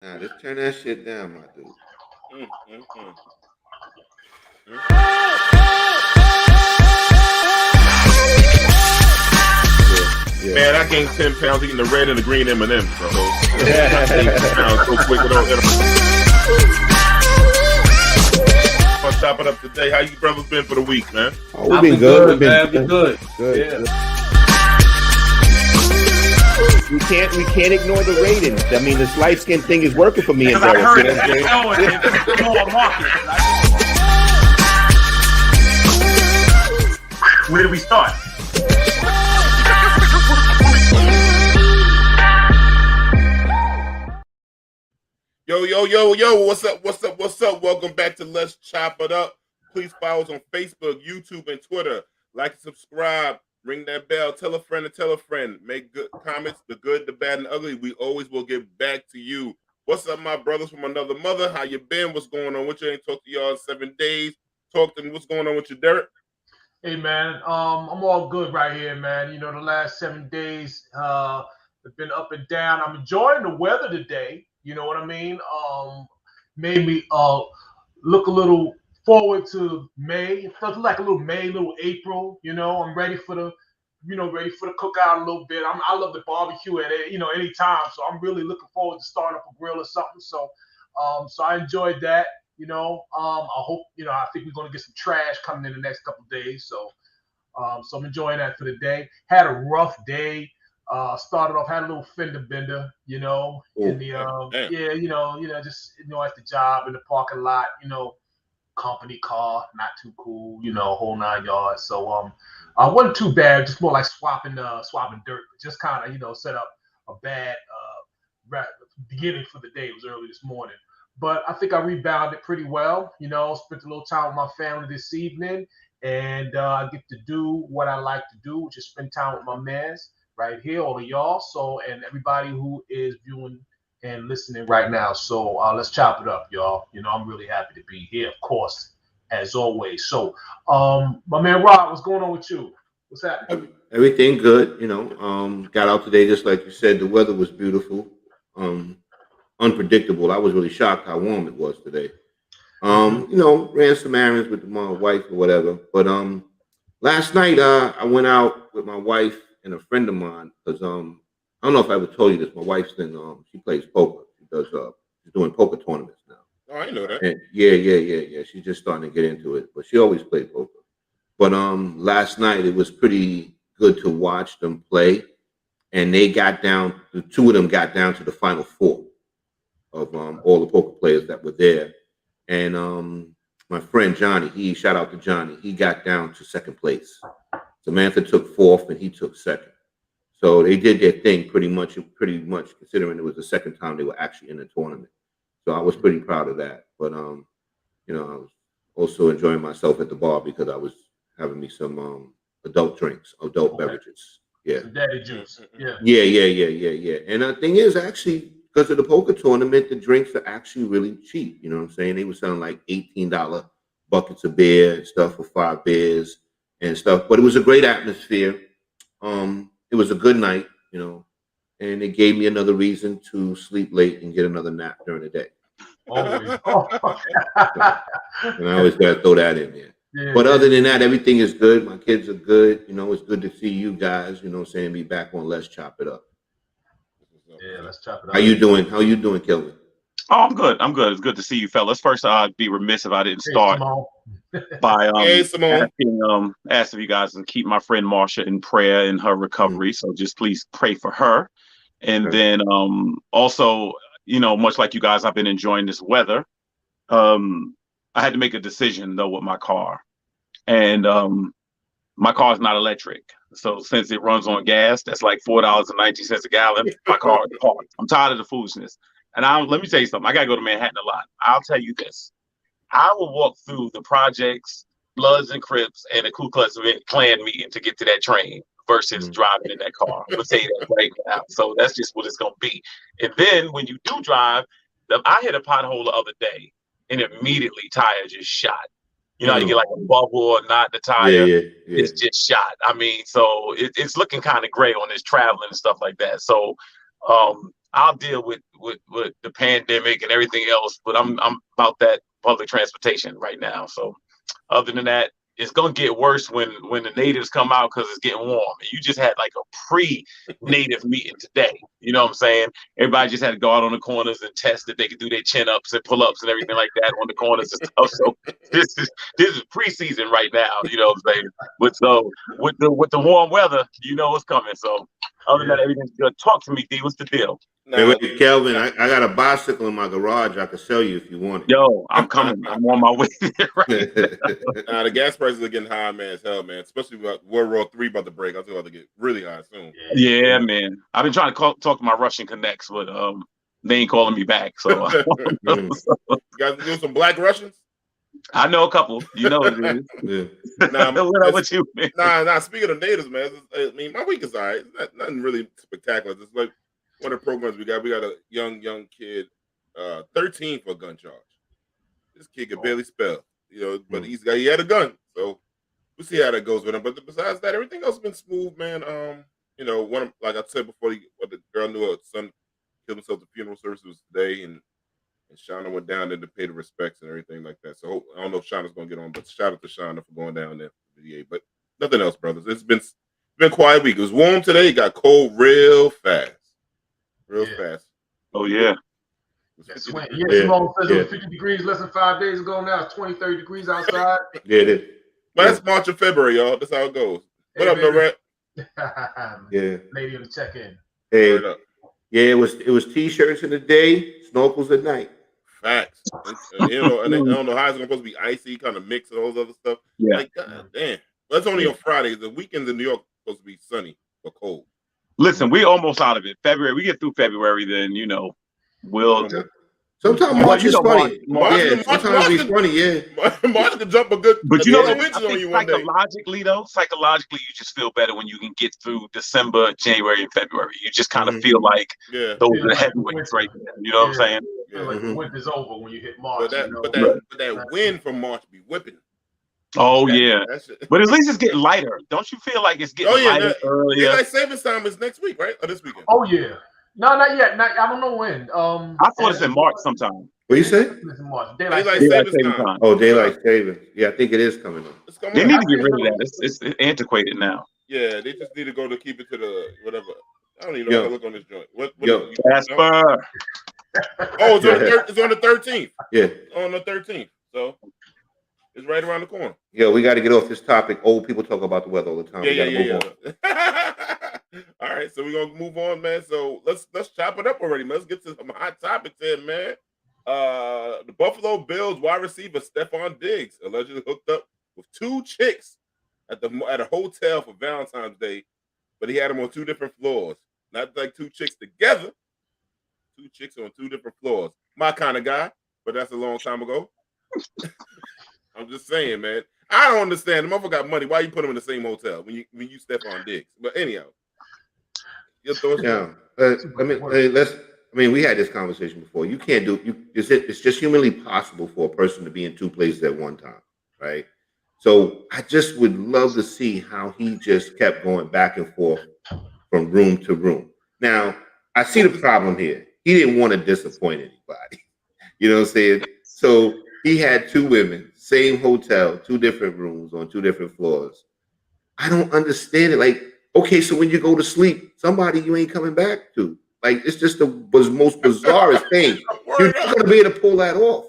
Nah, just turn that shit down, my dude. Mm, mm, mm. Yeah. Man, I gained 10 pounds eating the red and the green M&Ms, bro. So quick I'll chop it up today. How you brothers been for the week, man? Oh, we've been good, man. We've been good. Good. Yeah. We can't ignore the ratings. I mean, this light skin thing is working for me and I Derek. heard You it. know what I'm saying? It's more market. Where do we start? Yo, what's up? Welcome back to Let's Chop It Up. Please follow us on Facebook, YouTube, and Twitter. Like and subscribe. Ring that bell. Tell a friend to tell a friend. Make good comments, the good, the bad, and ugly. We always will get back to you. What's up, my brothers from another mother? How you been? What's going on with you? Ain't talked to y'all in 7 days. Talk to me. What's going on with you, Derek? Hey man, I'm all good right here, man. You know, the last 7 days have been up and down. I'm enjoying the weather today. You know what I mean? Made me look a little forward to May. It felt like a little May, little April. You know, I'm ready for the cookout a little bit. I love the barbecue at any time, so I'm really looking forward to starting up a grill or something. So I enjoyed that. I hope, I think we're going to get some trash coming in the next couple of days. So I'm enjoying that for the day. Had a rough day. Started off, had a little fender bender, in the, just, at the job, in the parking lot, company car, not too cool, whole 9 yards. So wasn't too bad, just more like swapping dirt, just kind of, set up a bad beginning for the day. It was early this morning. But I think I rebounded pretty well. Spent a little time with my family this evening, and I get to do what I like to do, which is spend time with my mans right here, all of y'all. So, and everybody who is viewing and listening right now. So let's chop it up, y'all. I'm really happy to be here, of course, as always. So, my man Rob, what's going on with you? What's happening? Everything good. Got out today, just like you said. The weather was beautiful. Unpredictable. I was really shocked how warm it was today. Ran some errands with my wife or whatever. But last night I went out with my wife and a friend of mine because I don't know if I ever told you this. My wife's she plays poker. She's doing poker tournaments now. Oh, I know that. And yeah. She's just starting to get into it, but she always played poker. But last night it was pretty good to watch them play, and the two of them got down to the final four of all the poker players that were there. And my friend Johnny, shout out to Johnny, he got down to second place. Samantha took fourth and he took second. So they did their thing pretty much considering it was the second time they were actually in the tournament. So I was pretty proud of that. But I was also enjoying myself at the bar because I was having me some adult beverages. Yeah. Daddy juice. Yeah. Yeah. And the thing is, actually, because of the poker tournament, the drinks are actually really cheap. You know what I'm saying? They were selling like $18 buckets of beer and stuff for 5 beers and stuff. But it was a great atmosphere. It was a good night, and it gave me another reason to sleep late and get another nap during the day. Always. And I always got to throw that in there. Yeah, but other than that, everything is good. My kids are good. It's good to see you guys, be back on Let's Chop It Up. Yeah, let's chop it up. How you doing, Kelvin? Oh, I'm good. It's good to see you, fellas. First, I'd be remiss if I didn't start by asking you guys to keep my friend Marsha in prayer in her recovery. So just please pray for her. And then also, much like you guys, I've been enjoying this weather. I had to make a decision though with my car, and my car is not electric. So since it runs on gas, that's like $4.90 a gallon. My car is parked. I'm tired of the foolishness. And let me tell you something. I got to go to Manhattan a lot. I'll tell you this. I will walk through the projects, Bloods and Crips, and the Ku Klux Klan meeting to get to that train versus driving in that car. I'm going to tell you that right now. So that's just what it's going to be. And then when you do drive, I hit a pothole the other day, and immediately tire just shot. You know, you get like a bubble or not, the tire, it's just shot. I mean, so it's looking kind of gray on this traveling and stuff like that. So I'll deal with the pandemic and everything else. But I'm about that public transportation right now. So other than that, it's gonna get worse when the natives come out because it's getting warm. And you just had like a pre-native meeting today. You know what I'm saying? Everybody just had to go out on the corners and test that they could do their chin-ups and pull-ups and everything like that on the corners and stuff. So this is preseason right now. You know what I'm saying? With the warm weather, you know what's coming. So other than that, everything's good. Talk to me, D. What's the deal? Hey, Kelvin, I got a bicycle in my garage. I can sell you if you want it. Yo, I'm coming. I'm on my way there right now. The gas prices are getting high, man, as hell, man. Especially with World War III about to break. I think about to get really high soon. Yeah, man. I've been trying to talk to my Russian connects, but they ain't calling me back. So you guys do some black Russians? I know a couple. You know what it is. Nah, what about you, man? Nah. Speaking of natives, man, I mean, my week is all right. Nothing really spectacular. It's like one of the programs we got a young kid, 13 for a gun charge. This kid can barely spell, you know, but he had a gun. So we'll see how that goes with him. But besides that, everything else has been smooth, man. You know, like I said before, the girl knew her son killed himself. The funeral service was today, and Shauna went down there to pay the respects and everything like that. So I don't know if Shauna's gonna get on, but shout out to Shauna for going down there for the VA. But nothing else, brothers. It's been a quiet week. It was warm today. It got cold real fast. Fast. Oh, yeah. Simone says it was 50 degrees less than 5 days ago. Now it's 20, 30 degrees outside. Yeah, it is. But that's March and February, y'all. That's how it goes. What up, Norette? Yeah. Lady on the check-in. Hey. Yeah, it was t-shirts in the day, snorkels at night. Facts. And I don't know how it's supposed to be icy, kind of mix and all those other stuff. Yeah. Like, God damn. Well, that's only on Fridays. The weekends in New York are supposed to be sunny but cold. Listen, we're almost out of it. February, we get through February, then we'll. Sometimes March is funny. Sometimes it's funny. Yeah, March can jump a good. But you know, I think psychologically, you just feel better when you can get through December, January, and February. You just kind of feel like those are the heavyweights right there. You know what I'm saying? Yeah. Like the winter's over when you hit March. But that wind from March be whipping. Oh yeah, but at least it's getting lighter. Don't you feel like it's getting lighter earlier? Daylight savings time is next week, right? Or this weekend? Oh yeah. No, not yet. I don't know when. I thought it's in March sometime. What do you say? It's in March. Daylight savings time. Oh, daylight savings. Yeah, I think it is coming up. They need to get rid of that. It's antiquated now. Yeah, they just need to go to keep it to the whatever. I don't even know how to look on this joint. What Jasper. Oh, it's on the 13th. Yeah. On the 13th. So it's right around the corner. Yeah, we got to get off this topic. Old people talk about the weather all the time. Yeah. All right, so we're gonna move on, man. So let's chop it up already, man. Let's get to some hot topics here, man. The Buffalo Bills wide receiver Stefan Diggs allegedly hooked up with two chicks at a hotel for Valentine's Day, but he had them on two different floors. Not like two chicks together. Two chicks on two different floors. My kind of guy, but that's a long time ago. I'm just saying, man. I don't understand. The motherfucker got money. Why you put him in the same hotel when you Stefan Diggs? But anyhow, your thoughts? Yeah. We had this conversation before. You can't it's just humanly possible for a person to be in two places at one time, right? So I just would love to see how he just kept going back and forth from room to room. Now, I see the problem here. He didn't want to disappoint anybody. You know what I'm saying? So he had two women, same hotel, two different rooms on two different floors. I don't understand it. Like, okay, so when you go to sleep, somebody you ain't coming back to. Like, it's just the most bizarrest thing. You're not going to be able to pull that off.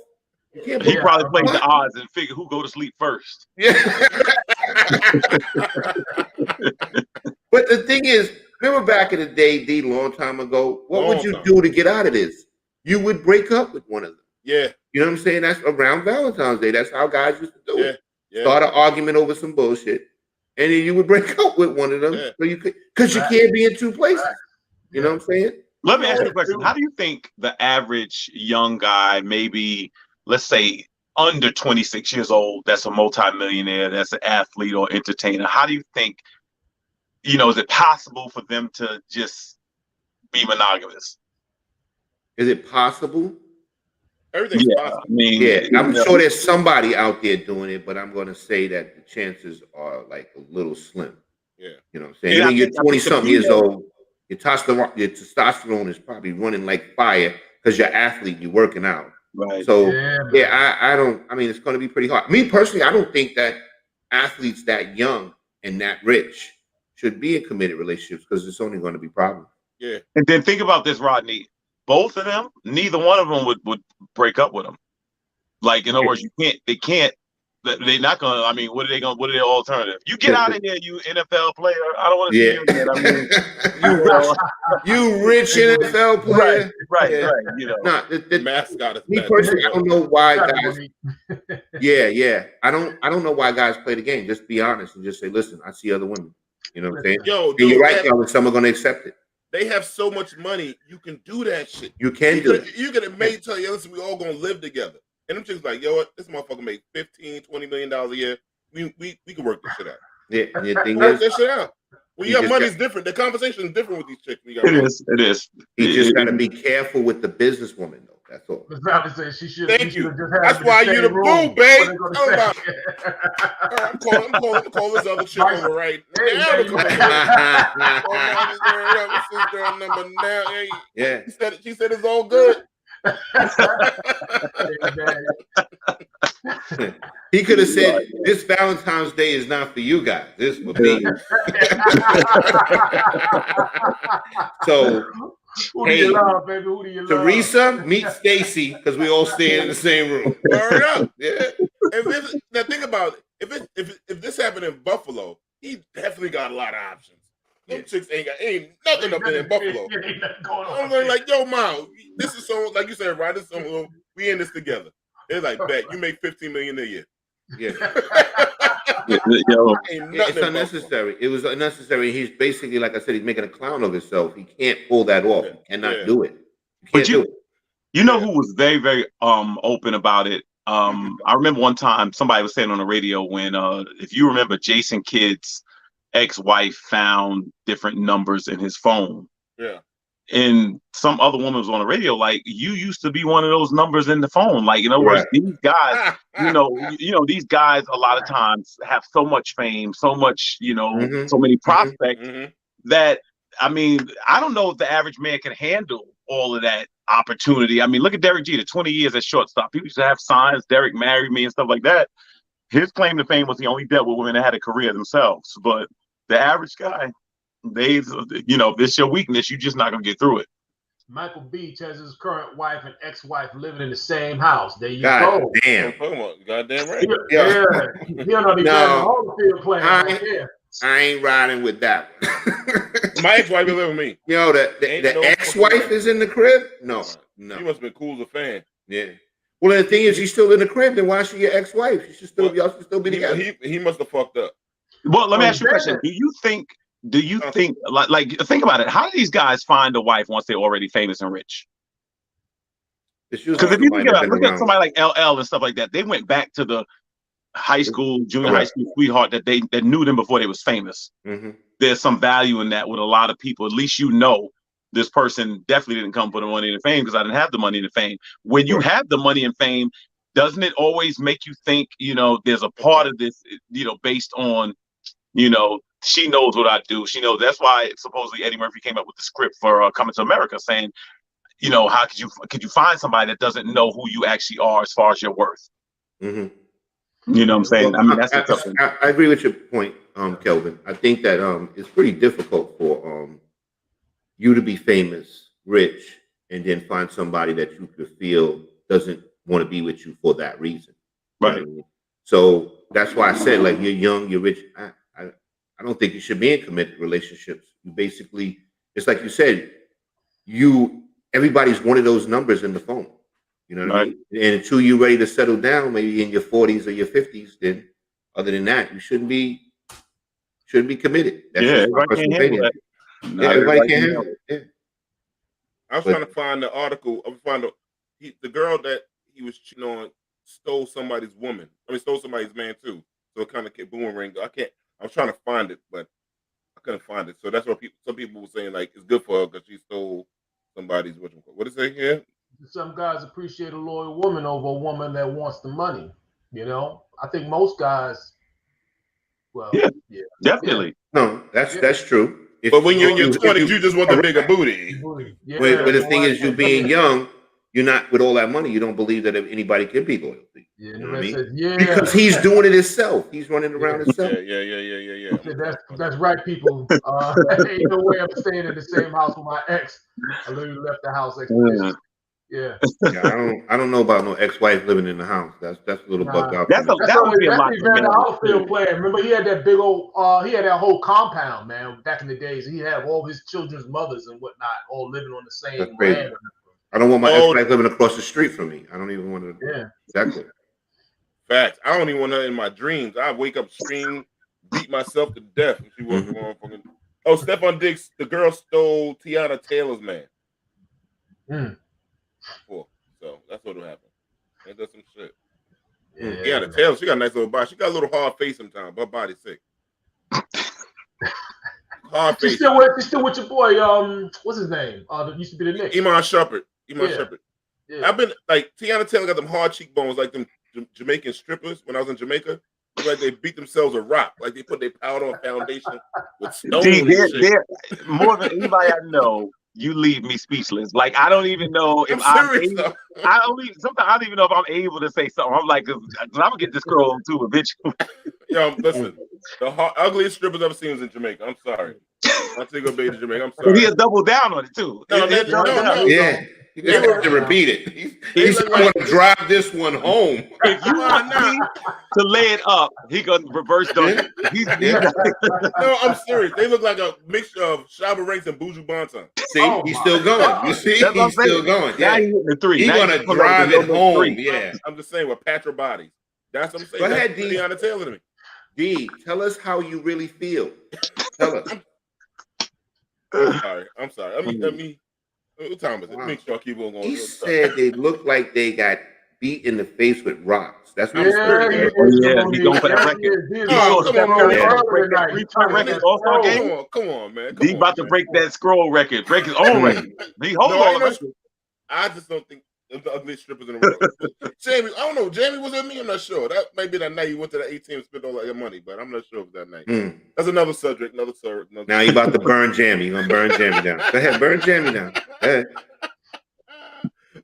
You can't. He probably played the odds and figured who go to sleep first. Yeah. But the thing is, remember back in the day, D, long time ago, what would you do to get out of this? You would break up with one of them. Yeah. You know what I'm saying? That's around Valentine's Day. That's how guys used to do it. Yeah. Start an argument over some bullshit. And then you would break up with one of them. Yeah. So you could, because you can't be in two places. You know what I'm saying? Let me ask you a question. How do you think the average young guy, maybe, let's say, under 26 years old, that's a multimillionaire, that's an athlete or entertainer, how do you think, is it possible for them to just be monogamous? Is it possible? Everything's possible. I'm sure there's somebody out there doing it, but I'm going to say that the chances are like a little slim. Yeah. You know what I'm saying? When you're 20-something years old, Your testosterone is probably running like fire because you're an athlete, you're working out. Right. So I mean, it's going to be pretty hard. Me personally, I don't think that athletes that young and that rich should be in committed relationships because it's only going to be problems. Yeah. And then think about this, Rodney. Both of them, neither one of them would break up with him. Like, in other words, they're not gonna. I mean, what are their alternative? You get out of here, you NFL player. I don't want to see you again. I mean, you rich NFL player. Right. You know, the mascot is me personally, I don't know why guys. I don't know why guys play the game. Just be honest and just say, listen, I see other women. You know what I'm saying? Yo, dude, you're right, Kelvin. Some are gonna accept it. They have so much money, you can do that shit. You can do it. You can make tell you, listen, we all gonna live together. And them chicks like, yo, what? This motherfucker make $15-20 million a year. We can work this shit out. Yeah, the thing work is, that shit out. When you have money, it's different. The conversation is different with these chicks. It is. You just got to be careful with the businesswoman, though. That's all. Thank you. That's why you the boo, babe. I'm calling this other chick over right now. This is girl number now. Yeah. She said it's all good. He could have said, this Valentine's Day is not for you guys. This is for me. So, who do you love, baby? Who do you love? Teresa, meet Stacy, because we all stay in the same room. Burn up. Yeah. Now think about it. If this happened in Buffalo, he definitely got a lot of options. Them chicks ain't nothing up there in Buffalo. I'm like, yo, Mom, this is so, like you said, right? This is so, we in this together. They're like, bet you make $15 million a year. Yeah. It's unnecessary. It was unnecessary. He's basically, like I said, he's making a clown of himself. He can't pull that off. He cannot do it. You know who was very, very open about it? I remember one time somebody was saying on the radio when if you remember, Jason Kidd's ex-wife found different numbers in his phone. Yeah. And some other woman was on the radio like, you used to be one of those numbers in the phone. Like, in other words, these guys, you know, these guys a lot of times have so much fame, so much, so many prospects that, I mean, I don't know if the average man can handle all of that opportunity. I mean, look at Derek Jeter, 20 years at shortstop. People used to have signs, Derek married me and stuff like that. His claim to fame was he only dealt with women that had a career themselves. But the average guy, if it's your weakness, you're just not going to get through it. Michael Beach has his current wife and ex-wife living in the same house. There you go. Damn. Goddamn right. Yeah. I ain't riding with that one. My ex-wife is living with me. The ex-wife is in the crib? No. She must have been cool as a fan. Yeah. Well, the thing is, she's still in the crib. Then why is she your ex-wife? Y'all should still be together. He must have fucked up. Well, let me ask you a question. Do you think like think about it? How do these guys find a wife once they're already famous and rich? Because if you look at somebody like LL and stuff like that, they went back to the junior high school sweetheart that knew them before they was famous. Mm-hmm. There's some value in that with a lot of people. At least this person definitely didn't come for the money and fame because I didn't have the money and the fame. When you have the money and fame, doesn't it always make you think, there's a part of this, based on, she knows what I do. She knows. That's why supposedly Eddie Murphy came up with the script for Coming to America, saying, how could you find somebody that doesn't know who you actually are as far as your worth? Mm-hmm. You know what I'm saying? Well, I mean, that's I agree with your point, Kelvin. I think that it's pretty difficult for you to be famous, rich, and then find somebody that you could feel doesn't want to be with you for that reason. Right. You know what I mean? So that's why I said, like, you're young, you're rich. I don't think you should be in committed relationships. You basically, it's like you said, everybody's one of those numbers in the phone. You know what I mean? And until you're ready to settle down, maybe in your 40s or your 50s, then other than that, you shouldn't be committed. That's everybody can't handle that. Everybody can't handle it. Yeah. I was trying to find the article. The girl that he was cheating on stole somebody's woman. I mean, stole somebody's man too. So it kind of kept boomerang. I was trying to find it, but I couldn't find it. So that's what some people were saying, like, it's good for her because she stole somebody's. What is it here? Some guys appreciate a loyal woman over a woman that wants the money. I think most guys. Well, yeah, definitely. No, that's true. But when you're in your 20s, you just want the bigger booty. Yeah, but the thing is, you being young, you're not with all that money. You don't believe that anybody can be loyal to you. Yeah, you know what I mean? Yeah. Because he's doing it himself. He's running around himself. Yeah. That's right, people. Ain't no way I'm staying in the same house with my ex. I literally left the house expeditiously. Yeah. I don't know about no ex-wife living in the house. That's a little bugged out. That would be a lot. Evander Holyfield player. Remember, he had that big old. He had that whole compound, man. Back in the days, he had all his children's mothers and whatnot, all living on the same land. I don't want my ex-wife living across the street from me. I don't even want to. Yeah. Exactly. Facts. I don't even want her in my dreams. I wake up, scream, beat myself to death. And she wasn't motherfucking. Oh, Stefan Diggs, the girl stole Tiana Taylor's man. So that's what will happen. That does some shit. Yeah, Taylor, she got a nice little body. She got a little hard face sometimes. Her body's sick. Hard face. She's still with your boy. What's his name? That used to be the Knicks. Iman Shumpert. Yeah. I've been like Tiana Taylor got them hard cheekbones like them Jamaican strippers when I was in Jamaica. It's like they beat themselves a rock. Like they put their powder on foundation with stone. They're more than anybody I know. You leave me speechless. Like I don't even know if sometimes I don't even know if I'm able to say something. I'm like, cause I'm gonna get this girl on too eventually. Yo, listen, the ugliest strippers I've ever seen was in Jamaica. I'm sorry. I take a baby to Jamaica. I'm sorry. He has doubled down on it too. No. Yeah. You have to repeat it. He's going to drive this one home. If you want me to lay it up, he gonna reverse dunk. No, I'm serious. They look like a mixture of Shabba Ranks and Buju Banton. See, he's still going. You see, he's still going. Yeah, he's hitting the three. He's gonna drive it home. Three. Yeah, I'm just saying with Patra bodies. That's what I'm saying. Go ahead, D. Tiana Taylor to me. D, tell us how you really feel. Tell us. I'm sorry. I mean, what time is it? Make sure I keep on going. He said they look like they got beat in the face with rocks. That's what he's going for that record. Come on, man. He's about to break that scroll record, break his own record. He holds all of it. I just don't think the ugliest strippers in the world. Jamie, I don't know. Jamie was with me. I'm not sure. That might be that night you went to the ATM and spent all that money, but I'm not sure if that night. That's another subject. Now you about to burn Jamie. You're gonna burn Jamie down. Go ahead, burn Jamie down. Go ahead.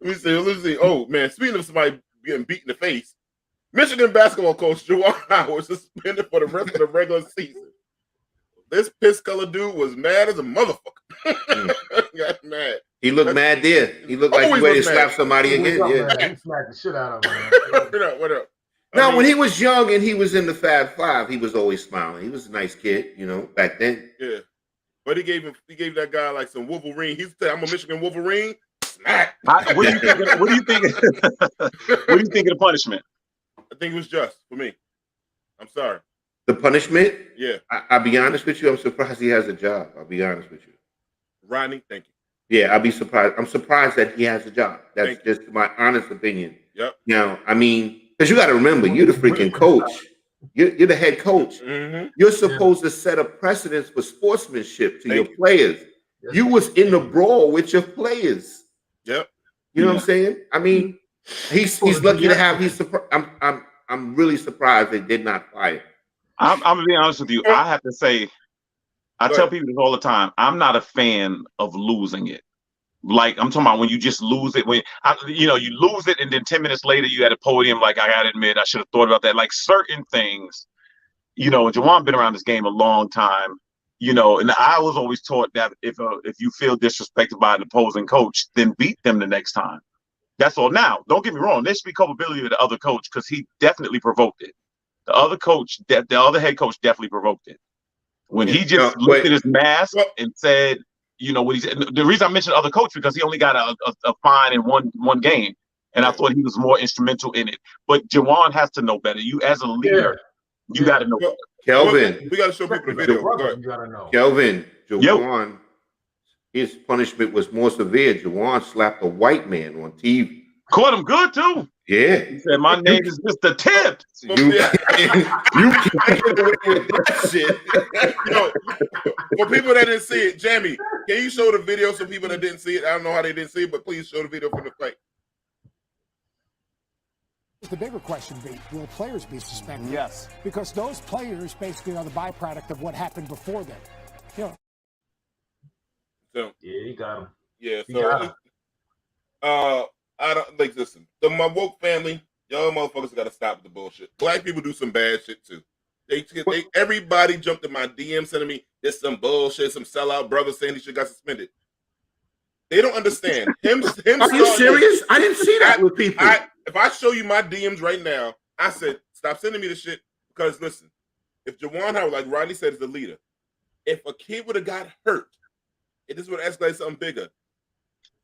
Let me see. Oh man, speaking of somebody getting beat in the face, Michigan basketball coach Juwan Howard was suspended for the rest of the regular season. This piss-colored dude was mad as a motherfucker. Got mad. He looked mad there. He looked like he ready to slap somebody again. Yeah, he smacked the shit out of him. What up? Now, when he was young and he was in the Fab Five, he was always smiling. He was a nice kid, back then. Yeah, but he gave that guy like some Wolverine. He said, "I'm a Michigan Wolverine." Smack. What do you think? What do you think? What do you think of the punishment? I think it was just for me. I'm sorry. The punishment? Yeah. I'll be honest with you. I'm surprised he has a job. I'll be honest with you. Rodney, thank you. Yeah, I'll be surprised. I'm surprised that he has a job. That's just my honest opinion. Yep. Now, I mean, because you got to remember, you're the freaking coach. You're the head coach. Mm-hmm. You're supposed to set a precedence for sportsmanship to your players. You was in the brawl with your players. Yep. You know what I'm saying? I mean, he's lucky to have. I'm really surprised they did not fire. I'm gonna be honest with you. I have to say, I tell people this all the time. I'm not a fan of losing it. Like I'm talking about when you just lose it. When you lose it, and then 10 minutes later you at a podium. Like I gotta admit, I should have thought about that. Like certain things, Juwan been around this game a long time. And I was always taught that if you feel disrespected by an opposing coach, then beat them the next time. That's all. Now, don't get me wrong. There should be culpability of the other coach because he definitely provoked it. The other head coach definitely provoked it. When he just looked at his mask and said, what he said. The reason I mentioned the other coach because he only got a fine in one game, and I thought he was more instrumental in it. But Juwan has to know better. You as a leader, you got to know better. Kelvin, we got to show people the video. You got to know. Kelvin, Juwan, his punishment was more severe. Juwan slapped a white man on TV. Caught him good too. Yeah. He said, "My name is Mr. Tip." You can't get away with that shit. For people that didn't see it, Jamie, can you show the video so people that didn't see it? I don't know how they didn't see it, but please show the video from the fight. The bigger question be, will players be suspended? Yes. Because those players basically are the byproduct of what happened before them. So, yeah, he got him. Yeah, so I don't like listen. My woke family, y'all motherfuckers got to stop the bullshit. Black people do some bad shit too. Everybody jumped in my DM sending me this some bullshit, some sellout brother saying he should got suspended. They don't understand him. Are you serious? I didn't see that with people. If I show you my DMs right now, I said stop sending me the shit because listen, if Juwan Howard, like Rodney said, is the leader, if a kid would have got hurt, and this would escalate something bigger,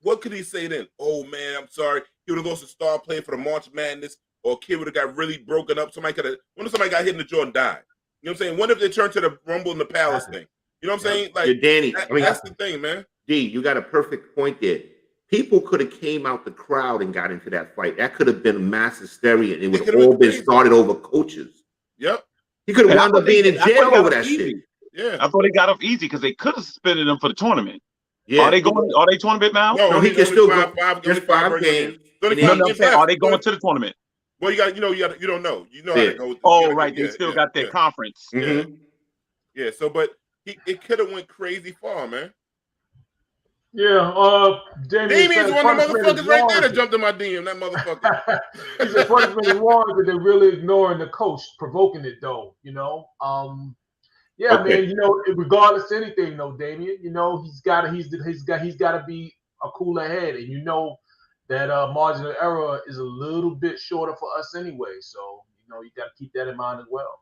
what could he say then? Oh man, I'm sorry. He would have lost a star playing for the March Madness, or a kid would have got really broken up. What if somebody got hit in the jaw and died? You know what I'm saying? What if they turned to the Rumble in the Palace thing? You know what I'm saying? Like Danny, that's the thing, man. D, you got a perfect point there. People could have came out the crowd and got into that fight. That could have been a mass hysteria. It would have all been started over coaches. Yep. He could have wound up being in jail over that shit. Yeah. I thought they got off easy because they could have suspended him for the tournament. Yeah. Are they tournament now? No, he can still go. Just 5 games. Are they going to the tournament? Well, you don't know. You know how to go. Oh, right. They still got their conference. Mm-hmm. Yeah. So, but it could have went crazy far, man. Yeah. Damien's one of the motherfuckers right there that jumped in my DM. That motherfucker. He said punishment is warranted, but they're really ignoring the coach, provoking it though. You know. Yeah, okay. Man. You know, regardless of anything, though, Damien, you know, he's got to be a cooler head, and you know that margin of error is a little bit shorter for us anyway. So you know, you got to keep that in mind as well.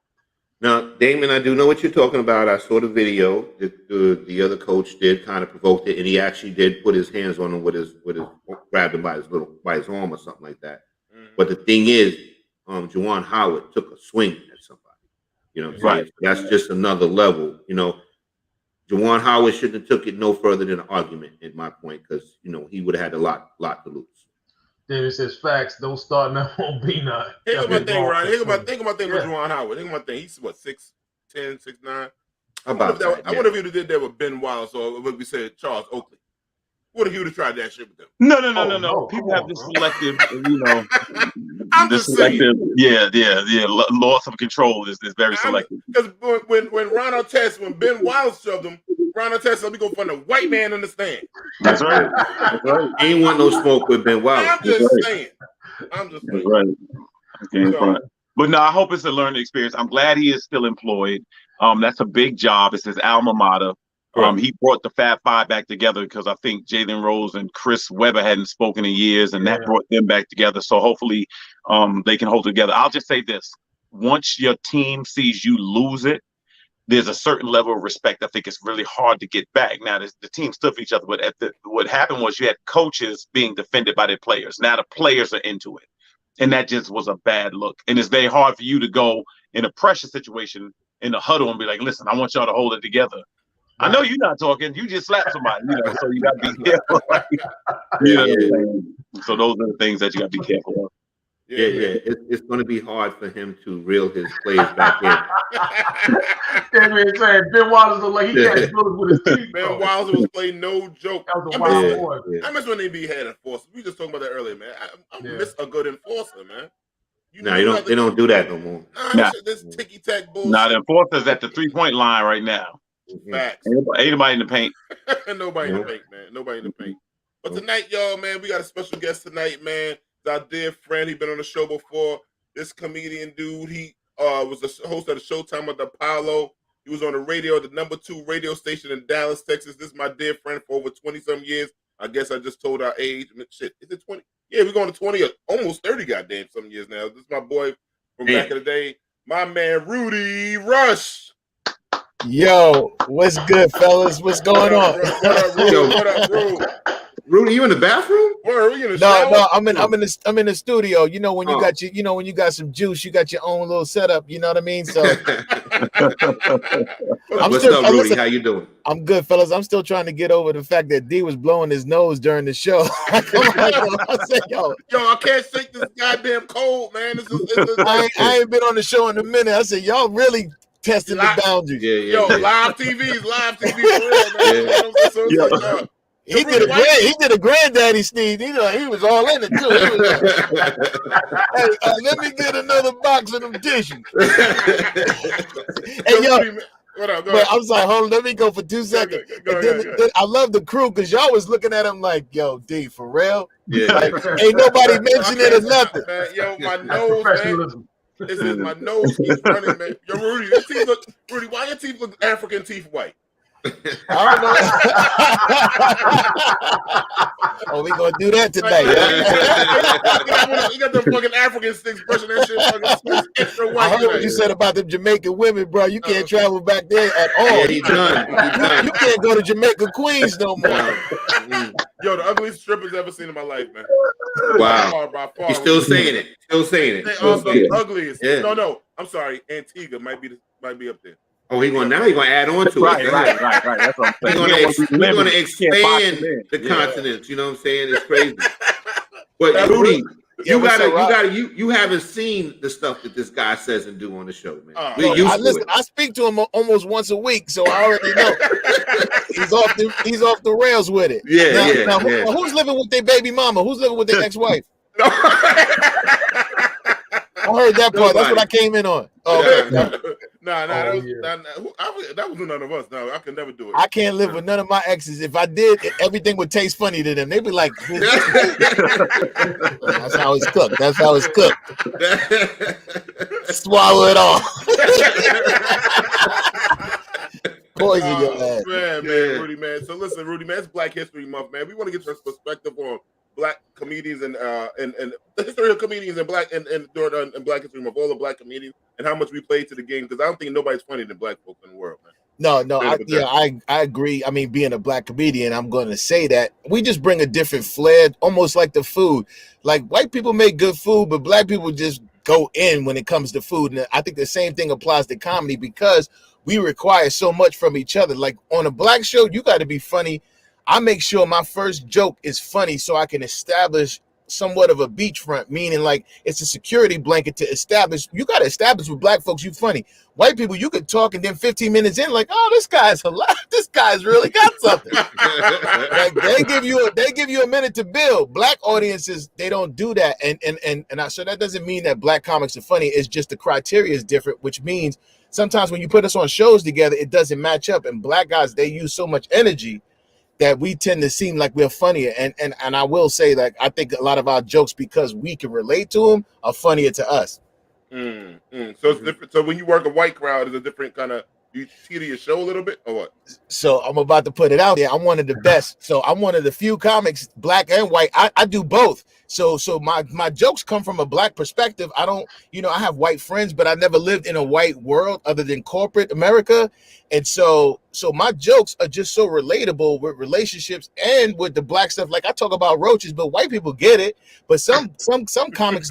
Now, Damon, I do know what you're talking about. I saw the video that the other coach did kind of provoked it, and he actually did put his hands on him with his grabbed him by his arm or something like that. Mm-hmm. But the thing is, Juwan Howard took a swing at somebody. You know what I'm saying? Right. That's just another level. You know, Juwan Howard shouldn't have took it no further than an argument, at my point, because you know he would have had a lot to lose. David says facts. Don't start now. Won't be none. Think about thing, right? Think about thing with Juwan Howard. Think about thing. He's what 6'10", 6'9". I wonder if he did that with Ben Wallace or what we said Charles Oakley. What if you would have tried that shit with them? No. People have this selective, you know. Selective, yeah. Loss of control is very selective. Because when Ron Artest, when Ben Wallace shoved him, Ron Artest said, "We go find a white man in the stand." That's right. Ain't want no smoke with Ben Wallace. I'm just saying. That's right. But no, I hope it's a learning experience. I'm glad he is still employed. That's a big job. It's his alma mater. He brought the Fab Five back together because I think Jalen Rose and Chris Webber hadn't spoken in years, and that brought them back together. So hopefully they can hold together. I'll just say this. Once your team sees you lose it, there's a certain level of respect. I think it's really hard to get back. Now, the team stood for each other, but what happened was you had coaches being defended by their players. Now the players are into it, and that just was a bad look. And it's very hard for you to go in a pressure situation in the huddle and be like, listen, I want y'all to hold it together. I know you're not talking. You just slapped somebody, you know, so you got to be careful. You know what I'm saying? So those are the things that you got to be careful of. Yeah. It's going to be hard for him to reel his players back in. Ben Wallace looked like he can't do it with his teeth. Ben Wallace was playing no joke. That was a wild boy. I miss when they had enforcers. We just talking about that earlier, man. I miss a good enforcer, man. They don't do that no more. This ticky-tack bullshit. The enforcer's at the 3-point line right now. Facts. Ain't nobody in the paint. Nobody in the paint, man. Nobody in the paint. But tonight, y'all, man, we got a special guest tonight, man. It's our dear friend. He's been on the show before. This comedian dude, he was the host of the Showtime with Apollo. He was on the radio, the #2 radio station in Dallas, Texas. This is my dear friend for over 20-some years. I guess I just told our age. Shit, is it 20? Yeah, we're going to 20 or almost 30 goddamn some years now. This is my boy from back in the day. My man, Rudy Rush. Yo, what's good, fellas? What's going on? What up, Rudy? Rudy, you in the bathroom? Where are you in the shower? No, I'm in the studio. You know when you got when you got some juice, you got your own little setup. You know what I mean? So what's up, Rudy? How you doing? I'm good, fellas. I'm still trying to get over the fact that D was blowing his nose during the show. I said, yo, I can't shake this goddamn cold, man. I ain't been on the show in a minute. I said, y'all really testing the boundaries. Yeah. Live TV for real, man. He did a granddaddy Steve. He was all in it too. Hey, let me get another box of them dishes. Hey, yo, But I'm sorry, hold on, let me go for 2 seconds. Then I love the crew because y'all was looking at him like, yo, D, for real? Yeah. Like, ain't nobody mentioning it or nothing. Man, yo, my nose, man. This is my nose keeps running, man. Yo, Rudy, Rudy, why your teeth look African teeth white? I don't know. Oh, we gonna do that tonight. You got them fucking African sticks brushing that shit fucking extra white. I heard what you said about them Jamaican women, bro. You can't travel back there at all. Yeah, he done. You can't go to Jamaica Queens no more. Yo, the ugliest strippers ever seen in my life, man. Wow. By far. He's still saying it. Still saying it. They are the ugliest. Yeah. No. I'm sorry. Antigua might be up there. Oh, he's gonna add on to it. Right. That's what I'm saying. We're gonna expand the continents. You know what I'm saying? It's crazy. But Rudy, you haven't seen the stuff that this guy says and do on the show, man. I speak to him almost once a week, so I already know he's off the rails with it. Yeah. Who's living with their baby mama? Who's living with their ex-wife? I heard that part. That's what I came in on. That was none of us. No, I could never do it. I can't live with none of my exes. If I did, everything would taste funny to them. They'd be like, "That's how it's cooked. That's how it's cooked." Swallow it all. Poison your ass. Man, Rudy, man. So listen, Rudy, man, it's Black History Month, man. We want to get your perspective on Black comedians and the history of comedians and Black History Month, all the Black comedians, and how much we played to the game, because I don't think nobody's funnier than Black folks in the world, man. No, I agree. I mean, being a Black comedian, I'm going to say that we just bring a different flair, almost like the food. Like white people make good food, but Black people just go in when it comes to food. And I think the same thing applies to comedy because we require so much from each other. Like on a Black show, you got to be funny. I make sure my first joke is funny so I can establish somewhat of a beachfront, meaning like it's a security blanket to establish. You got to establish with Black folks you funny. White people, you could talk and then 15 minutes in, like, oh, this guy's hilarious. This guy's really got something. Like they give you a minute to build. Black audiences, they don't do that, so that doesn't mean that Black comics are funny. It's just the criteria is different, which means sometimes when you put us on shows together, it doesn't match up. And Black guys, they use so much energy that we tend to seem like we're funnier. And I will say, like, I think a lot of our jokes, because we can relate to them, are funnier to us. So it's different. So when you work a white crowd, is a different kind of, you teeter your show a little bit or what? So I'm about to put it out there. I'm one of the best. So I'm one of the few comics, Black and white. I do both. So my jokes come from a Black perspective. I don't, I have white friends, but I never lived in a white world other than corporate America. And so my jokes are just so relatable with relationships and with the Black stuff. Like I talk about roaches, but white people get it. But some comics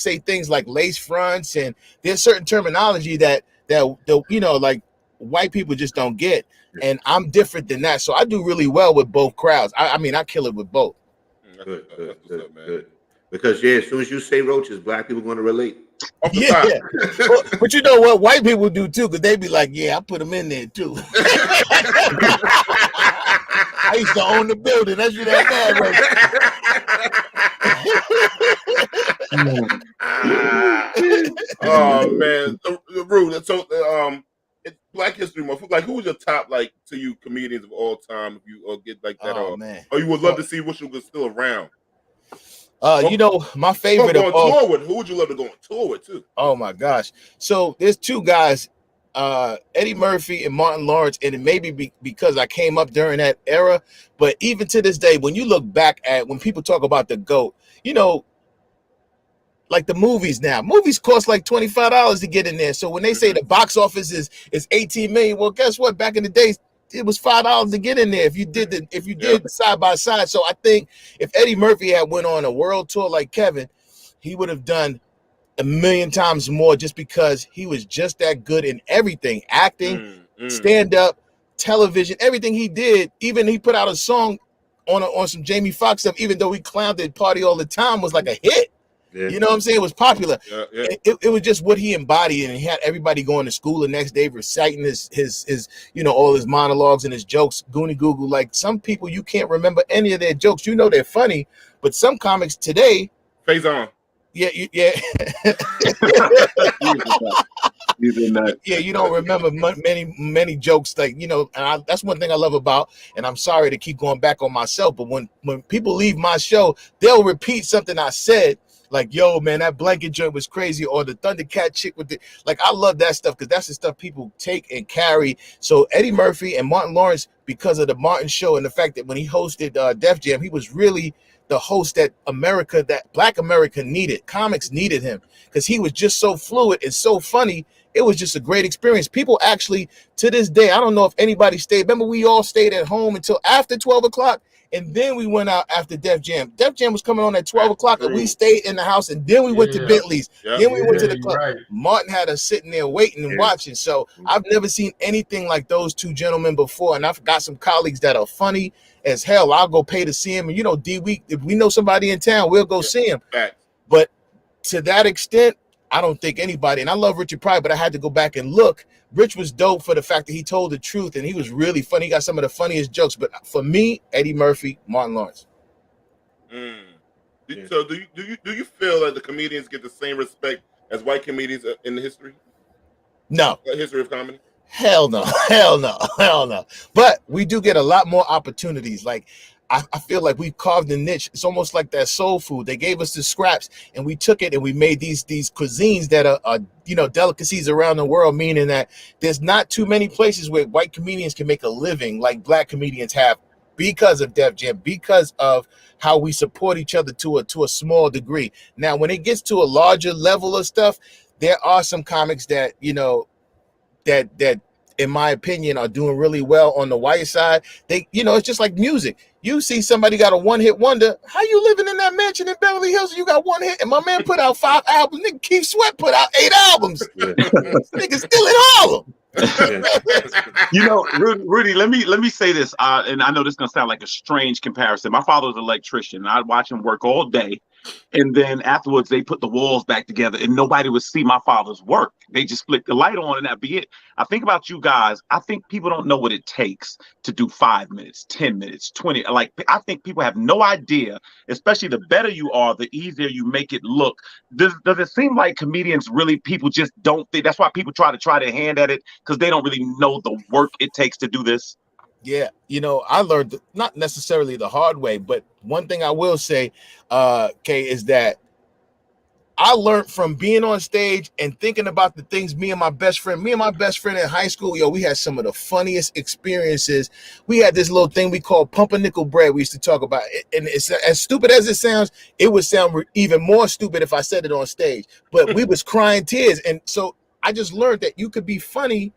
say things like lace fronts, and there's certain terminology that like white people just don't get. And I'm different than that. So I do really well with both crowds. I mean, I kill it with both. Good. Because as soon as you say roaches, Black people are going to relate. Yeah. But you know what? White people do too, because they be like, yeah, I put them in there too. I used to own the building. That's you that bad, right? Oh man, Rude. So it's Black History Month. Like, who's your top, like, to you comedians of all time? If you get like that, or you would love to see which was still around. My favorite of all. Tour with, who would you love to go on tour with too? Oh my gosh! So there's two guys, Eddie Murphy and Martin Lawrence, and it may be because I came up during that era. But even to this day, when you look back at when people talk about the GOAT, like the movies now, movies cost like $25 to get in there. So when they say the box office is 18 million, well, guess what? Back in the days, it was $5 to get in there if you did side by side. So I think if Eddie Murphy had went on a world tour like Kevin, he would have done a million times more, just because he was just that good in everything, acting, stand up, television, everything he did. Even he put out a song on some Jamie Foxx stuff, even though he clowned at Party All the Time, was like a hit. Yeah. You know what I'm saying? It was popular. Yeah. It was just what he embodied, and he had everybody going to school the next day reciting his all his monologues and his jokes. Goonie Google. Like, some people, you can't remember any of their jokes. They're funny, but some comics today. Phase on. Yeah. Yeah, you don't remember many jokes and that's one thing I love about, and I'm sorry to keep going back on myself, but when people leave my show, they'll repeat something I said, like, yo, man, that blanket joint was crazy, or the Thundercat chick with the, like, I love that stuff because that's the stuff people take and carry. So Eddie Murphy and Martin Lawrence, because of the Martin show and the fact that when he hosted Def Jam, he was really the host that Black America needed. Comics needed him because he was just so fluid and so funny. It was just a great experience. People actually, to this day, I don't know if anybody stayed. Remember, we all stayed at home until after 12 o'clock, and then we went out after Def Jam. Def Jam was coming on at 12 o'clock, and we stayed in the house, and then we went to Bentley's. Then we went to the club. Right. Martin had us sitting there waiting and watching. So I've never seen anything like those two gentlemen before, and I've got some colleagues that are funny as hell. I'll go pay to see him, and if we know somebody in town, we'll go see him. But to that extent, I don't think anybody, and I love Richard Pryor, but I had to go back and look. Rich was dope for the fact that he told the truth, and he was really funny. He got some of the funniest jokes. But for me, Eddie Murphy, Martin Lawrence. So do you feel that the comedians get the same respect as white comedians in the history? No. The history of comedy? Hell no. But we do get a lot more opportunities. Like, I feel like we carved a niche. It's almost like that soul food. They gave us the scraps, and we took it and we made these cuisines that are delicacies around the world, meaning that there's not too many places where white comedians can make a living like Black comedians have, because of Def Jam, because of how we support each other to a small degree. Now, when it gets to a larger level of stuff, there are some comics that that in my opinion are doing really well on the white side. They, it's just like music. You see somebody got a one-hit wonder. How you living in that mansion in Beverly Hills and you got one hit? And my man put out 5 albums. Nigga Keith Sweat put out 8 albums. Nigga still in Harlem. Rudy, let me say this, and I know this is gonna sound like a strange comparison. My father was an electrician, and I'd watch him work all day, and then afterwards they put the walls back together, and nobody would see my father's work. They just flick the light on, and that'd be it. I think about you guys. I think people don't know what it takes to do 5 minutes, 10 minutes, 20. Like, I think people have no idea. Especially the better you are, the easier you make it look. Does it seem like comedians really, people just don't think? That's why people try their hand at it, because they don't really know the work it takes to do this. Yeah, I learned not necessarily the hard way, but one thing I will say, Kay, is that I learned from being on stage and thinking about the things me and my best friend in high school, we had some of the funniest experiences. We had this little thing we called pumpernickel bread we used to talk about. And it's as stupid as it sounds, it would sound even more stupid if I said it on stage. But we was crying tears. And so I just learned that you could be funny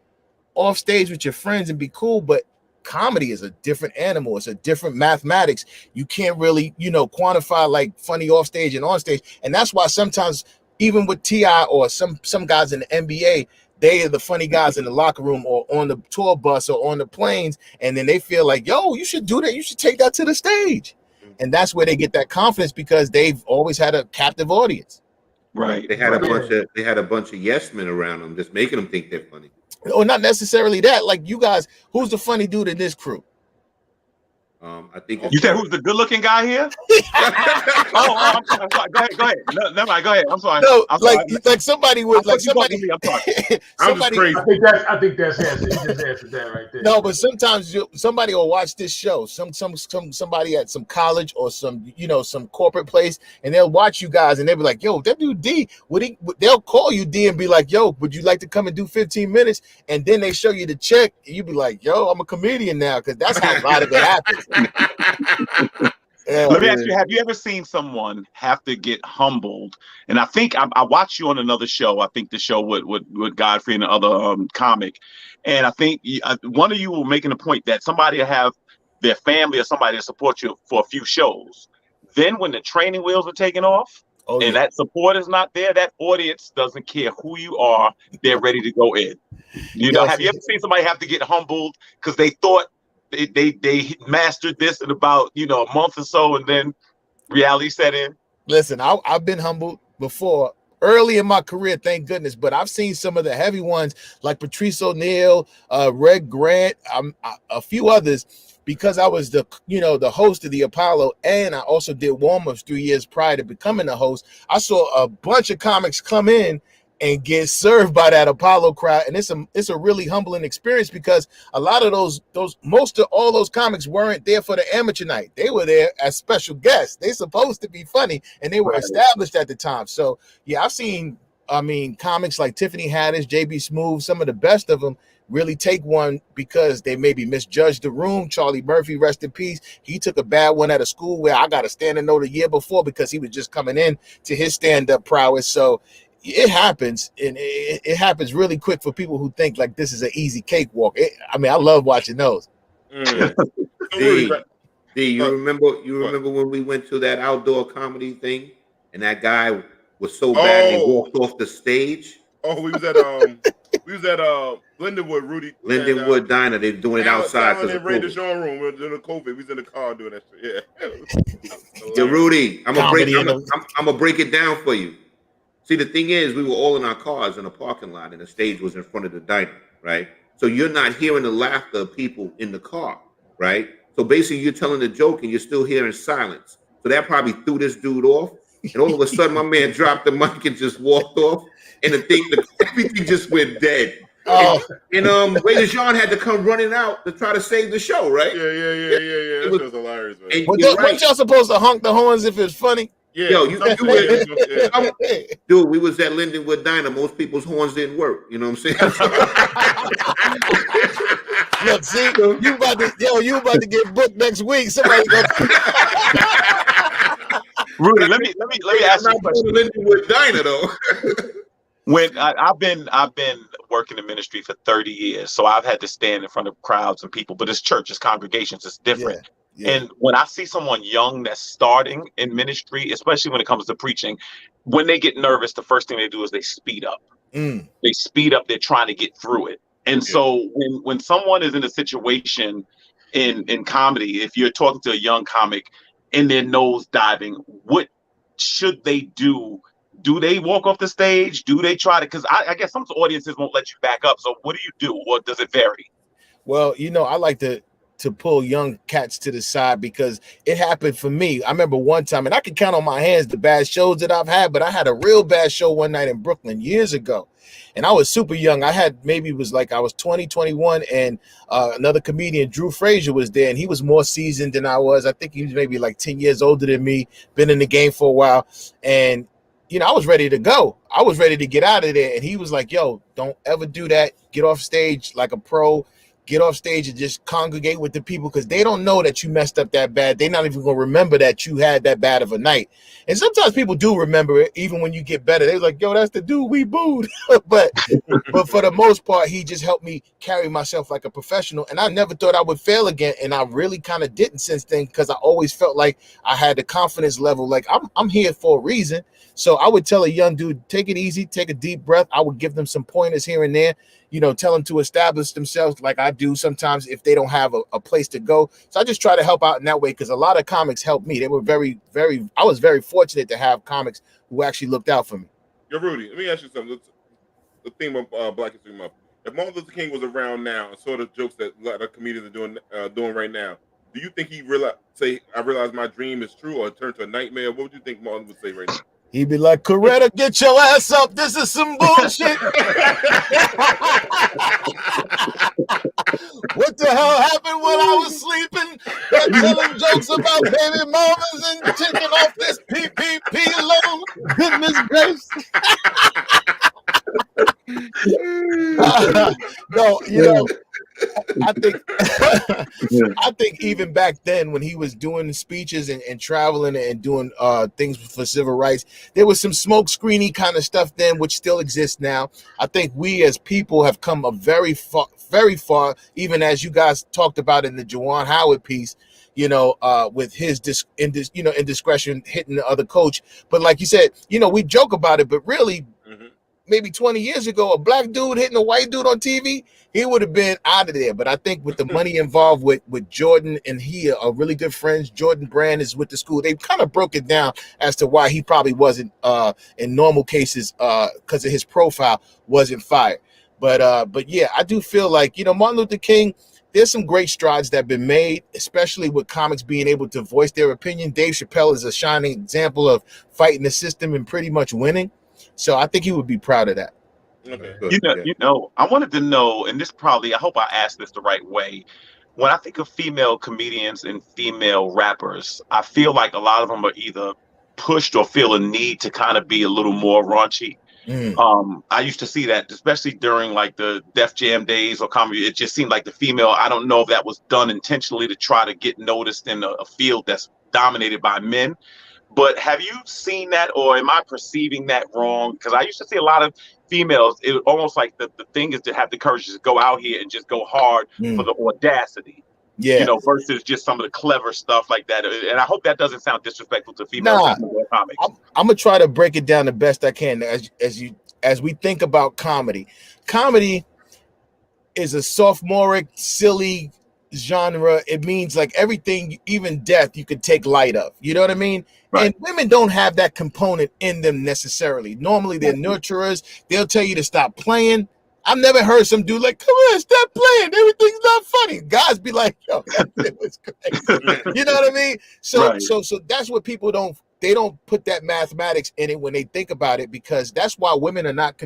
off stage with your friends and be cool, but comedy is a different animal. It's a different mathematics. You can't really, quantify like funny off stage and on stage. And that's why sometimes even with T.I. or some guys in the NBA, they are the funny guys in the locker room or on the tour bus or on the planes. And then they feel like, yo, you should do that. You should take that to the stage. And that's where they get that confidence, because they've always had a captive audience. Right. They had a bunch of yes men around them, just making them think they're funny. Or not necessarily that. Like, you guys, who's the funny dude in this crew? I think you said who's the good-looking guy here? I'm sorry. Go ahead. No, never mind. Go ahead. I'm sorry. No, I'm sorry. like somebody would like somebody. I'm sorry. Somebody. I think that's answered. You just answered that right there. No, but sometimes somebody will watch this show. Somebody at some college or some corporate place, and they'll watch you guys, and they'll be like, "Yo, that dude D." They'll call you D and be like, "Yo, would you like to come and do 15 minutes?" And then they show you the check, and you be like, "Yo, I'm a comedian now," because that's how a lot of it happens. Let me ask you, have you ever seen someone have to get humbled? And I think I watched you on another show. I think the show with Godfrey and the other comic. And I think one of you were making a point that somebody will have their family or somebody to support you for a few shows. Then when the training wheels are taken off and that support is not there, that audience doesn't care who you are. They're ready to go in. Have you ever seen somebody have to get humbled because they thought they mastered this in about a month or so, and then reality set in? Listen, I've been humbled before early in my career, thank goodness, but I've seen some of the heavy ones like Patrice O'Neal, Red Grant, a few others, because I was the host of the Apollo, and I also did warm-ups 3 years prior to becoming the host. I saw a bunch of comics come in and get served by that Apollo crowd. And it's a really humbling experience because a lot of most of all those comics weren't there for the amateur night. They were there as special guests. They supposed to be funny, and they were established at the time. So yeah, I've seen, comics like Tiffany Haddish, JB Smoove, some of the best of them really take one because they maybe misjudged the room. Charlie Murphy, rest in peace. He took a bad one at a school where I got a standing note a year before because he was just coming in to his stand-up prowess. So it happens, and it happens really quick for people who think like this is an easy cakewalk. I love watching those. You remember when we went to that outdoor comedy thing and that guy was so bad he walked off the stage? Oh, we was at Lindenwood, Rudy. Lindenwood Diner. They're doing it outside because of COVID. The showroom. We were in the COVID. We was in the car doing that shit. Yeah. Yo, Rudy, I'm gonna break it down for you. See, the thing is, we were all in our cars in a parking lot, and the stage was in front of the diner, right? So you're not hearing the laughter of people in the car, right? So basically, you're telling the joke, and you're still hearing silence. So that probably threw this dude off, and all of a sudden, my man dropped the mic and just walked off, and everything just went dead. And Ray DeJean had to come running out to try to save the show, right? Yeah. That was hilarious, man. Weren't y'all supposed to honk the horns if it's funny? Yeah, yo, dude, we was at Lindenwood Diner. Most people's horns didn't work. You know what I'm saying? Look, see, you about to get booked next week. Somebody go. Rudy, let me ask you a question. Lindenwood Diner, though. When I've been working in ministry for 30 years, so I've had to stand in front of crowds and people, but it's churches, congregations, it's different. Yeah. And when I see someone young that's starting in ministry, especially when it comes to preaching, when they get nervous, the first thing they do is they speed up. They speed up. They're trying to get through it. And so when someone is in a situation in comedy, if you're talking to a young comic and they're nose diving, what should they do? Do they walk off the stage? Do they try to? Because I guess some audiences won't let you back up. So what do? Or does it vary? Well, I like to pull young cats to the side because it happened for me. I remember one time, and I can count on my hands the bad shows that I've had, but I had a real bad show one night in Brooklyn years ago. And I was super young. I was 20, 21, and another comedian, Drew Frazier, was there, and he was more seasoned than I was. I think he was maybe like 10 years older than me, been in the game for a while. And I was ready to go. I was ready to get out of there. And he was like, yo, don't ever do that. Get off stage like a pro. Get off stage and just congregate with the people because they don't know that you messed up that bad. They're not even going to remember that you had that bad of a night. And sometimes people do remember it, even when you get better. They're like, yo, that's the dude we booed. but for the most part, he just helped me carry myself like a professional. And I never thought I would fail again. And I really kind of didn't since then because I always felt like I had the confidence level. Like I'm here for a reason. So I would tell a young dude, take it easy, take a deep breath. I would give them some pointers here and there. Tell them to establish themselves like I do sometimes if they don't have a place to go. So I just try to help out in that way because a lot of comics helped me. They were I was very fortunate to have comics who actually looked out for me. Yo, Rudy, let me ask you something. The theme of Black History Month. If Martin Luther King was around now and saw the jokes that a lot of comedians are doing right now, do you think he I realize my dream is true or turn to a nightmare? What would you think Martin would say right now? He'd be like, Coretta, get your ass up. This is some bullshit. What the hell happened when I was sleeping? Telling jokes about baby mamas and taking off this PPP loan. Goodness gracious. No, I think even back then when he was doing speeches and traveling and doing things for civil rights, there was some smoke screeny kind of stuff then, which still exists now. I think we as people have come a very far, even as you guys talked about in the Juwan Howard piece, with his indiscretion hitting the other coach. But like you said, we joke about it, but really, maybe 20 years ago, a black dude hitting a white dude on TV, he would have been out of there. But I think with the money involved with Jordan and he are really good friends, Jordan Brand is with the school. They kind of broke it down as to why he probably wasn't in normal cases because of his profile wasn't fired. But yeah, I do feel like, Martin Luther King, there's some great strides that have been made, especially with comics being able to voice their opinion. Dave Chappelle is a shining example of fighting the system and pretty much winning. So I think he would be proud of that. Okay. I wanted to know, and I hope I asked this the right way. When I think of female comedians and female rappers, I feel like a lot of them are either pushed or feel a need to kind of be a little more raunchy. I used to see that, especially during like the Def Jam days or comedy. It just seemed like the female, I don't know if that was done intentionally to try to get noticed in a field that's dominated by men. But have you seen that, or am I perceiving that wrong? Because I used to see a lot of females, it was almost like the thing is to have the courage to go out here and just go hard for the audacity. Yeah. Versus just some of the clever stuff like that. And I hope that doesn't sound disrespectful to females. Comics. I'm gonna try to break it down the best I can as we think about comedy. Comedy is a sophomoric, silly genre. It means like everything, even death, you could take light of. You know what I mean? Right. And women don't have that component in them necessarily. Normally they're nurturers. They'll tell you to stop playing. I've never heard some dude like, come on, stop playing. Everything's not funny. Guys be like, yo, that was crazy. You know what I mean? So that's what people don't put that mathematics in it when they think about it, because that's why women are not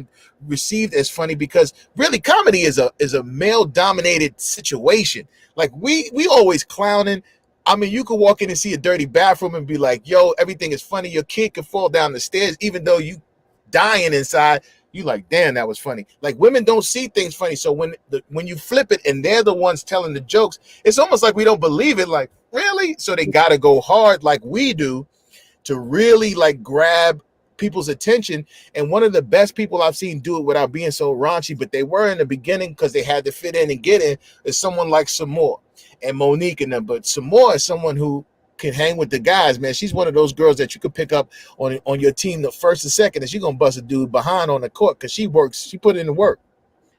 received as funny, because really comedy is a male dominated situation. Like we always clowning. I mean, you could walk in and see a dirty bathroom and be like, yo, everything is funny. Your kid could fall down the stairs, even though you dying inside. You like, damn, that was funny. Like women don't see things funny. So when you flip it and they're the ones telling the jokes, it's almost like we don't believe it. Like, really? So they got to go hard like we do to really like grab people's attention. And one of the best people I've seen do it without being so raunchy, but they were in the beginning because they had to fit in and get in, is someone like Samore and Monique and them. But Samore is someone who can hang with the guys, man. She's one of those girls that you could pick up on your team the first and second, and she's gonna bust a dude behind on the court because she put in the work.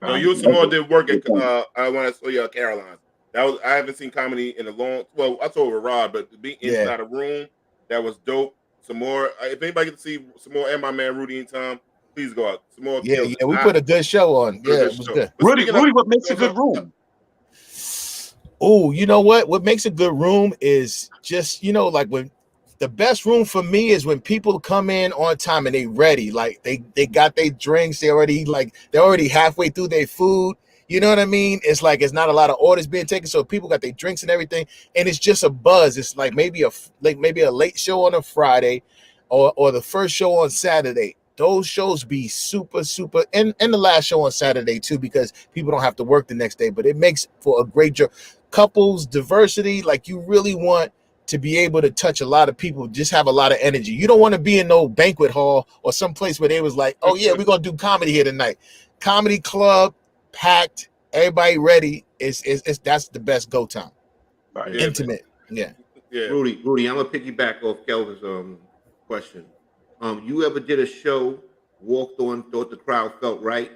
No, you and Samore did work at I want to saw you at Caroline's. I haven't seen comedy in a long. Well, I told Rod, but to be inside a room, that was dope. Samore, if anybody gets to see Samore and my man Rudy and Tom, please go out. Samore, we put a good show on. Yeah, it was good. Rudy, what makes a good room? Oh, you know what? What makes a good room is just, like when the best room for me is when people come in on time and they ready. Like they got their drinks. They're already halfway through their food. You know what I mean? It's like it's not a lot of orders being taken, so people got their drinks and everything, and it's just a buzz. It's like maybe a late show on a Friday, or the first show on Saturday. Those shows be super, super, and the last show on Saturday too, because people don't have to work the next day. But it makes for a great joke. Couples, diversity, like you really want to be able to touch a lot of people, just have a lot of energy. You don't want to be in no banquet hall or some place where they was like, oh yeah, we're gonna do comedy here tonight. Comedy club, packed, everybody ready. That's the best go time. Right. Intimate. Yeah. Rudy, I'm gonna piggyback off Kelvin's question. You ever did a show, walked on, thought the crowd felt right,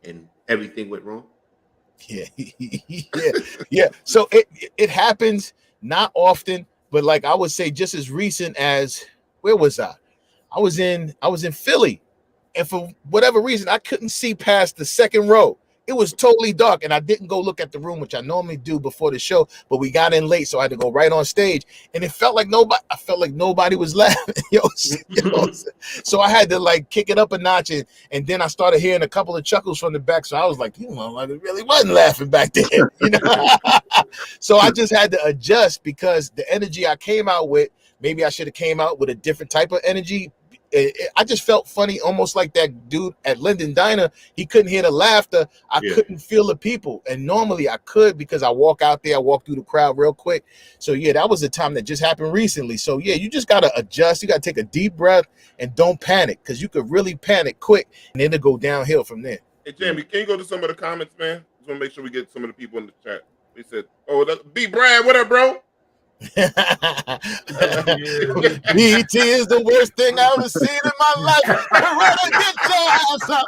and everything went wrong? Yeah. So it happens not often, but like I would say just as recent as, where was I? I was in Philly, and for whatever reason I couldn't see past the second row. It was totally dark, and I didn't go look at the room, which I normally do before the show, but we got in late, so I had to go right on stage, and it felt like nobody was laughing. So I had to like kick it up a notch, and then I started hearing a couple of chuckles from the back, so I was like, I really wasn't laughing back then, So I just had to adjust, because the energy I came out with, maybe I should have came out with a different type of energy. I just felt funny, almost like that dude at Linden Diner. He couldn't hear the laughter. I couldn't feel the people. And normally I could, because I walk out there, I walk through the crowd real quick. So yeah, that was the time that just happened recently. So yeah, you just got to adjust. You got to take a deep breath and don't panic, because you could really panic quick and then it'll go downhill from there. Hey, Jamie, can you go to some of the comments, man? Just want to make sure we get some of the people in the chat. They said, B. Brad, what up, bro? BT is the worst thing I've ever seen in my life. Ready, get your ass up.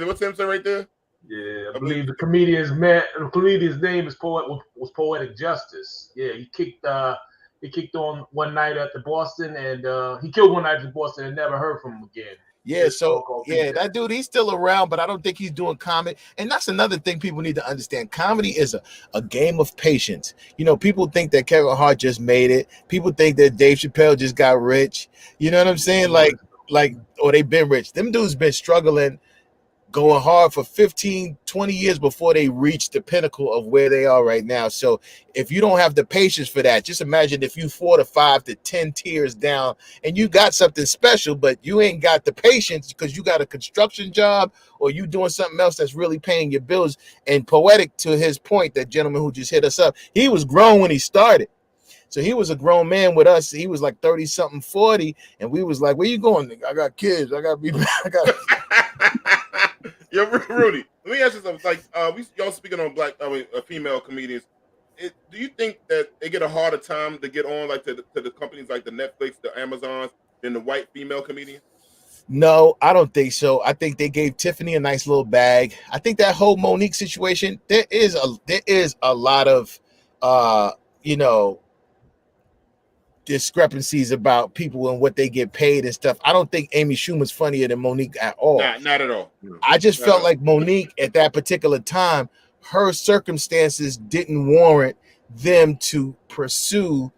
What's him say right there? Yeah, I believe the comedian's name is was Poetic Justice. Yeah, he kicked on one night at the Boston, and he killed one night at the Boston and never heard from him again. Yeah, so yeah, that dude, he's still around, but I don't think he's doing comedy. And that's another thing people need to understand. Comedy is a game of patience. You know, people think that Kevin Hart just made it. People think that Dave Chappelle just got rich. You know what I'm saying? Or they've been rich. Them dudes been struggling, going hard for 15, 20 years before they reach the pinnacle of where they are right now. So if you don't have the patience for that, just imagine if you 4 to 5 to 10 tiers down and you got something special, but you ain't got the patience because you got a construction job or you doing something else that's really paying your bills. And poetic to his point, that gentleman who just hit us up, he was grown when he started. So he was a grown man with us. He was like 30 something, 40. And we was like, where you going? I got kids. I got to be, I got. Yo, Rudy, let me ask you something. Like, y'all speaking on female comedians. Do you think that they get a harder time to get on, like to the companies like the Netflix, the Amazons, than the white female comedians? No, I don't think so. I think they gave Tiffany a nice little bag. I think that whole Monique situation, there is a lot of, discrepancies about people and what they get paid and stuff. I don't think Amy Schumer's funnier than Monique at all. Not at all. I just felt like Monique at that particular time, her circumstances didn't warrant them to pursue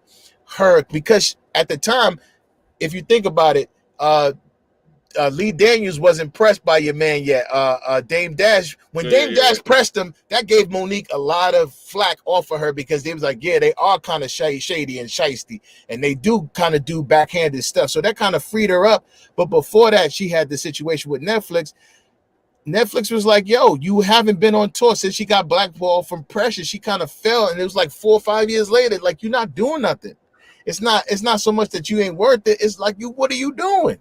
her, because at the time, if you think about it, Lee Daniels wasn't pressed by your man yet. Dame Dash, when Dame Dash pressed him, that gave Monique a lot of flack off of her, because they was like, yeah, they are kind of shady and shisty, and they do kind of do backhanded stuff. So that kind of freed her up. But before that, she had the situation with Netflix. Netflix was like, yo, you haven't been on tour since she got blackballed from Pressure. She kind of fell, and it was like 4 or 5 years later, like, you're not doing nothing. It's not so much that you ain't worth it. It's like, what are you doing?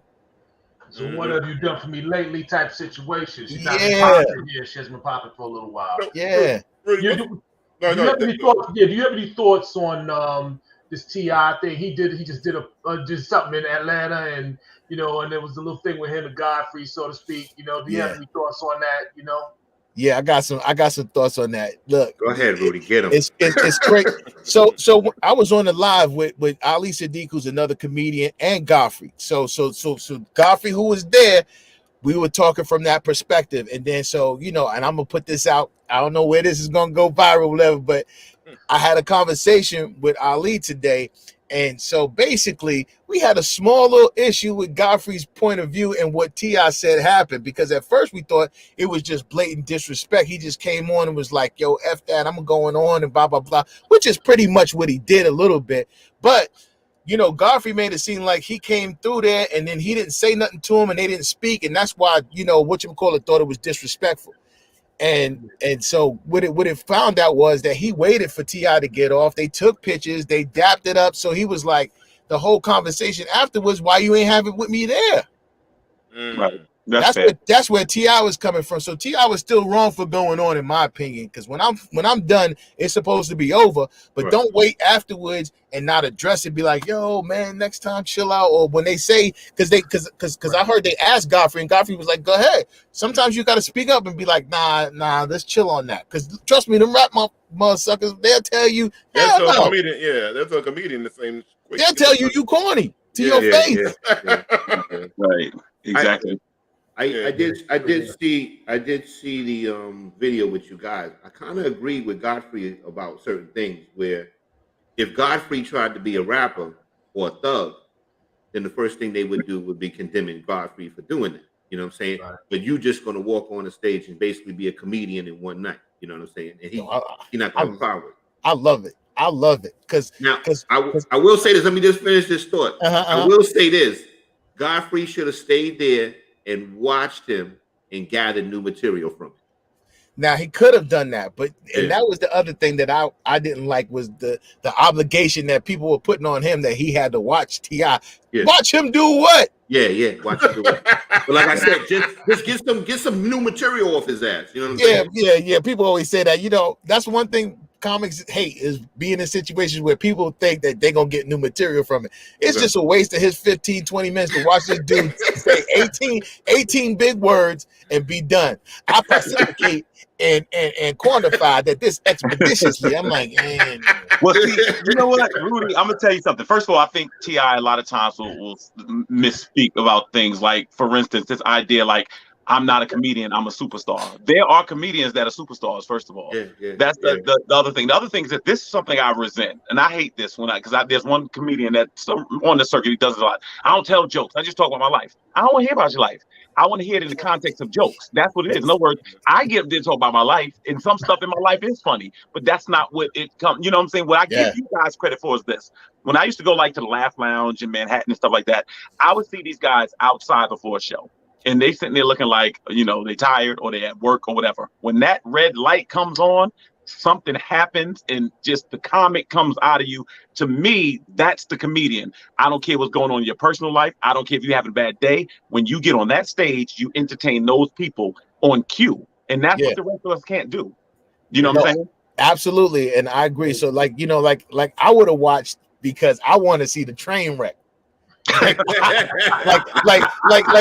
So what have you done for me lately type situation? She's not been popping here. She has been popping for a little while. Yeah. Do you have any thoughts on this T.I. thing? He just did something in Atlanta, and and there was a little thing with him and Godfrey, so to speak. Do you have any thoughts on that? Yeah, I got some thoughts on that. Look, go ahead, Rudy, get him. It's great. So I was on the live with Ali Sadiq, who's another comedian, and Godfrey. So Godfrey, who was there, we were talking from that perspective, and then and I'm gonna put this out. I don't know where this is gonna go viral, whatever, but I had a conversation with Ali today. And so basically, we had a small little issue with Godfrey's point of view and what T.I. said happened, because at first we thought it was just blatant disrespect. He just came on and was like, yo, F that, I'm going on and blah, blah, blah, which is pretty much what he did a little bit. But, Godfrey made it seem like he came through there and then he didn't say nothing to him and they didn't speak. And that's why, whatchamacallit thought it was disrespectful. And so what it found out was that he waited for T.I. to get off. They took pictures, they dapped it up. So he was like, the whole conversation afterwards, why you ain't have it with me there? Right. That's where T.I. was coming from. So T.I. was still wrong for going on, in my opinion, because when I'm done, it's supposed to be over. But don't wait afterwards and not address it. Be like, yo, man, next time chill out. Or when they say, because I heard they asked Godfrey, and Godfrey was like, go ahead. Sometimes you got to speak up and be like, nah, let's chill on that. Because trust me, them rap motherfuckers, they'll tell you, that's a comedian. Yeah, that's a comedian. The same. They'll tell you corny to your face. Yeah. Right. Exactly. I did see the video with you guys. I kind of agree with Godfrey about certain things, where if Godfrey tried to be a rapper or a thug, then the first thing they would do would be condemning Godfrey for doing that. You know what I'm saying? Right. But you just going to walk on the stage and basically be a comedian in one night. You know what I'm saying? And he's not coming forward. I love it. Because I will say this. Let me just finish this thought. I will say this. Godfrey should have stayed there and watched him and gathered new material from him. Now he could have done that, but and that was the other thing that I didn't like, was the obligation that people were putting on him, that he had to watch T.I. Watch him do what? Yeah, watch him do what. But like I said, just get some new material off his ass. You know what I'm saying? Yeah. People always say that. That's one thing comics hate is being in situations where people think that they're going to get new material from it. It's just a waste of his 15, 20 minutes to watch this dude say 18 big words and be done. I pontificate and quantify that this expeditiously. I'm like, man. Well, see, you know what, Rudy, I'm going to tell you something. First of all, I think T.I. a lot of times will misspeak about things. Like, for instance, this idea like, I'm not a comedian, I'm a superstar. There are comedians that are superstars, first of all. That's the other thing. The other thing is that this is something I resent. And I hate this because there's one comedian that's on the circuit, he does it a lot. I don't tell jokes. I just talk about my life. I don't want to hear about your life. I want to hear it in the context of jokes. That's what it is. In other words, I get to talk about my life, and some stuff in my life is funny, but that's not what it comes. You know what I'm saying? What I give you guys credit for is this. When I used to go like to the Laugh Lounge in Manhattan and stuff like that, I would see these guys outside before a show. And they sitting there looking like, you know, they tired or they at work or whatever. When that red light comes on, something happens and just the comic comes out of you. To me, that's the comedian. I don't care what's going on in your personal life. I don't care if you're having a bad day. When you get on that stage, you entertain those people on cue. And that's what the rest of us can't do. You know what I'm saying? Absolutely. And I agree. So like, you know, like I would have watched because I want to see the train wreck. like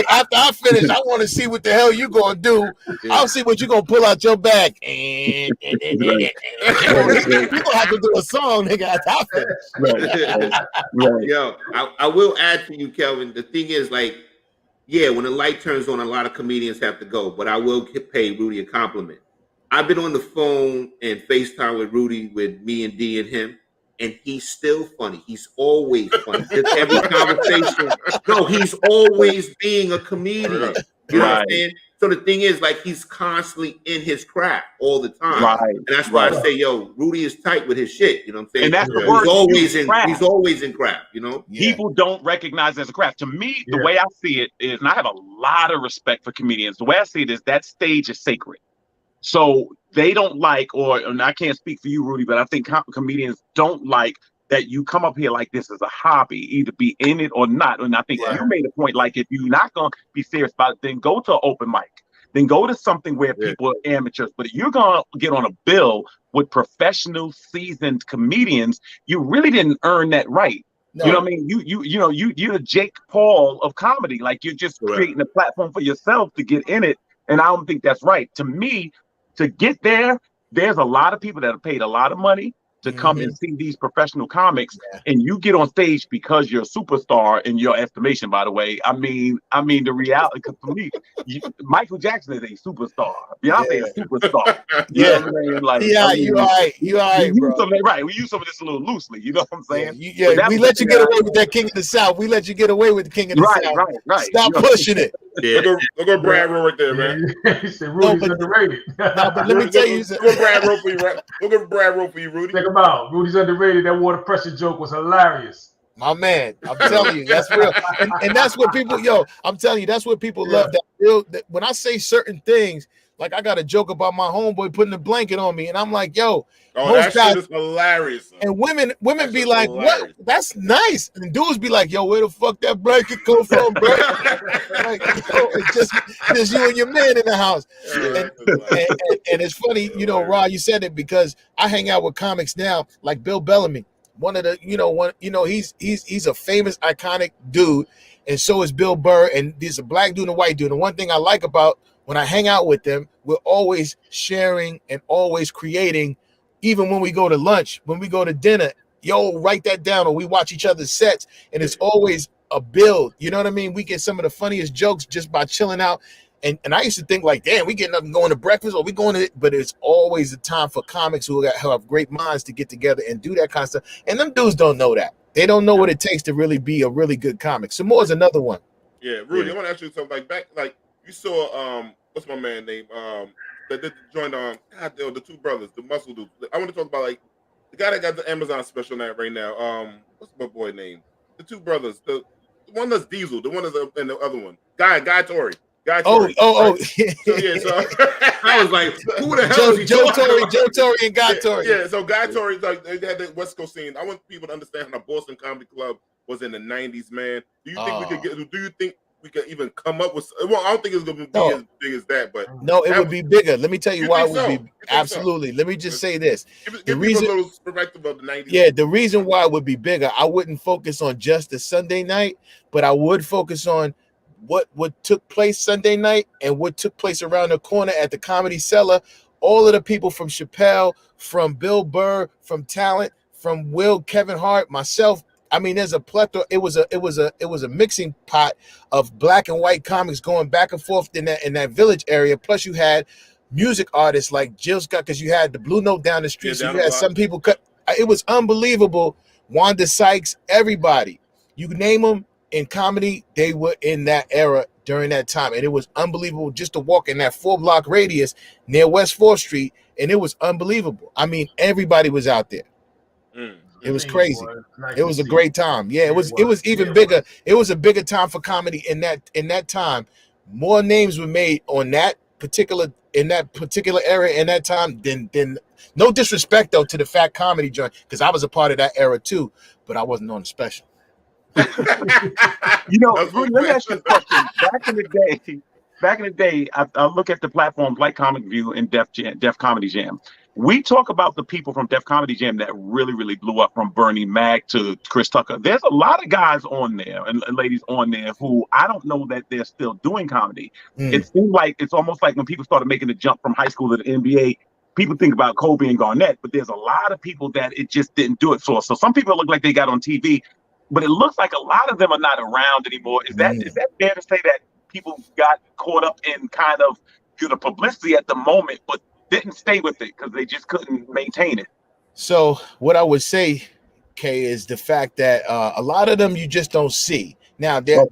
after I finish, I want to see what the hell you gonna do. I'll see what you gonna pull out your bag. You gonna have to do a song, nigga. After I finish. Yo, I will add to you, Kelvin. The thing is, like, when the light turns on, a lot of comedians have to go. But I will pay Rudy a compliment. I've been on the phone and FaceTime with Rudy, with me and D and him. And he's still funny. He's always funny. Every conversation. No, he's always being a comedian. You know what I'm saying? So the thing is, like, he's constantly in his craft all the time. Right. And that's why I say, yo, Rudy is tight with his shit. You know what I'm saying? And that's the word. He's always in craft, you know? People don't recognize it as a craft. To me, the way I see it is, and I have a lot of respect for comedians. The way I see it is that stage is sacred. So they don't like, and I can't speak for you, Rudy, but I think comedians don't like that you come up here like this as a hobby, either be in it or not. And I think you made a point, like, if you're not going to be serious about it, then go to an open mic. Then go to something where people are amateurs. But if you're going to get on a bill with professional, seasoned comedians, you really didn't earn that right. No. You know what I mean? You're the Jake Paul of comedy. Like, you're just creating a platform for yourself to get in it. And I don't think that's right. To me, to get there, there's a lot of people that have paid a lot of money to come and see these professional comics, and you get on stage because you're a superstar in your estimation, by the way. I mean the reality, because for me, Michael Jackson is a superstar. Beyonce is a superstar. You know what I mean? Like, you all right, bro. We use some of this a little loosely, you know what I'm saying? We let you get away with that King of the South. We let you get away with the King of the South. Right. Stop pushing it. Look at Brad Rowe right there, man. He said Rudy's underrated. But let me tell you, look at Brad Rowe for you, right? Look at Brad Rowe for you, Rudy. Check him out. Rudy's underrated. That water pressure joke was hilarious. My man, I'm telling you, that's real. And that's what people, I'm telling you, that's what people love. That when I say certain things, like, I got a joke about my homeboy putting a blanket on me, and I'm like, that shit is hilarious. Son. And women be like, hilarious. What? That's nice. And dudes be like, yo, where the fuck that blanket come from, bro? Like, it's just you and your man in the house. And it's funny, Rod, you said it, because I hang out with comics now, like Bill Bellamy. One of the, he's a famous, iconic dude, and so is Bill Burr, and there's a black dude and a white dude. And one thing I like about when I hang out with them, we're always sharing and always creating. Even when we go to lunch, when we go to dinner, write that down, or we watch each other's sets, and it's always a build. You know what I mean? We get some of the funniest jokes just by chilling out. And I used to think, like, damn, we getting up and going to breakfast, or we going to, but it's always a time for comics who have great minds to get together and do that kind of stuff. And them dudes don't know that. They don't know what it takes to really be a really good comic. Samoa's another one. Yeah, Rudy, I want to ask you something. You saw what's my man name? That joined the two brothers, the muscle dudes. I want to talk about, like, the guy that got the Amazon special night right now. What's my boy name? The two brothers. The one that's Diesel, the one that's and the other one. Guy Torrey. Oh. So I was like, who the hell is he? Joe Torrey and Guy Torrey. Yeah, so Guy Torrey, like, they had the West Coast scene. I want people to understand how the Boston Comedy Club was in the 90s, man. Do you think we could even come up with. Well, I don't think it's gonna be as big as that, but no, it would be bigger. Let me tell you why it would be. Absolutely. So? Let me just say this. Give people a little perspective of the 90s. Yeah, the reason why it would be bigger, I wouldn't focus on just the Sunday night, but I would focus on what took place Sunday night and what took place around the corner at the Comedy Cellar. All of the people from Chappelle, from Bill Burr, from Talent, from Will, Kevin Hart, myself. I mean, there's a plethora. It was a mixing pot of black and white comics going back and forth in that village area. Plus, you had music artists like Jill Scott, because you had the Blue Note down the street. So you had some people cut. It was unbelievable. Wanda Sykes, everybody. You name them in comedy, they were in that era during that time. And it was unbelievable just to walk in that 4-block radius near West 4th Street. And it was unbelievable. I mean, everybody was out there. It was crazy. It was a great time. Yeah, it was even bigger. It was a bigger time for comedy in that time. More names were made on that particular area in that time than no disrespect though to the Fat Comedy joint, because I was a part of that era too, but I wasn't on the special. You know, let me ask you a question. Back in the day, I look at the platforms like Comic View and Def Comedy Jam. We talk about the people from Def Comedy Jam that really, really blew up, from Bernie Mac to Chris Tucker. There's a lot of guys on there and ladies on there who I don't know that they're still doing comedy. It seems like it's almost like when people started making the jump from high school to the NBA, people think about Kobe and Garnett, but there's a lot of people that it just didn't do it for. So some people look like they got on TV, but it looks like a lot of them are not around anymore. Is that fair to say that people got caught up in kind of the publicity at the moment, but didn't stay with it because they just couldn't maintain it? So what I would say, Kay, is the fact that a lot of them you just don't see. Now, they're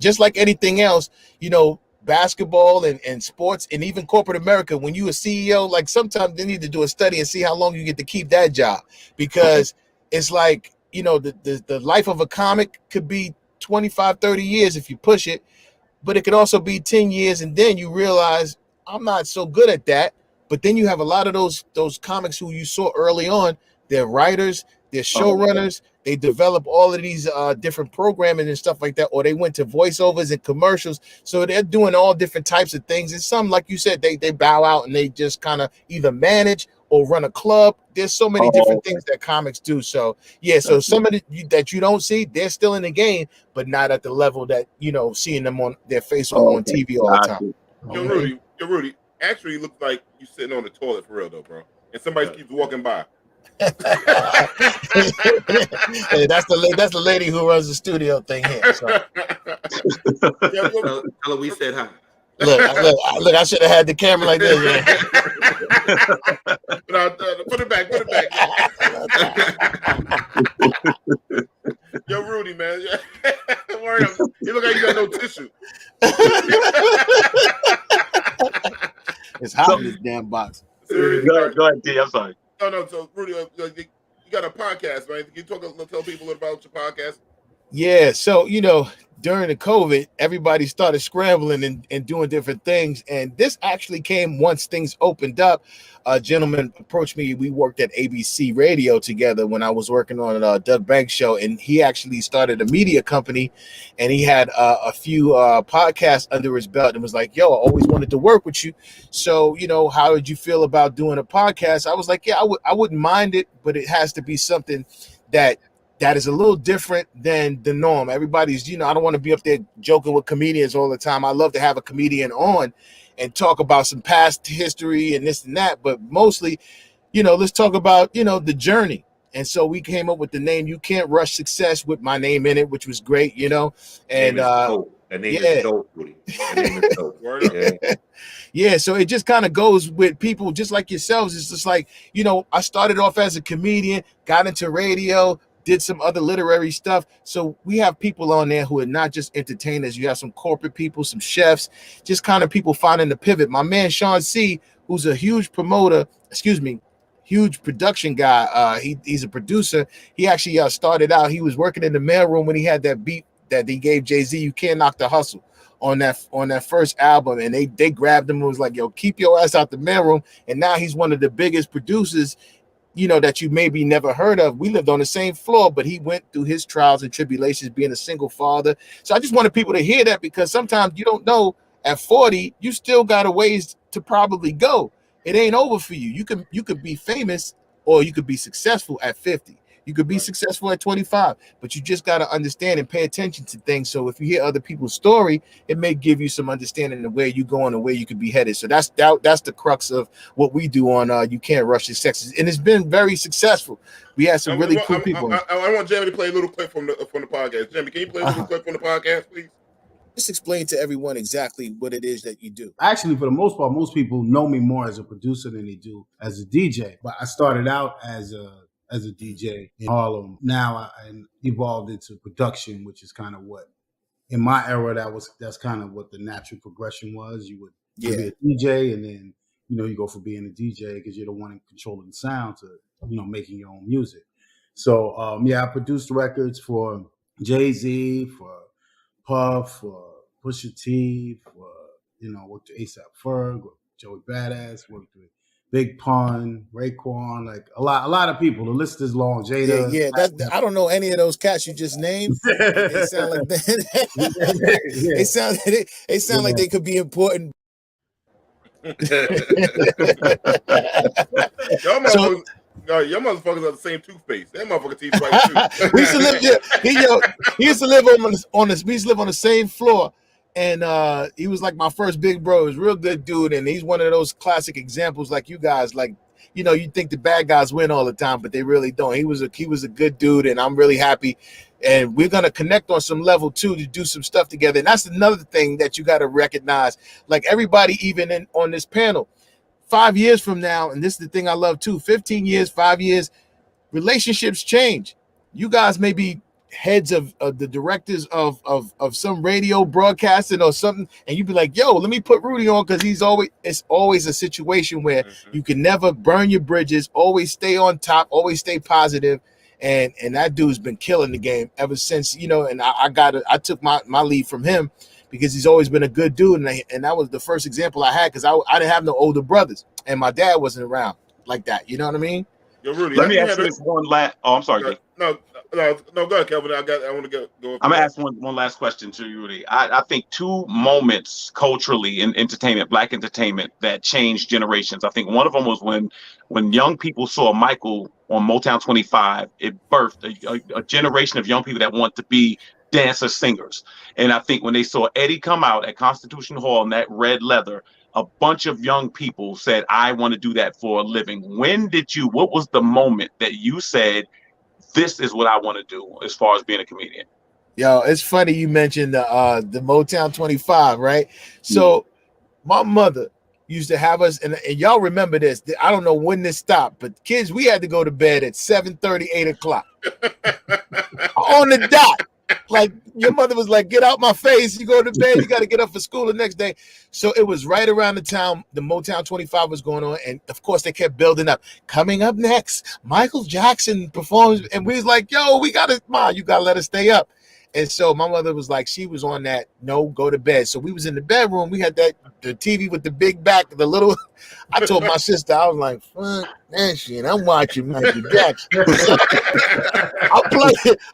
just like anything else, you know, basketball and sports and even corporate America, when you a CEO, like sometimes they need to do a study and see how long you get to keep that job, because it's like, you know, the life of a comic could be 25, 30 years if you push it, but it could also be 10 years. And then you realize I'm not so good at that. But then you have a lot of those comics who you saw early on, they're writers, they're showrunners, they develop all of these different programming and stuff like that, or they went to voiceovers and commercials. So they're doing all different types of things. And some, like you said, they bow out and they just kind of either manage or run a club. There's so many different things that comics do. So yeah, so some of that you don't see, they're still in the game, but not at the level that, you know, seeing them on their face on TV all the time. Yo, Rudy. Actually, you look like you're sitting on the toilet for real, though, bro. And somebody keeps walking by. Hey, that's the lady who runs the studio thing here. So. Tell her we said hi. Look, I should have had the camera like this. No, put it back. Yo, Rudy, man. You look like you got no tissue. It's hot in this damn box. Go ahead, D. I'm sorry. No. So, Rudy, you got a podcast, right? Can you tell people about your podcast? Yeah. So, you know, during the COVID, everybody started scrambling and doing different things. And this actually came once things opened up. A gentleman approached me. We worked at ABC Radio together when I was working on Doug Banks' show. And he actually started a media company. And he had a few podcasts under his belt and was like, yo, I always wanted to work with you. So, you know, how did you feel about doing a podcast? I was like, yeah, I wouldn't mind it, but it has to be something that is a little different than the norm. Everybody's, you know, I don't want to be up there joking with comedians all the time. I love to have a comedian on and talk about some past history and this and that. But mostly, you know, let's talk about, you know, the journey. And so we came up with the name You Can't Rush Success with my name in it, which was great, you know. And the name is dope, Rudy. The name is dope. Yeah, so it just kind of goes with people just like yourselves. It's just like, you know, I started off as a comedian, got into radio, did some other literary stuff. So we have people on there who are not just entertainers. You have some corporate people, some chefs, just kind of people finding the pivot. My man, Sean C., who's a huge huge production guy. He's a producer. He actually started out, he was working in the mailroom when he had that beat that he gave Jay-Z, You Can't Knock the Hustle, on that first album. And they grabbed him and was like, yo, keep your ass out the mailroom. And now he's one of the biggest producers that you maybe never heard of. We lived on the same floor, but he went through his trials and tribulations being a single father. So I just wanted people to hear that, because sometimes you don't know, at 40, you still got a ways to probably go. It ain't over for you. You could be famous, or you could be successful at 50. You could be successful at 25, but you just got to understand and pay attention to things. So if you hear other people's story, it may give you some understanding of where you're going and where you could be headed. So that's the crux of what we do on You Can't Rush the Success, and it's been very successful. We had some really cool people. I want Jamie to play a little clip from the podcast. Jamie, can you play a little clip from the podcast, please? Just explain to everyone exactly what it is that you do. Actually, for the most part, most people know me more as a producer than they do as a DJ. But I started out as a DJ in Harlem. Now I evolved into production, which is kind of what, in my era, that's kind of what the natural progression was. You would be a DJ, and then you go from being a DJ, because you're the one controlling the sound, to making your own music. So I produced records for Jay-Z, for Puff, for Pusha T, for worked with A$AP Ferg, with Joey Badass, worked with Big Pun, Raekwon, like a lot of people. The list is long. Jada. Yeah, I don't know any of those cats you just named. They sound like they sound like they could be important. Your motherfuckers are the same toothpaste. That motherfucker teeth right too. We used to live he used to live we used to live on the same floor. And he was like my first big bro. He was a real good dude, and he's one of those classic examples, like you guys, like you think the bad guys win all the time, but they really don't. He was a good dude, and I'm really happy. And we're gonna connect on some level too, to do some stuff together. And that's another thing that you got to recognize. Like everybody, even on this panel, 5 years from now, and this is the thing I love too. 15 years, 5 years, relationships change. You guys may be heads of the directors of some radio broadcasting or something, and you'd be like, yo, let me put Rudy on, because it's always a situation where you can never burn your bridges, always stay on top, always stay positive. And that dude's been killing the game ever since, and I took my lead from him, because he's always been a good dude, and that was the first example I had, because I didn't have no older brothers, and my dad wasn't around like that. You know what I mean? Yo, Rudy, let me ask this one last. Oh, I'm sorry. No, go ahead, Kelvin. I want to go. I'm gonna ask one last question to you, Rudy. I think two moments culturally in entertainment, black entertainment, that changed generations. I think one of them was when young people saw Michael on Motown 25. It birthed a generation of young people that want to be dancer singers. And I think when they saw Eddie come out at Constitution Hall in that red leather, a bunch of young people said, I want to do that for a living. What was the moment that you said, this is what I want to do as far as being a comedian? Yo, it's funny you mentioned the Motown 25, right? So my mother used to have us, and y'all remember this. I don't know when this stopped, but kids, we had to go to bed at 7:30, 8 o'clock on the dot. Like your mother was like, get out my face. You go to bed, you got to get up for school the next day. So it was right around the time the Motown 25 was going on. And of course they kept building up. Coming up next, Michael Jackson performs. And we was like, yo, you got to let us stay up. And so my mother was like, she was on that, no, go to bed. So we was in the bedroom. We had the TV with the big back, the little, I told my sister, I was like, fuck that shit, I'm watching Michael Jackson.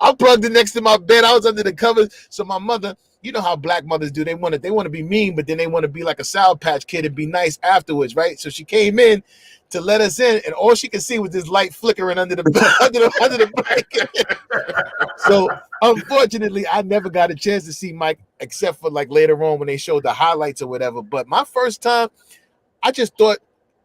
I plugged it next to my bed. I was under the covers. So my mother, you know how black mothers do. They want to be mean, but then they want to be like a Sour Patch Kid and be nice afterwards, right? So she came in to let us in, and all she could see was this light flickering under the blanket. So unfortunately, I never got a chance to see Mike, except for like later on when they showed the highlights or whatever. But my first time, I just thought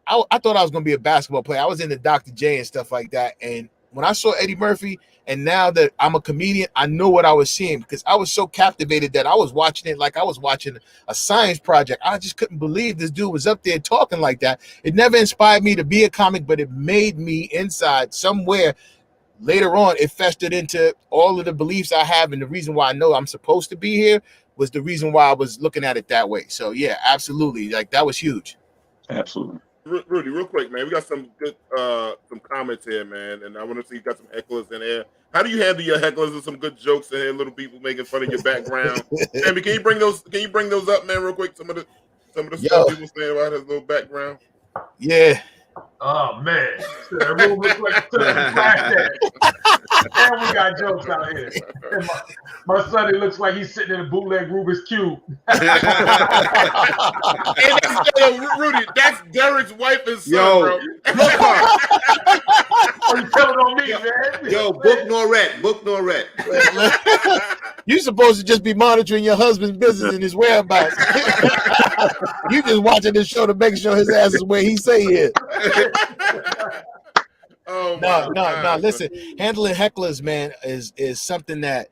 I thought I was gonna be a basketball player. I was into Dr. J and stuff like that. And when I saw Eddie Murphy, and now that I'm a comedian, I know what I was seeing, because I was so captivated that I was watching it like I was watching a science project. I just couldn't believe this dude was up there talking like that. It never inspired me to be a comic, but it made me inside somewhere. Later on, it festered into all of the beliefs I have, and the reason why I know I'm supposed to be here was the reason why I was looking at it that way. So yeah, absolutely. Like that was huge. Absolutely. Rudy, real quick, man, we got some good some comments here, man, and I want to see you got some hecklers in there. How do you handle your hecklers and some good jokes in here? Little people making fun of your background. Jamie, can you bring those up, man, real quick? Some of the stuff people saying about his little background. Yeah, Oh man, that room looks like a flashback. And we got jokes out here. And my son, it looks like he's sitting in a bootleg Rubik's Cube. And Rudy, that's Derek's wife and son, bro. You telling on me, man? Yo, book Norette. You supposed to just be monitoring your husband's business and his whereabouts. You just watching this show to make sure his ass is where he say he is. Oh no. Listen, handling hecklers, man, is something that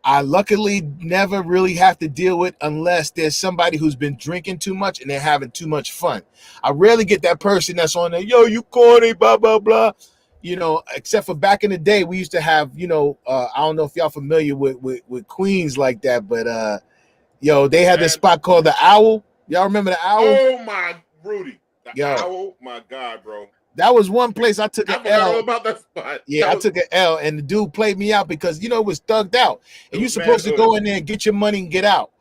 I luckily never really have to deal with unless there's somebody who's been drinking too much and they're having too much fun. I rarely get that person that's on there, yo, you corny, blah, blah, blah. You know, except for back in the day, we used to have, I don't know if y'all familiar with Queens like that, but they had this spot called the Owl. Y'all remember the Owl? Oh my, Rudy, the Owl, my God, bro. That was one place I took an L. I forgot all about that spot. Yeah, I took an L, and the dude played me out because it was thugged out, and you're supposed to go in there and get your money and get out.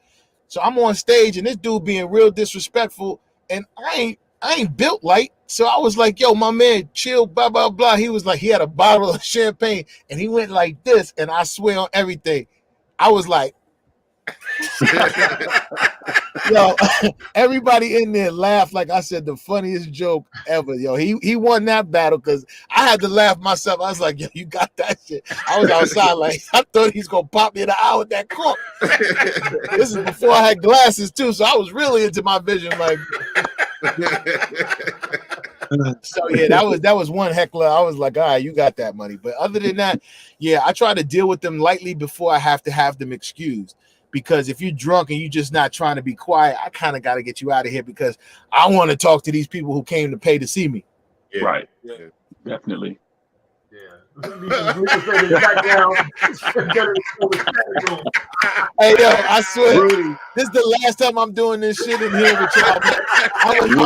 So I'm on stage, and this dude being real disrespectful, and I ain't built like. So I was like, yo, my man, chill, blah, blah, blah. He was like, he had a bottle of champagne, and he went like this, and I swear on everything, I was like, yo, everybody in there laughed like I said the funniest joke ever. Yo, he won that battle because I had to laugh myself. I was like, yo, you got that shit. I was outside like I thought he's gonna pop me in the eye with that cork. This is before I had glasses too, so I was really into my vision. Like, so yeah, that was one heckler. I was like, all right, you got that money. But other than that, yeah, I try to deal with them lightly before I have to have them excused. Because if you're drunk and you're just not trying to be quiet, I kind of got to get you out of here because I want to talk to these people who came to pay to see me. Yeah. Right. Yeah. Definitely. Hey, yo, I swear, Rudy, this is the last time I'm doing this shit in here with y'all. Hey, we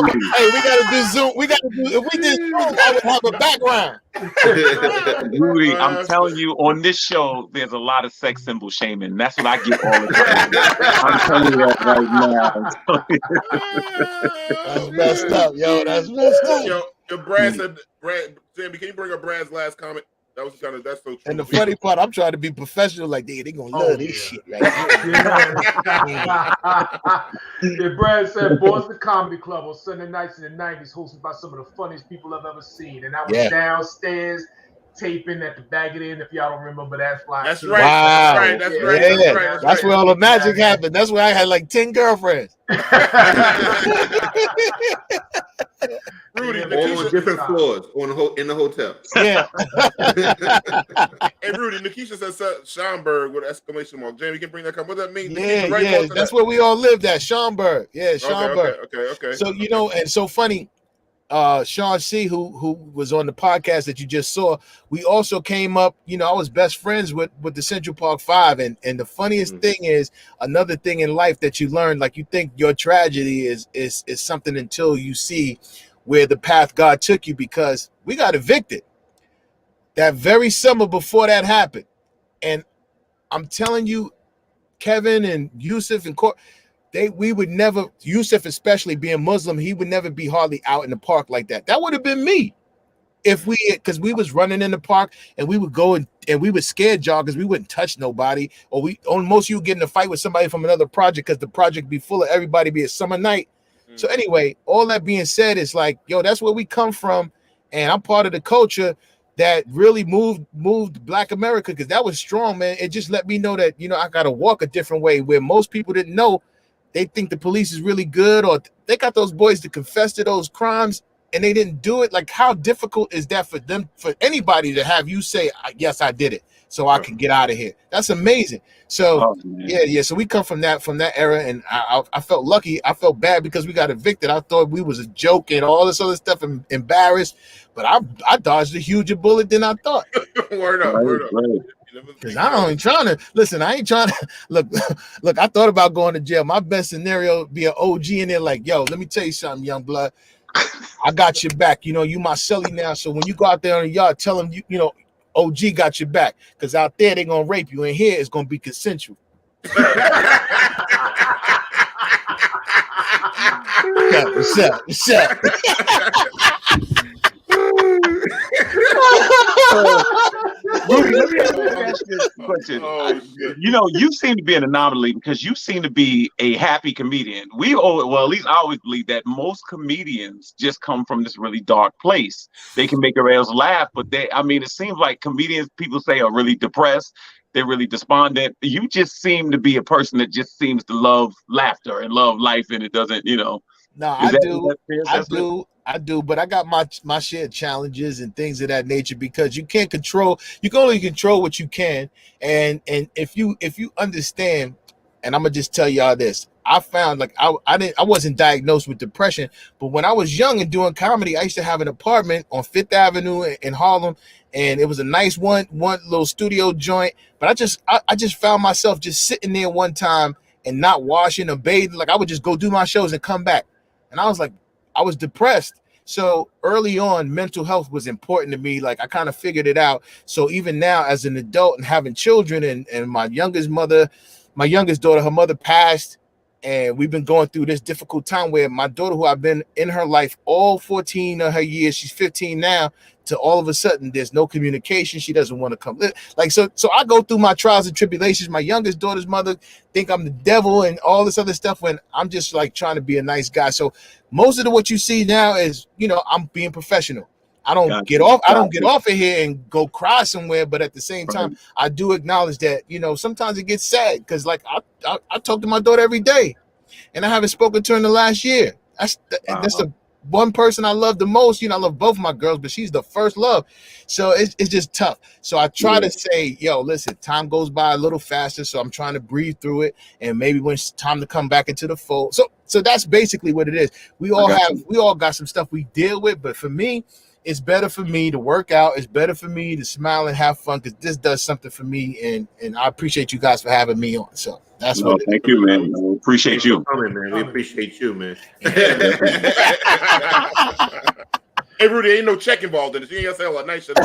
got to do Zoom. If we did Zoom, I would have a background. Rudy, I'm telling you, on this show, there's a lot of sex symbol shaming. That's what I get all the time. I'm telling you that right now. That's messed up, yo. That's messed up. Yo, Brad said, Sammy, can you bring up Brad's last comment? That's so true. And the funny part, I'm trying to be professional. Like, they gonna love this shit right here. Brad said, Boston Comedy Club on Sunday nights in the 90s, hosted by some of the funniest people I've ever seen. And I was downstairs taping at the Bag It In, if y'all don't remember that fly. That's right. Wow. That's right. That's where all the magic happened. That's where I had like 10 girlfriends. Rudy, all on different floors in the hotel. Yeah. Hey, Rudy, Nikisha says Schaumburg with exclamation mark. Jamie, you can bring that comment. What does that mean? Yeah. That's where we all lived at, Schaumburg. Yeah, Schaumburg. Okay. So, and so funny, Sean C., who was on the podcast that you just saw, we also came up, I was best friends with the Central Park Five. And the funniest thing is, another thing in life that you learn, like you think your tragedy is something until you see where the path God took you, because we got evicted that very summer before that happened. And I'm telling you, Kevin and Yusuf and we would never, Yusuf especially being Muslim, he would never be hardly out in the park like that. That would have been me because we was running in the park and we would go and we would scare joggers. We wouldn't touch nobody, or most you would get in a fight with somebody from another project because the project be full of everybody, be a summer night. So anyway, all that being said is like, yo, that's where we come from. And I'm part of the culture that really moved Black America, because that was strong, man. It just let me know that, I got to walk a different way where most people didn't know. They think the police is really good, or they got those boys to confess to those crimes and they didn't do it. Like, how difficult is that for anybody to have you say, yes, I did it, so I can get out of here? That's amazing. So yeah. So we come from that era, and I felt lucky. I felt bad because we got evicted. I thought we was a joke and all this other stuff, and embarrassed. But I dodged a huger bullet than I thought. Word up. Because I ain't trying to listen. I ain't trying to look. I thought about going to jail. My best scenario would be an OG in there, like, yo, let me tell you something, young blood. I got your back. You my celly now. So when you go out there on the yard, tell them OG got your back. Because out there they're gonna rape you, and here it's gonna be consensual. What's up? Rudy, let me ask you a question. You seem to be an anomaly because you seem to be a happy comedian. At least I always believe that most comedians just come from this really dark place. They can make their else laugh, but it seems like comedians, people say, are really depressed. They're really despondent. You just seem to be a person that just seems to love laughter and love life, and it doesn't, No, I do, but I got my share of challenges and things of that nature because you can only control what you can. And if you understand, and I'm gonna just tell y'all this, I found I wasn't diagnosed with depression, but when I was young and doing comedy, I used to have an apartment on Fifth Avenue in Harlem, and it was a nice one little studio joint. But I just found myself just sitting there one time and not washing or bathing. Like I would just go do my shows and come back. And I was like, I was depressed. So early on, mental health was important to me. Like I kind of figured it out. So even now as an adult and having children and my youngest daughter, her mother passed. And we've been going through this difficult time where my daughter, who I've been in her life all 14 of her years, she's 15 now, to all of a sudden there's no communication. She doesn't want to come. So I go through my trials and tribulations. My youngest daughter's mother think I'm the devil and all this other stuff when I'm just like trying to be a nice guy. So most of what you see now is, I'm being professional. I don't get off of here and go cry somewhere, but at the same time, I do acknowledge that, sometimes it gets sad because like I talk to my daughter every day and I haven't spoken to her in the last year. That's the one person I love the most. I love both my girls, but she's the first love. So it's just tough. So I try to say, listen, time goes by a little faster. So I'm trying to breathe through it. And maybe when it's time to come back into the fold. So that's basically what it is. We all got some stuff we deal with, but for me, it's better for me to work out. It's better for me to smile and have fun because this does something for me. And I appreciate you guys for having me on. So that's what. Thank you, man. We appreciate you. Coming, man. We appreciate you, man. Hey, Rudy, ain't no check involved in this. You ain't gonna say all that nice shit.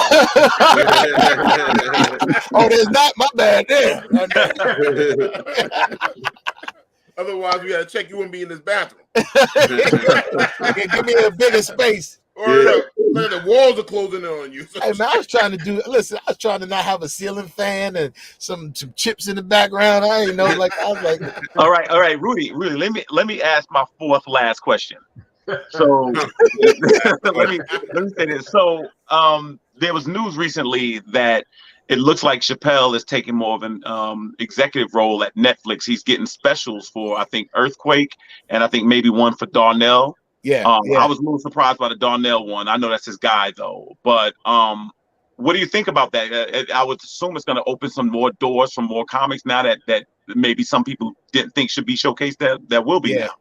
Oh, there's not. My bad. There. Otherwise, we gotta check. You wouldn't be in this bathroom. Give me a bigger space. Or the walls are closing in on you. Hey man, I was trying to not have a ceiling fan and some chips in the background. I was like, all right, Rudy, let me ask my fourth last question. So let me say this. So there was news recently that it looks like Chappelle is taking more of an executive role at Netflix. He's getting specials for, I think, Earthquake, and I think maybe one for Darnell. Yeah. I was a little surprised by the Darnell one. I know that's his guy though, but what do you think about that? I would assume it's going to open some more doors for more comics now that maybe some people didn't think should be showcased that will be now.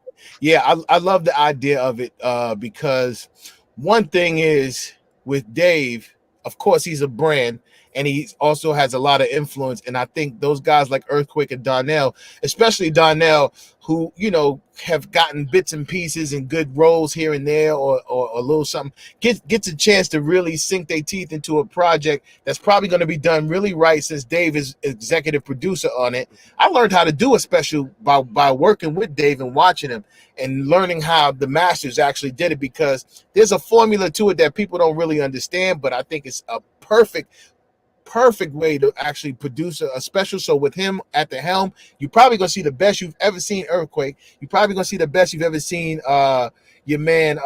Yeah, I love the idea of it because one thing is with Dave, of course, he's a brand and he also has a lot of influence. And I think those guys like Earthquake and Darnell, especially Darnell, who, have gotten bits and pieces and good roles here and there or a little something, gets a chance to really sink their teeth into a project that's probably going to be done really right since Dave is executive producer on it. I learned how to do a special by working with Dave and watching him and learning how the masters actually did it because there's a formula to it that people don't really understand, but I think it's a perfect way to actually produce a special. So with him at the helm, you're probably gonna see the best you've ever seen Earthquake. You're probably gonna see the best you've ever seen your man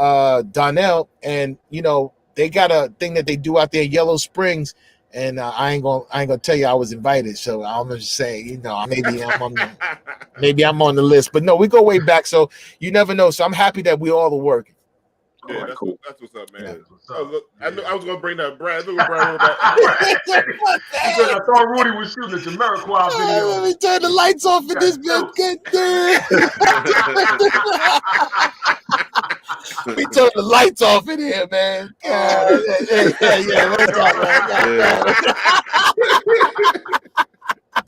Darnell. And they got a thing that they do out there, Yellow Springs. And I ain't gonna tell you I was invited. So I'm just saying, maybe I'm on the list. But no, we go way back. So you never know. So I'm happy that we all are working. Yeah, that's, cool. That's what's up, man. Yeah, what's up? Oh, look, I was gonna bring that Brad. Look at Brad. Because I thought Rudy was shooting a Jamaica video. Let me turn the lights off in this bit. We turn the lights off in here, man. Yeah.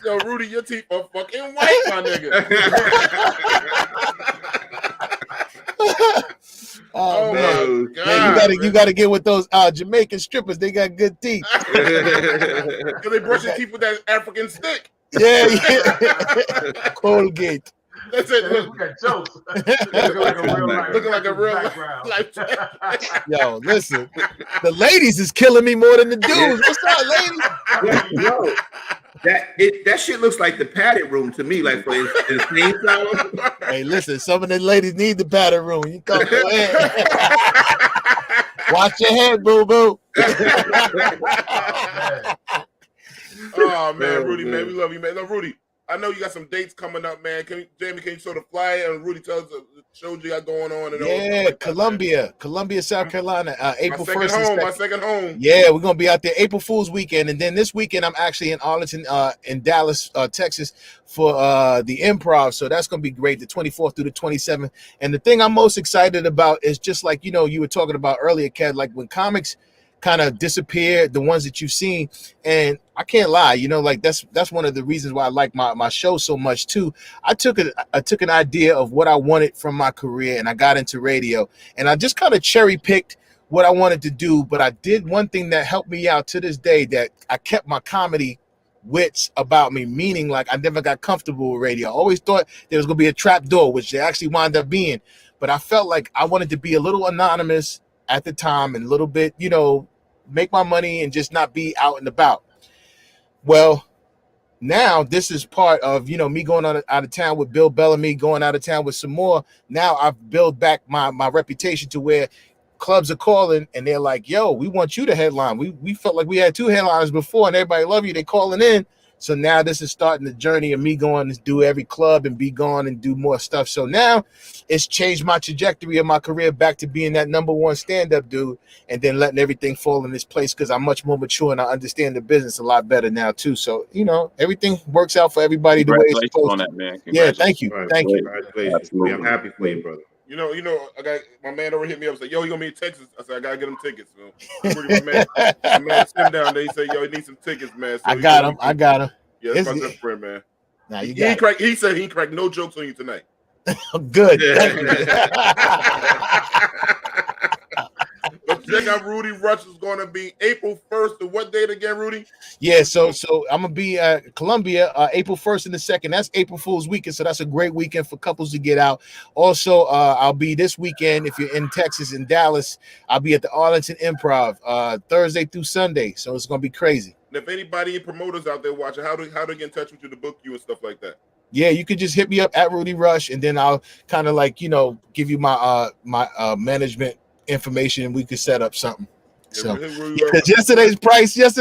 Yo, Rudy, your teeth are fucking white, my nigga. Oh man, you gotta get with those Jamaican strippers. They got good teeth. Because they brush their teeth with that African stick. Yeah. Colgate. That's it. Look at jokes. Looking like a real life. Yo, listen, the ladies is killing me more than the dudes. What's up, ladies? Yo, that shit looks like the padded room to me, like for insane sound. Hey, listen, some of the ladies need the padded room. You come go ahead. Watch your head, boo boo. Oh man, Rudy, man, we love you, man. No, Rudy, I know you got some dates coming up, man. Jamie, can you sort of fly and Rudy tell us the shows you got going on? And yeah, Columbia, South Carolina, April 1st. My second home. Yeah, we're gonna be out there April Fool's weekend, and then this weekend I'm actually in Arlington, in Dallas, Texas, for the Improv. So that's gonna be great, the 24th through the 27th. And the thing I'm most excited about is just like you were talking about earlier, Kat, like when comics kind of disappeared, the ones that you've seen, and I can't lie, like that's one of the reasons why I like my show so much too. I took an idea of what I wanted from my career, and I got into radio, and I just kind of cherry picked what I wanted to do. But I did one thing that helped me out to this day, that I kept my comedy wits about me, meaning like I never got comfortable with radio. I always thought there was gonna be a trap door, which there actually wound up being, but I felt like I wanted to be a little anonymous at the time and a little bit, make my money and just not be out and about. Well, now this is part of, me going out of town with Bill Bellamy, going out of town with some more. Now I've built back my reputation to where clubs are calling and they're like, yo, we want you to headline. We felt like we had 2 headliners before and everybody love you. They're calling in. So now this is starting the journey of me going to do every club and be gone and do more stuff. So now it's changed my trajectory of my career back to being that #1 stand-up dude, and then letting everything fall in its place because I'm much more mature and I understand the business a lot better now too. So, everything works out for everybody the way it's supposed to. Man. Yeah, thank you. Thank you. Absolutely. I'm happy for you, brother. I got my man over hit me up and said, yo, you gonna be in Texas? I said, I gotta get him tickets. So my man sitting down there, he said, yo, he needs some tickets, man. So I got him. Yeah, that's my good friend, man. Nah, he said he cracked no jokes on you tonight. Good. But check out Rudy Rush is going to be April 1st. To what date again, Rudy? Yeah, so I'm gonna be at Columbia April 1st and the 2nd. That's April Fool's weekend, so that's a great weekend for couples to get out. Also, I'll be this weekend if you're in Texas, in Dallas. I'll be at the Arlington Improv Thursday through Sunday, so it's gonna be crazy. And if anybody promoters out there watching, how do they get in touch with you to book you and stuff like that? Yeah, you can just hit me up at Rudy Rush, and then I'll kind of like give you my management information, and we could set up something. So because yesterday's price. This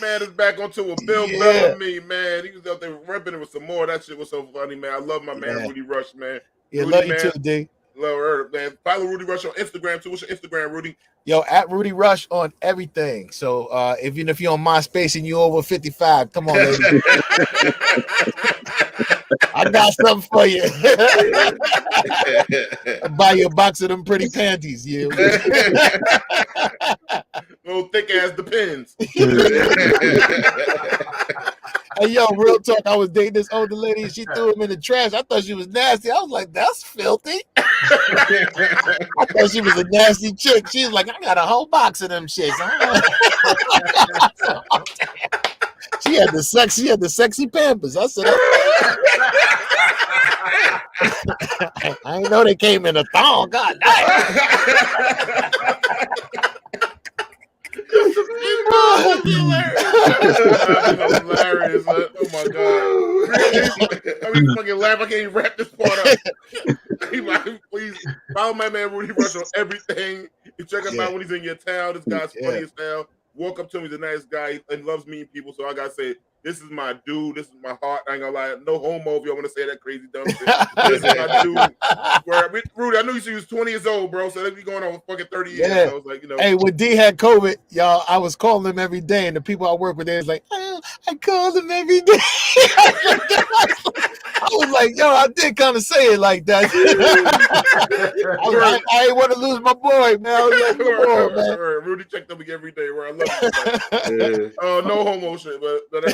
man is back onto a Bill Bellamy, man. He was out there repping it with some more. That shit was so funny, man. I love my man Rudy Rush, man. Yeah, Rudy, love you too, D. Love her, man. Follow Rudy Rush on Instagram too. What's your Instagram, Rudy? Yo, at Rudy Rush on everything. So even if you're on MySpace and you're over 55, come on, lady. I got something for you. I'll buy you a box of them pretty panties. Yeah. Little thick ass Depends. Hey, yo, real talk. I was dating this older lady and she threw him in the trash. I thought she was nasty. I was like, that's filthy. I thought she was a nasty chick. She was like, I got a whole box of them shits. She had the sexy Pampers. I said, I didn't know they came in a thong. God damn. Hilarious. Oh my god. I mean, fucking laugh. I can't even wrap this part up. Please follow my man Rudy Rush on everything. You check him out when he's in your town. This guy's funny as hell. Walk up to him, he's a nice guy and loves meeting people. So I gotta say, this is my dude. This is my heart. I ain't gonna lie. No homo if y'all want to say that crazy dumb shit. This is my dude. Rudy, I knew you was 20 years old, bro. So they be going on fucking 30 years. So I was like, Hey, when D had COVID, y'all, I was calling him every day, and the people I work with, they was like, I called him every day. I was like, yo, I did kind of say it like that. I ain't want to lose my boy, man. I was like, man. Rudy checked up every day. Where I love you. No homo shit, but that's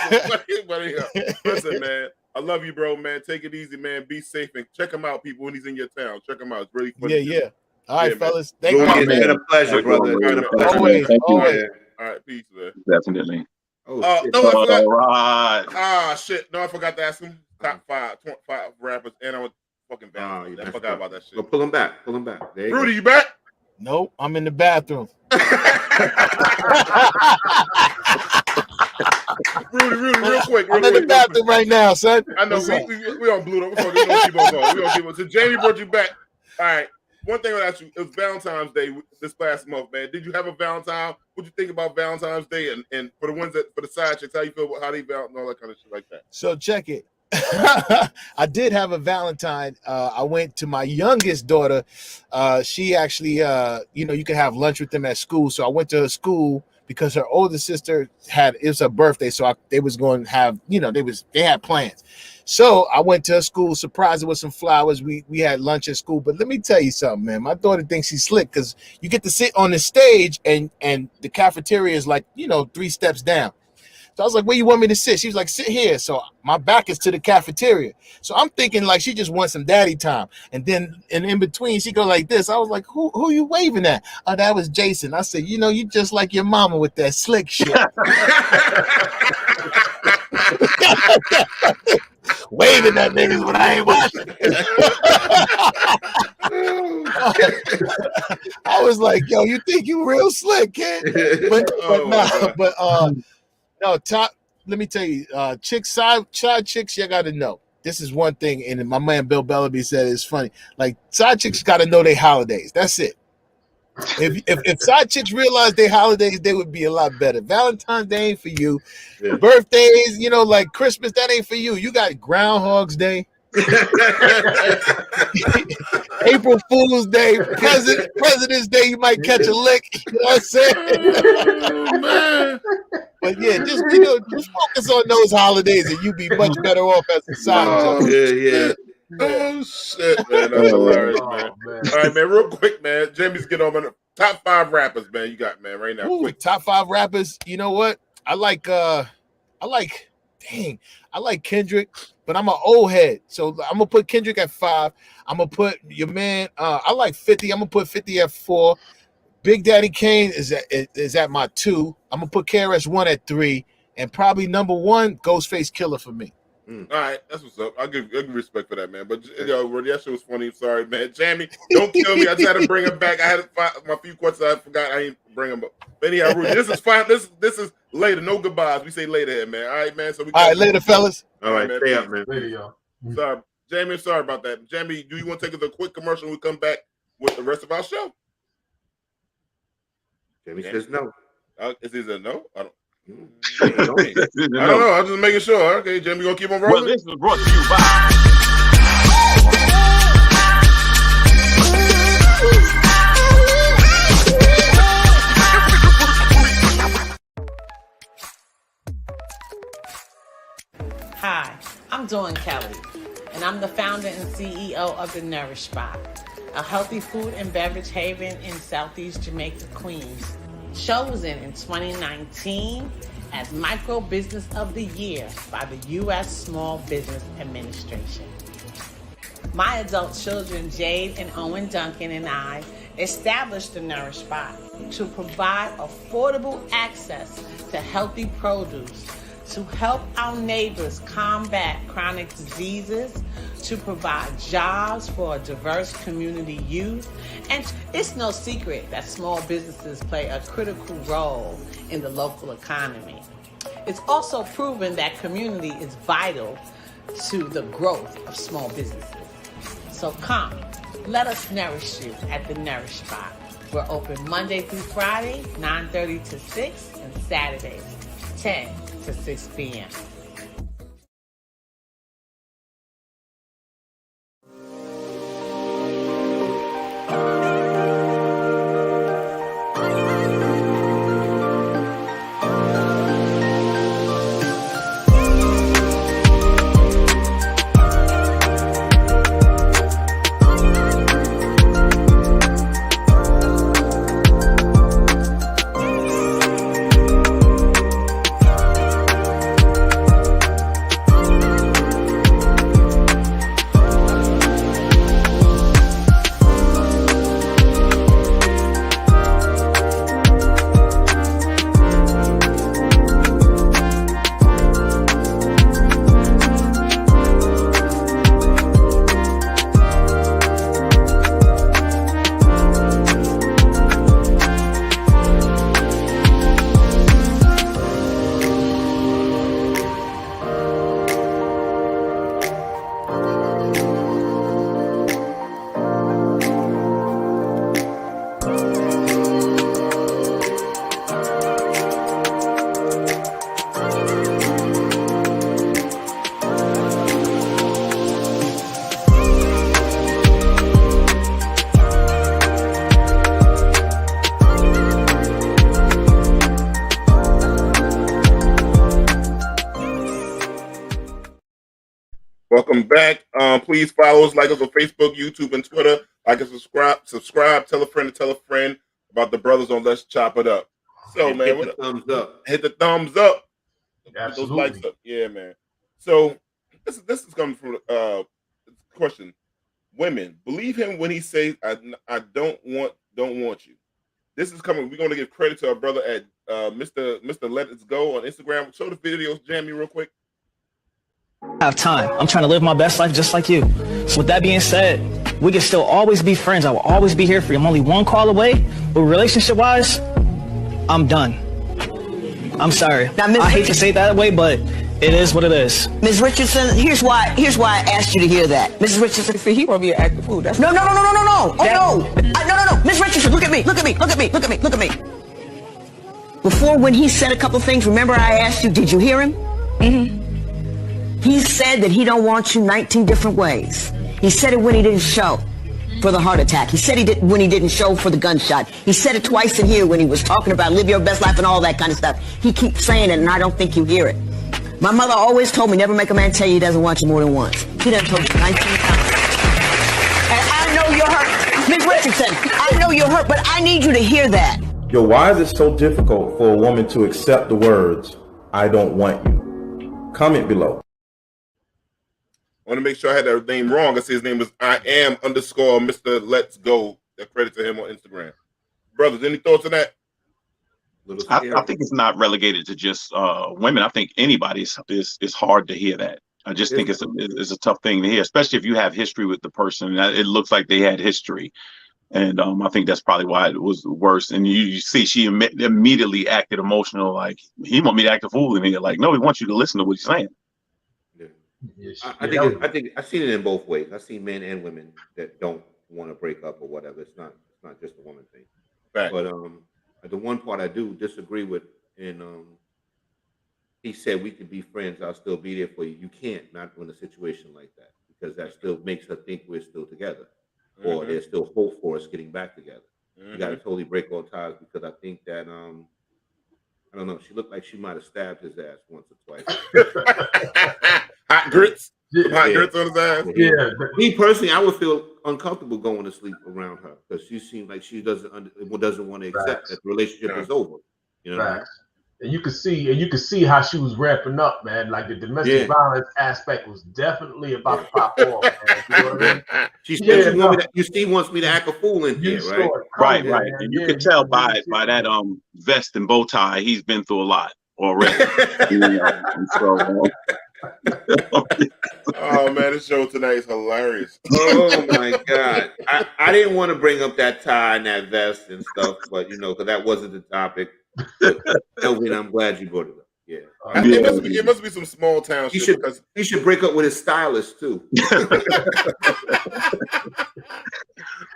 funny. Listen, man, I love you, bro, man. Take it easy, man. Be safe and check him out, people, when he's in your town. Check him out. It's really funny. Yeah. All right, fellas. Thank you, man. It's been a pleasure, brother. Always. All right, peace, man. Definitely. Oh, no, I forgot. Right. Ah, shit. No, I forgot to ask him. Top 5 rappers, and I was fucking bad. I forgot about that shit. Well, pull him back. Pull him back. There you Rudy, go. you back? Nope, I'm in the bathroom. Rudy, real quick. I'm in the bathroom right now, son. I know we on blue. We're gonna keep on going. We're gonna keep on. So Jamie brought you back. All right. One thing I ask you, it was Valentine's Day this past month, man. Did you have a Valentine? What'd you think about Valentine's Day? And for the ones for the side chicks, how you feel about how they valent and all that kind of shit like that? So check it. I did have a Valentine. I went to my youngest daughter. She actually, you can have lunch with them at school. So I went to her school because her older sister it was her birthday. So they was going to have, they had plans. So I went to her school, surprised her with some flowers. We had lunch at school. But let me tell you something, man. My daughter thinks she's slick because you get to sit on the stage and the cafeteria is like, 3 steps down. So I was like, where you want me to sit? She was like, sit here. So my back is to the cafeteria. So I'm thinking like she just wants some daddy time. And then in between, she go like this. I was like, who you waving at? Oh, that was Jason. I said, you just like your mama with that slick shit. Waving at niggas when I ain't watching. I was like, yo, you think you real slick, kid? No, let me tell you, side chicks, you got to know. This is one thing, and my man Bill Bellaby said it's funny. Like, side chicks got to know their holidays. That's it. If side chicks realize their holidays, they would be a lot better. Valentine's Day ain't for you. Yeah. Birthdays, like Christmas, that ain't for you. You got Groundhog's Day. April Fool's Day, President's Day, you might catch a lick. You know what I'm saying? Oh, man. But yeah, just focus on those holidays and you be much better off as a side chick. Yeah. Oh shit, man. That's hilarious, man. All right, man. Real quick, man. Jamie's get on top 5 rappers, man. You got, man, right now. Ooh, quick. Top 5 rappers. You know what? I like Kendrick, but I'm an old head. So I'm gonna put Kendrick at 5. I'm gonna put your man. I like 50. I'm gonna put 50 at 4. Big Daddy Kane is at my 2. I'm gonna put KRS-One at 3, and probably number 1, Ghostface Killer for me. All right, that's what's up. I'll give respect for that, man. But Rudy, that shit was funny. Sorry, man. Jamie, don't kill me. I tried to bring him back. I had my few questions. I forgot. I ain't bring him up. But anyhow, Rudy, this is fine. This is later. No goodbyes. We say later here, man. All right, man. So all right, later, fellas. All right, man. Stay up, man. Later, y'all. Sorry, Jamie. Sorry about that. Jamie, do you want to take us a quick commercial? We come back with the rest of our show. Jamie says no. Is this a no? I don't know. I'm just making sure. Okay, Jamie, gonna keep on rolling. Well, this was brought to you by. Hi, I'm Dawn Kelly, and I'm the founder and CEO of The Nourish Spot, a healthy food and beverage haven in Southeast Jamaica, Queens. Chosen in 2019 as Micro Business of the Year by the U.S. Small Business Administration. My adult children, Jade and Owen Duncan, and I established the Nourish Spot to provide affordable access to healthy produce, to help our neighbors combat chronic diseases, to provide jobs for a diverse community youth. And it's no secret that small businesses play a critical role in the local economy. It's also proven that community is vital to the growth of small businesses. So come, let us nourish you at the Nourish Spot. We're open Monday through Friday, 9:30 to 6, and Saturdays, 10 to 6 p.m. Welcome back. Please follow us, like us on Facebook, YouTube, and Twitter. Like and subscribe. Tell a friend to tell a friend about the brothers on Let's Chop It Up. So, and man, hit the thumbs up. Hit the thumbs up. Absolutely. Those likes up. Yeah, man. So this is coming from question. Women, believe him when he says, "I don't want you." This is coming. We're going to give credit to our brother at Mr. Let It Go on Instagram. Show the videos, Jamie, real quick. I have time. I'm trying to live my best life just like you. So with that being said, we can still always be friends. I will always be here for you. I'm only one call away, but relationship-wise, I'm done. I'm sorry. Now, I hate to say it that way, but it is what it is. Ms. Richardson, here's why I asked you to hear that. Mrs. Richardson, see, he want to be an active fool. That's no. Oh, no. Ms. Richardson, look at me. Before, when he said a couple things, remember I asked you, did you hear him? Mm-hmm. He said that he don't want you 19 different ways. He said it when he didn't show for the heart attack. He said when he didn't show for the gunshot. He said it twice in here when he was talking about live your best life and all that kind of stuff. He keeps saying it, and I don't think you hear it. My mother always told me, never make a man tell you he doesn't want you more than once. He done told you 19 times. And I know you're hurt. Ms. Richardson, I know you're hurt, but I need you to hear that. Yo, why is it so difficult for a woman to accept the words, I don't want you? Comment below. I want to make sure I had that name wrong. I see his name was _Mr. Let's Go. Credit to him on Instagram. Brothers, any thoughts on that? I think it's not relegated to just women. I think anybody is hard to hear that. I just think it's a tough thing to hear, especially if you have history with the person. It looks like they had history. And I think that's probably why it was worse. And you see, she immediately acted emotional, like he want me to act a fool in here. Like, no, he wants you to listen to what he's saying. I think I've seen it in both ways. I've seen men and women that don't want to break up or whatever. It's not just a woman thing. Right. But the one part I do disagree with, and he said we could be friends. I'll still be there for you. You can't, not in a situation like that, because that still makes her think we're still together, or there's still hope for us getting back together. You got to totally break all ties, because I think that I don't know. She looked like she might have stabbed his ass once or twice. Hot grits. Hot grits on his ass. Yeah. Me personally, I would feel uncomfortable going to sleep around her, because she seems like she doesn't want to accept that the relationship is over. You know. And you could see how she was wrapping up, man. Like the domestic violence aspect was definitely about to pop off. Man. You know what I mean? She wants me to act a fool in here, right? Right. And you could tell by that vest and bow tie, he's been through a lot already. Oh man, this show tonight is hilarious. Oh my God. I didn't want to bring up that tie and that vest and stuff, but because that wasn't the topic. Elvin, I'm glad you brought it up. Yeah. It must be some small town shit. He should break up with his stylist too.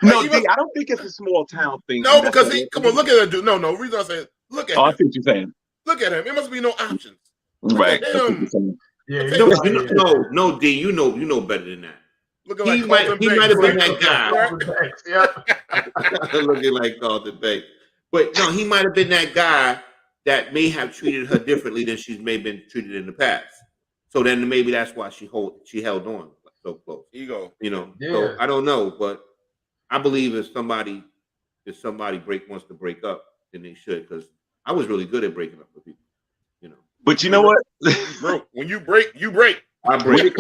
No, I don't think it's a small town thing. No, because come on, look at that dude. No, reason I say look at him. I see what you're saying. Look at him. There must be no options. Right. Yeah. No, D, you know better than that. He might have been that guy. Looking like Carlton Banks. But no, he might have been that guy that may have treated her differently than she's may been treated in the past. So then maybe that's why she held on so close. Ego. So I don't know, but I believe if somebody wants to break up, then they should, because I was really good at breaking up with people. But you know what? When you break, you break. I break.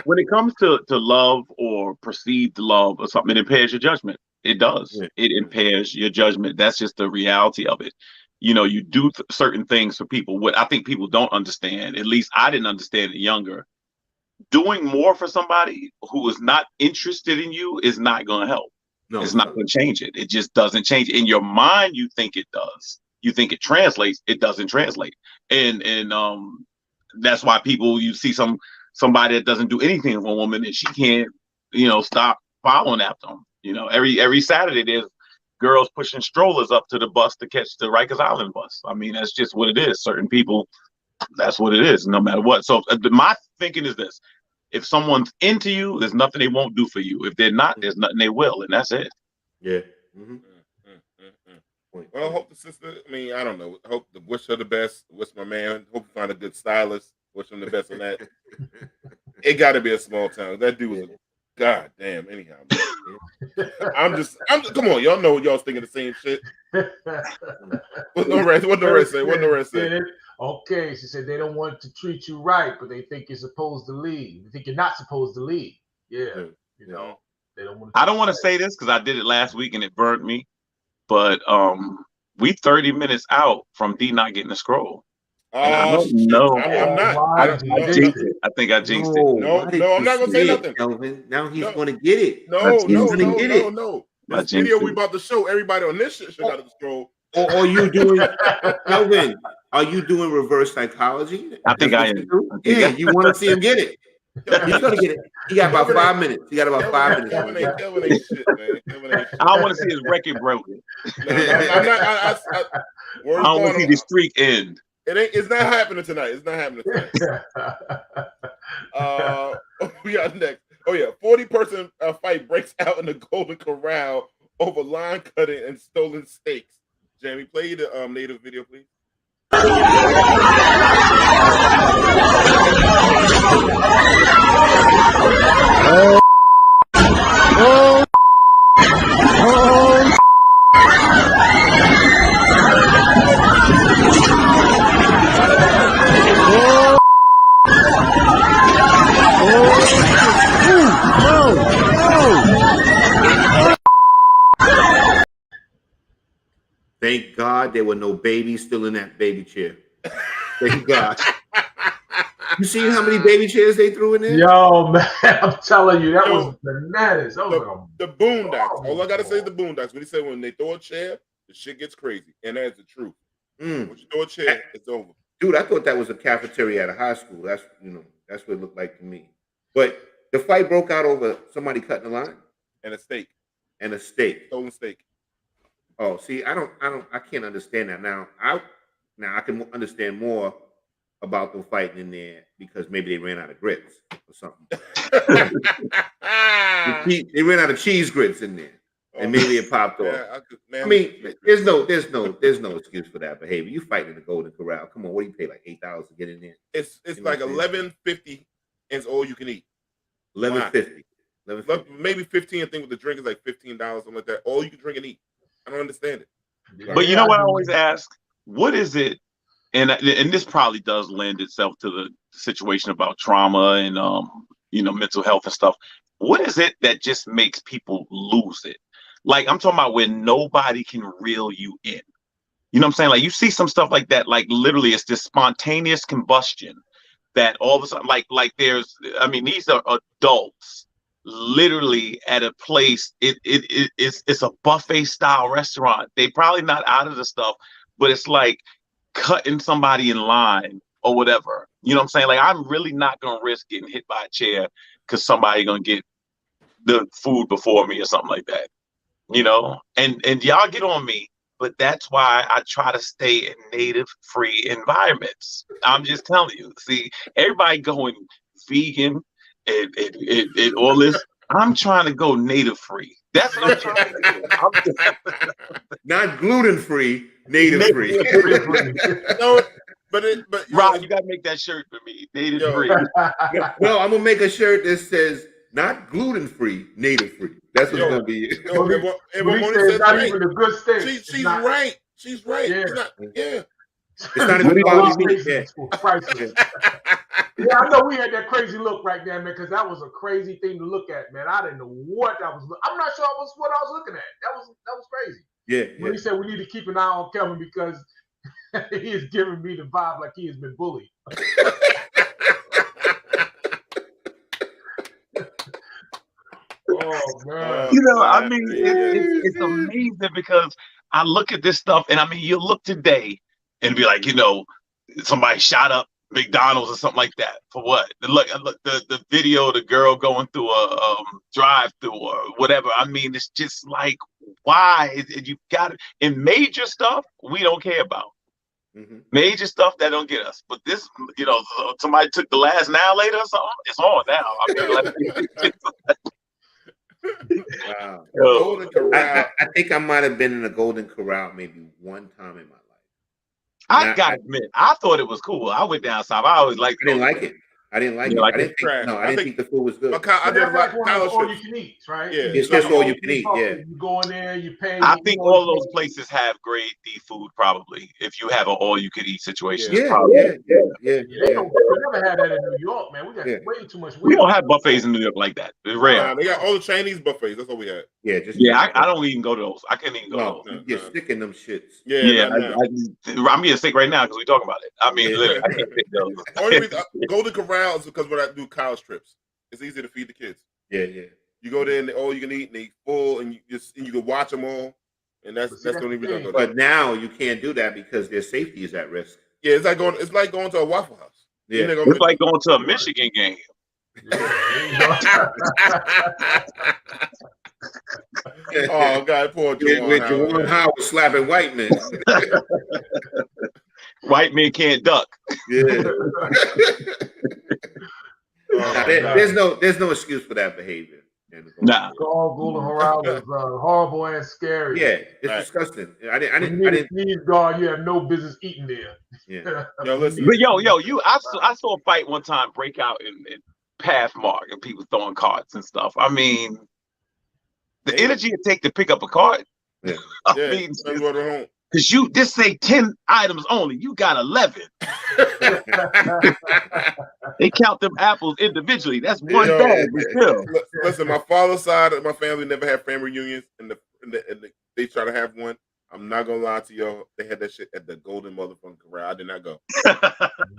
When it comes to love or perceived love or something, it impairs your judgment. It does. Yeah. It impairs your judgment. That's just the reality of it. You do certain things for people. What I think people don't understand, at least I didn't understand it younger, doing more for somebody who is not interested in you is not going to help. No, it's not going to change it. It just doesn't change. In your mind, you think it does. You think it translates. It doesn't translate. And that's why you see somebody that doesn't do anything for a woman and she can't, stop following after them. Every Saturday there's girls pushing strollers up to the bus to catch the Rikers Island bus. I mean, that's just what it is. Certain people, that's what it is, no matter what. So my thinking is this: if someone's into you, there's nothing they won't do for you. If they're not, there's nothing they will, and that's it. Yeah. Well, I hope the sister. I mean, I don't know. Wish her the best. Wish my man. Hope you find a good stylist. Wish him the best on that. It got to be a small town. That dude was a goddamn. Anyhow, I'm just. Come on, y'all know y'all's thinking the same shit. What the rest say? Okay, she said they don't want to treat you right, but they think you're supposed to leave. They think you're not supposed to leave. Yeah, you know, they don't want. I don't want to say this because I did it last week and it burnt me, but we 30 minutes out from D not getting a scroll. Oh, no, I'm not. I jinxed it. I think I jinxed it. No, I'm not gonna say nothing. Kelvin. Now he's gonna get it. No. This video we about to show everybody on this shit got the scroll. Or you doing, Kelvin? Are you doing reverse psychology? I think I am. Yeah, you want to see him get it. He's gonna get it. He got about 5 minutes. He got about 5 minutes. Kelvin ain't shit, man. I don't want to see his record broken. I'm not. I don't want to see the streak end. It's not happening tonight. It's not happening tonight. We got next. Oh yeah, 40-person fight breaks out in the Golden Corral over line cutting and stolen steaks. Jamie, play the native video, please. Thank God there were no babies still in that baby chair. Thank God. You see how many baby chairs they threw in there? Yo, man, I'm telling you, that was bananas. The Boondocks. All I gotta say is the Boondocks. When he said when they throw a chair, the shit gets crazy, and that's the truth. When you throw a chair, it's over. Dude, I thought that was a cafeteria at a high school. That's what it looked like to me. But the fight broke out over somebody cutting the line and a steak. Stolen steak. Oh, see, I can't understand that now. I can understand more about them fighting in there because maybe they ran out of grits or something. They ran out of cheese grits in there, and maybe it popped off. I mean, there's no excuse for that behavior. You fight in the Golden Corral. Come on, what do you pay, like $8 to get in there? It's like $11.50 is all you can eat. $11.50. Maybe $15. I think with the drink is like $15, something like that. All you can drink and eat. I don't understand it. But you know what I always ask? What is it? And this probably does lend itself to the situation about trauma and mental health and stuff. What is it that just makes people lose it? Like I'm talking about when nobody can reel you in. You know what I'm saying? Like you see some stuff like that. Like literally, it's this spontaneous combustion that all of a sudden, like there's. I mean, these are adults. Literally at a place, it's a buffet style restaurant. They probably not out of the stuff, but it's like cutting somebody in line or whatever. You know what I'm saying? Like I'm really not gonna risk getting hit by a chair because somebody gonna get the food before me or something like that. You know, and y'all get on me, but that's why I try to stay in native free environments. I'm just telling you. See, everybody going vegan. And all this, I'm trying to go native free. That's what I'm trying to do. Not gluten free, native free. No, but Rob, you gotta make that shirt for me, native free. No, I'm gonna make a shirt that says not gluten free, native free. That's what's gonna be. And Moni says not right. even a good steak. She's right. She's right. Yeah. It's not even quality meat. Yeah, I know we had that crazy look right there, man, because that was a crazy thing to look at, man. I didn't know what that was. I'm not sure what I was looking at. That was crazy. Yeah. When he said we need to keep an eye on Kelvin because he is giving me the vibe like he has been bullied. Oh man! You know, I mean, it's amazing because I look at this stuff, and I mean, you look today and be like, somebody shot up McDonald's or something like that for what? Look, the video, the girl going through a drive-through or whatever. I mean, it's just like, why? You got it. In major stuff, we don't care about. Mm-hmm. Major stuff that don't get us. But this, somebody took the last annihilator or something. It's on now. Wow. Golden Corral. I think I might have been in a Golden Corral maybe one time in my life. I gotta admit, I thought it was cool. I went down south. I always liked it. I didn't like it. I didn't like You it. like I didn't think the food was good. I did a lot of college all you trips. can eat, right? Yeah, it's just all you can eat. Yeah, You go in there, you pay. I think all those places have grade D food probably. If you have an all you could eat situation, it's probably They never had that in New York, man. We got way too much. We don't have buffets in New York like that. It's rare. Nah, they got all the Chinese buffets. That's all we had. I don't even go to those. I couldn't even go to those. You're sick in them shits. I'm getting sick right now because we talking about it. I mean, literally, I can't pick those. Only reason Golden Corral is because when I do college trips, it's easy to feed the kids. Yeah. You go there and all you can eat and they full and you can watch them all, and that's the only reason I go there. But now you can't do that because their safety is at risk. Yeah, it's like going to a Waffle House. Yeah, it's like going to a Michigan game. Oh God, poor Juwan Howard slapping white men. White men can't duck. Yeah. There's no excuse for that behavior. Nah. Golden Corral is horrible and scary. Yeah, it's disgusting. I didn't. Sneeze guard, you have no business eating there. Yeah. Listen. But I saw a fight one time break out in Pathmark and people throwing cards and stuff. I mean, the energy it take to pick up a card. Yeah. I mean, because this say 10 items only. You got 11. They count them apples individually. That's one bag. Still. Listen, my father's side of my family never had family reunions, and they try to have one. I'm not gonna lie to y'all. They had that shit at the Golden motherfucking Corral. I did not go.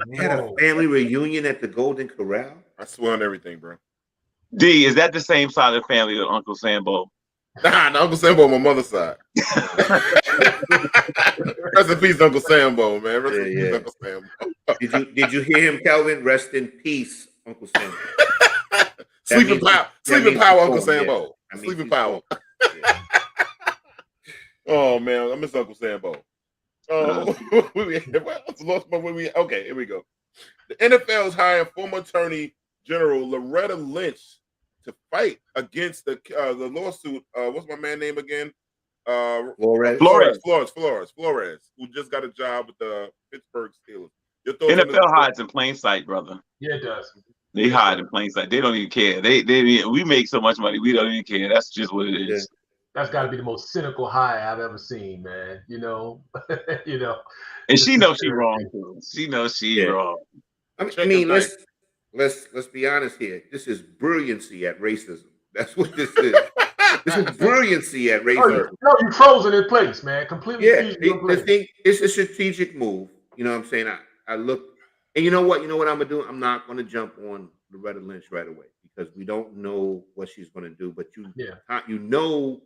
They had a family reunion at the Golden Corral. I swear on everything, bro. D, is that the same side of the family that Uncle Sambo? Nah, Uncle Sambo on my mother's side. Rest in peace, Uncle Sambo, man. Rest in peace, Uncle Sambo. Did you hear him, Kelvin? Rest in peace, Uncle Sambo. Sleeping power, Uncle Sambo. Sleeping power. Oh man, I miss Uncle Sambo. Oh, okay, here we go. The NFL is hiring former Attorney General Loretta Lynch to fight against the lawsuit. What's my man name again? Flores, who just got a job with the Pittsburgh Steelers. NFL hides in plain sight, brother. Yeah, it does. They hide in plain sight. They don't even care. We make so much money, we don't even care. That's just what it is. Yeah. That's got to be the most cynical high I've ever seen, man. You know. And she knows she's wrong too. She knows she's wrong. I mean, let's be honest here. This is brilliancy at racism. That's what this is. This is brilliancy at racism. No, you're frozen in place, man. Completely. Yeah, the thing, it's a strategic move. You know what I'm saying? I look, and you know what I'm gonna do? I'm not gonna jump on Loretta Lynch right away because we don't know what she's gonna do. But you know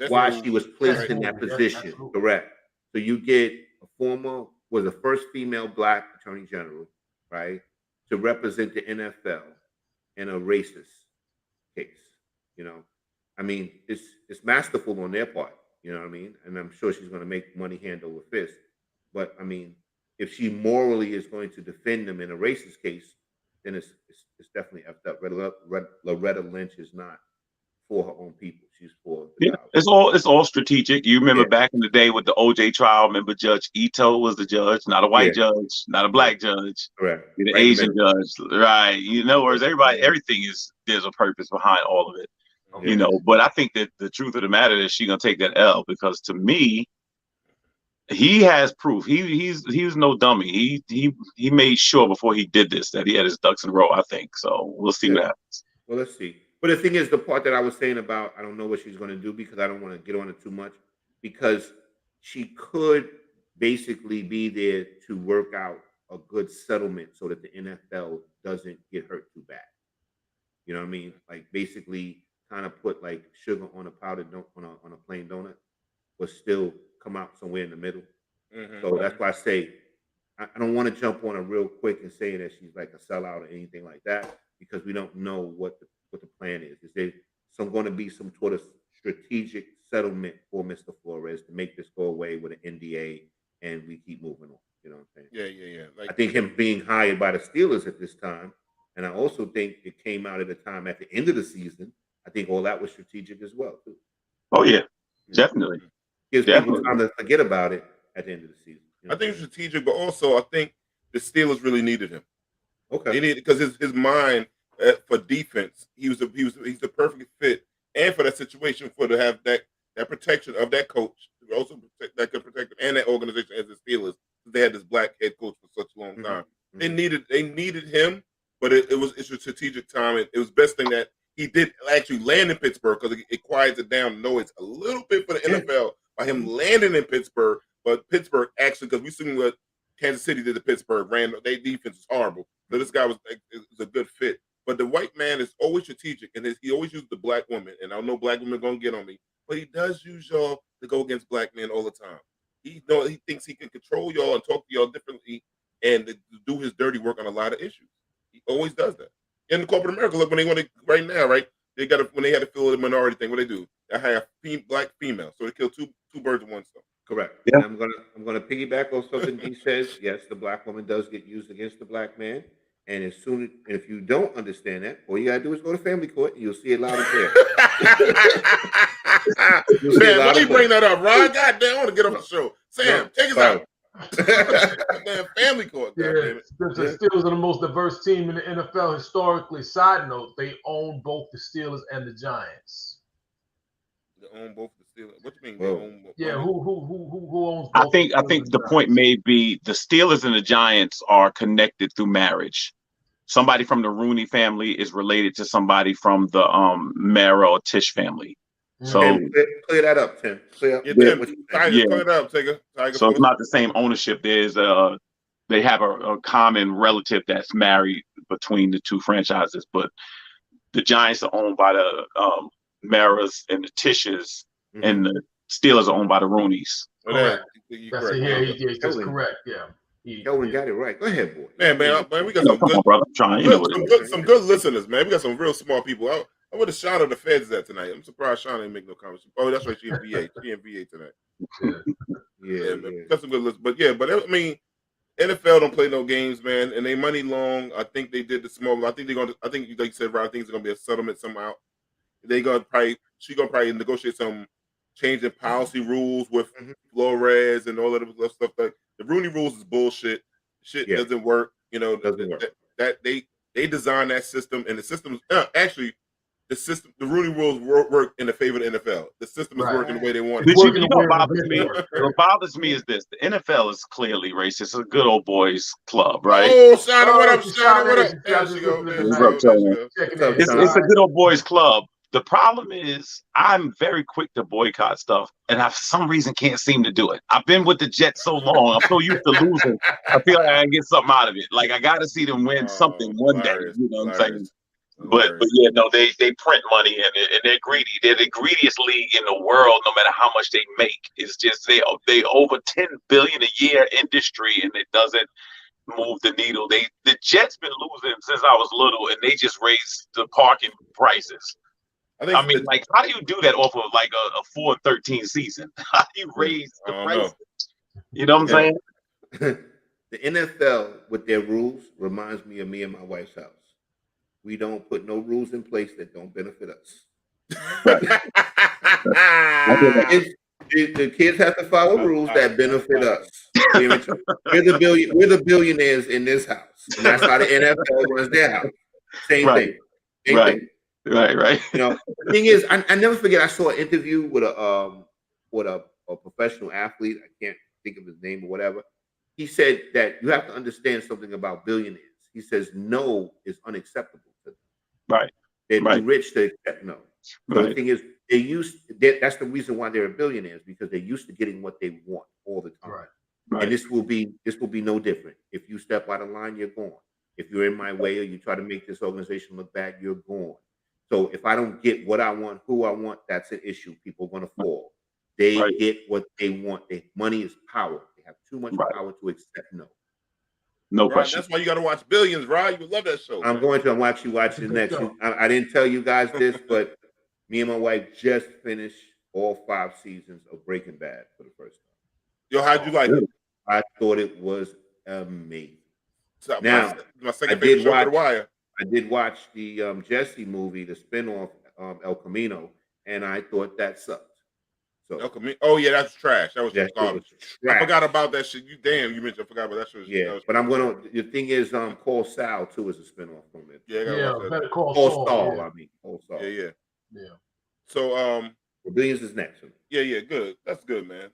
why she was placed in that position, correct? So you get was the first female Black Attorney General, right, to represent the NFL in a racist case. You know, I mean, it's masterful on their part. You know what I mean? And I'm sure she's going to make money hand over fist. But I mean, if she morally is going to defend them in a racist case, then it's definitely effed up. Loretta Lynch is not for her own people. She's for it's all strategic. You remember back in the day with the OJ trial, remember Judge Ito was the judge, not a white judge, not a Black judge. Correct. The Asian judge. Right. You know, whereas everything there's a purpose behind all of it. Okay. You know, but I think that the truth of the matter is she's gonna take that L because to me, he has proof. He was no dummy. He made sure before he did this that he had his ducks in a row, I think. So we'll see what happens. Well, let's see. But the thing is, the part that I was saying about, I don't know what she's going to do because I don't want to get on it too much, because she could basically be there to work out a good settlement so that the NFL doesn't get hurt too bad. You know what I mean? Like basically kind of put like sugar on a powdered on a plain donut, but still come out somewhere in the middle. Mm-hmm. So that's why I say I don't want to jump on her real quick and say that she's like a sellout or anything like that, because we don't know what the plan is. Is there going to be some sort of strategic settlement for Mr. Flores to make this go away with an NDA and we keep moving on? You know what I'm saying? Yeah. Like, I think him being hired by the Steelers at this time, and I also think it came out at a time at the end of the season. I think all that was strategic as well, too. Oh yeah, definitely. Gives people time to forget about it at the end of the season. You know? I think it's strategic, but also I think the Steelers really needed him. Okay. They needed because his mind for defense, he's the perfect fit, and for that situation to have that protection of that coach, also that could protect him and that organization as the Steelers. They had this black head coach for such a long time. They needed him, but it's a strategic time. It was best thing that he did actually land in Pittsburgh because it quiets it down noise a little bit for the NFL by him landing in Pittsburgh. But Pittsburgh actually, because we seen what Kansas City did to Pittsburgh, their defense is horrible. So this guy was a good fit. But the white man is always strategic, and he always used the black woman. And I know black women are gonna get on me, but he does use y'all to go against black men all the time. He thinks he can control y'all and talk to y'all differently and to do his dirty work on a lot of issues. He always does that. In corporate America, look, when they want to right now, right? They when they had to fill the minority thing, what they do? They hire black female, so they kill two birds with one stone. Correct. Yeah. And I'm gonna piggyback on something he says. Yes, the black woman does get used against the black man. And if you don't understand that, all you gotta do is go to family court and you'll see it loud and clear. Man, why you bring that up, Ron? God damn, I want to get off the show. Sam, take us out. Damn family court. Yeah, the Steelers are the most diverse team in the NFL historically. Side note, they own both the Steelers and the Giants. They own both the Steelers. What do you mean? Whoa. They own both? Yeah, who owns both? I think the point may be the Steelers and the Giants are connected through marriage. Somebody from the Rooney family is related to somebody from the Mara or Tish family. So clear that up, Tim. Clear it up, Tiger. So it's not the same ownership. There's they have a common relative that's married between the two franchises, but the Giants are owned by the Maras and the Tishes, and the Steelers are owned by the Rooneys. Correct. That's correct. Yeah. Kelvin got it right. Go ahead, boy. Man, we got some good listeners, man. We got some real smart people. I would have shot at the feds that tonight. I'm surprised Sean didn't make no comments. Oh, that's right. She in VA. She in VA tonight. Yeah. Man. Got some good listeners. But I mean, NFL don't play no games, man, and they money long. I think they did the small. I think like you said, Ryan, I think it's gonna be a settlement somehow. She's gonna probably negotiate some change in policy rules with Flores and all of the stuff. Like the Rooney rules is bullshit. Shit doesn't work. Doesn't work. That they designed that system, and the system actually. The Rooney rules work in the favor of the NFL. The system is working the way they want it. What bothers me is this: the NFL is clearly racist. It's a good old boys club, right? Oh, Shana, what up, Shana? What up? It's a good old boys club. The problem is, I'm very quick to boycott stuff, and I, for some reason, can't seem to do it. I've been with the Jets so long. I'm so used to losing. I feel like I can get something out of it. Like I got to see them win something one day. You know what I'm saying? But yeah, no, they print money and they're greedy. They're the greediest league in the world, no matter how much they make. It's just they over $10 billion a year industry, and it doesn't move the needle. The Jets been losing since I was little, and they just raised the parking prices. I mean, like, how do you do that off of like a 4-13 season? How do you raise the prices? You know what I'm saying? The NFL with their rules reminds me of me and my wife's house. We don't put no rules in place that don't benefit us. The kids have to follow rules that benefit us. We're the billionaires in this house, and that's how the NFL runs their house. Same thing. Right. The thing is, I never forget. I saw an interview with a professional athlete. I can't think of his name or whatever. He said that you have to understand something about billionaires. He says no is unacceptable to them. Right. They're too rich to accept no. So the thing is, that's the reason why they're billionaires, because they're used to getting what they want all the time. Right. And this will be no different. If you step out of line, you're gone. If you're in my way or you try to make this organization look bad, you're gone. So if I don't get what I want, who I want, that's an issue. People are going to fall. They get what they want. Money is power. They have too much power to accept no. No question. That's why you got to watch Billions, right? You would love that show. I'm going to watch it next. I didn't tell you guys this, but me and my wife just finished all 5 seasons of Breaking Bad for the first time. Yo, how'd you like it? I thought it was amazing. So now, my second favorite show for The Wire. I did watch the Jesse movie, the spinoff El Camino, and I thought that sucked. So oh yeah, that's trash. That was that garbage. was trash. I forgot about that shit. You mentioned I forgot about that shit. Yeah, but I'm gonna. The thing is, Call Sal too is a spinoff from it. Yeah, I gotta watch that. Better Call Saul. Yeah. I mean, Call Saul. Yeah. Yeah. So Billions is next. Yeah, good. That's good, man.